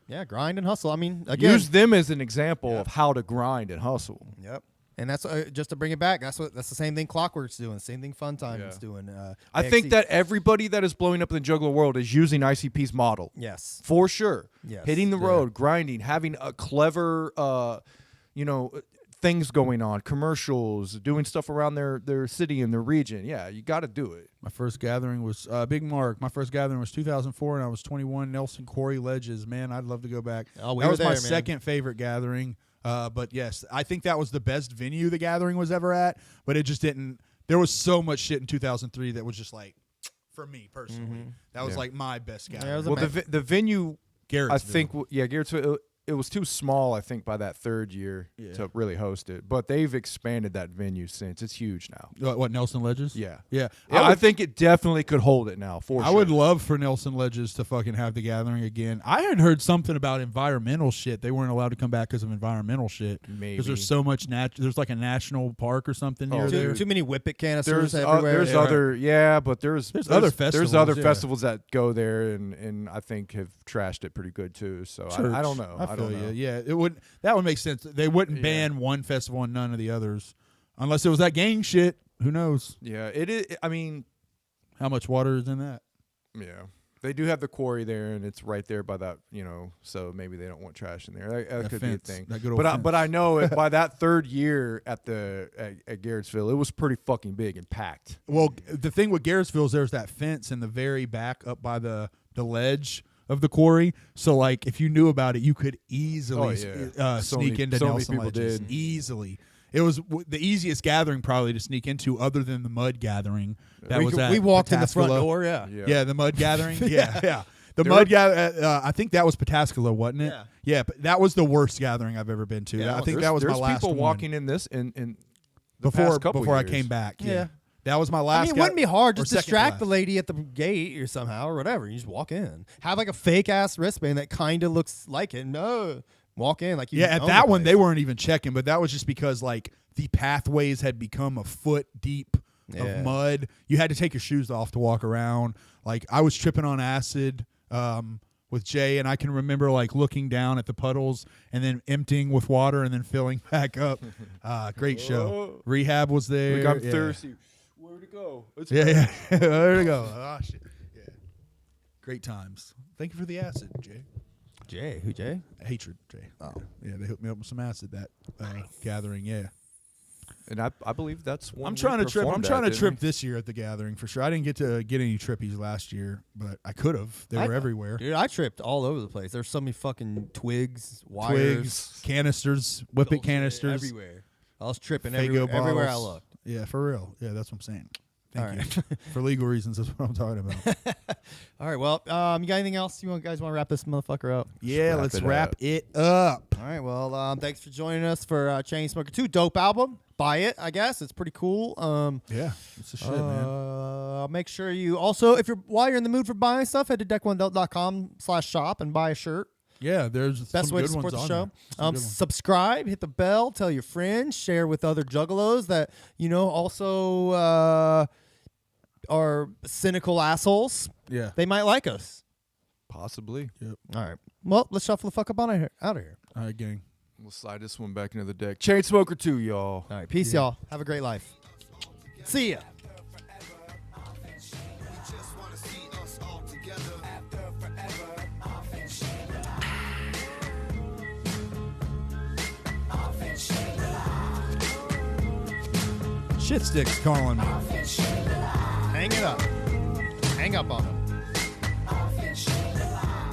Yeah, grind and hustle. I mean, again, use them as an example of how to grind and hustle. Yep. And that's just to bring it back. That's the same thing Clockwork's doing. The same thing Funtime is doing. I think that everybody that is blowing up in the juggler world is using ICP's model. Yes, for sure. Yes. Hitting the road, grinding, having a clever, things going on, commercials, doing stuff around their city and their region. Yeah, you got to do it. My first gathering was Big Mark. My first gathering was 2004, and I was 21. Nelson Quarry Ledges. Man, I'd love to go back. Oh, that was my second favorite gathering. But yes, I think that was the best venue the gathering was ever at, but it just didn't. There was so much shit in 2003 that was just like, for me personally, that was like my best gathering. Well, the venue, Garrettsville. I think, Garrettsville. It was too small, I think, by that third year to really host it. But they've expanded that venue since. It's huge now. What, Nelson Ledges? Yeah. Yeah. I think it definitely could hold it now, for sure. I would love for Nelson Ledges to fucking have the gathering again. I had heard something about environmental shit. They weren't allowed to come back because of environmental shit. Maybe. Because there's so much there's like a national park or something near there. Too many whippet canisters everywhere. There's but there's other festivals. There's other festivals that go there and I think have trashed it pretty good too. So I don't know. I feel you. Yeah. That would make sense. They wouldn't ban one festival and none of the others, unless it was that gang shit. Who knows? Yeah, it is. I mean, how much water is in that? Yeah, they do have the quarry there, and it's right there by that. So maybe they don't want trash in there. That could fence, be a thing. That good old but I know by that third year at Garrettsville, it was pretty fucking big and packed. Well, the thing with Garrettsville is there's that fence in the very back up by the ledge of the quarry, so like if you knew about it, you could easily sneak into Nelson Ledges. Easily. It was the easiest gathering probably to sneak into, other than the mud gathering. We walked in the front door. Yeah, the mud gathering. yeah. The mud gathering. I think that was Pataskala, wasn't it? Yeah. But that was the worst gathering I've ever been to. I think that was my last. There's people one. walking in this in before I came back. Yeah. That was my last. I mean, it wouldn't be hard. Just distract the lady at the gate or somehow or whatever. You just walk in. Have like a fake ass wristband that kind of looks like it. No, walk in like you. Yeah, at that one they weren't even checking, but that was just because like the pathways had become a foot deep of mud. You had to take your shoes off to walk around. Like I was tripping on acid with Jay, and I can remember like looking down at the puddles and then emptying with water and then filling back up. Great show. Rehab was there. I'm thirsty. Where to go? Yeah. Where to go? Oh shit. Yeah. Great times. Thank you for the acid, Jay. Jay? Who, Jay? Hatred, Jay. Oh. Yeah, they hooked me up with some acid that gathering, yeah. And I believe that's one. I'm trying to trip this year at the gathering for sure. I didn't get any trippies last year, but I could have. They were everywhere. Dude, I tripped all over the place. There's so many fucking twigs, wires, canisters, whippet canisters. Everywhere. I was tripping everywhere I looked. Yeah, for real. Yeah, that's what I'm saying. Thank you. For legal reasons, that's what I'm talking about. All right, well, you got anything else you guys want to wrap this motherfucker up? Yeah, let's wrap it up. All right, well, thanks for joining us for Chainsmoker II. Dope album. Buy it, I guess. It's pretty cool. Yeah, it's a shit, man. Make sure you also, while you're in the mood for buying stuff, head to deck1.com/shop and buy a shirt. Yeah, there's best way to support the show. Subscribe, hit the bell, tell your friends, share with other juggalos that also are cynical assholes. Yeah, they might like us. Possibly. Yep. All right. Well, let's shuffle the fuck up out of here. All right, gang. We'll slide this one back into the deck. Chainsmoker II, y'all. All right, peace, y'all. Have a great life. See ya. Shit Stick's calling me. Hang it up. Hang up on him.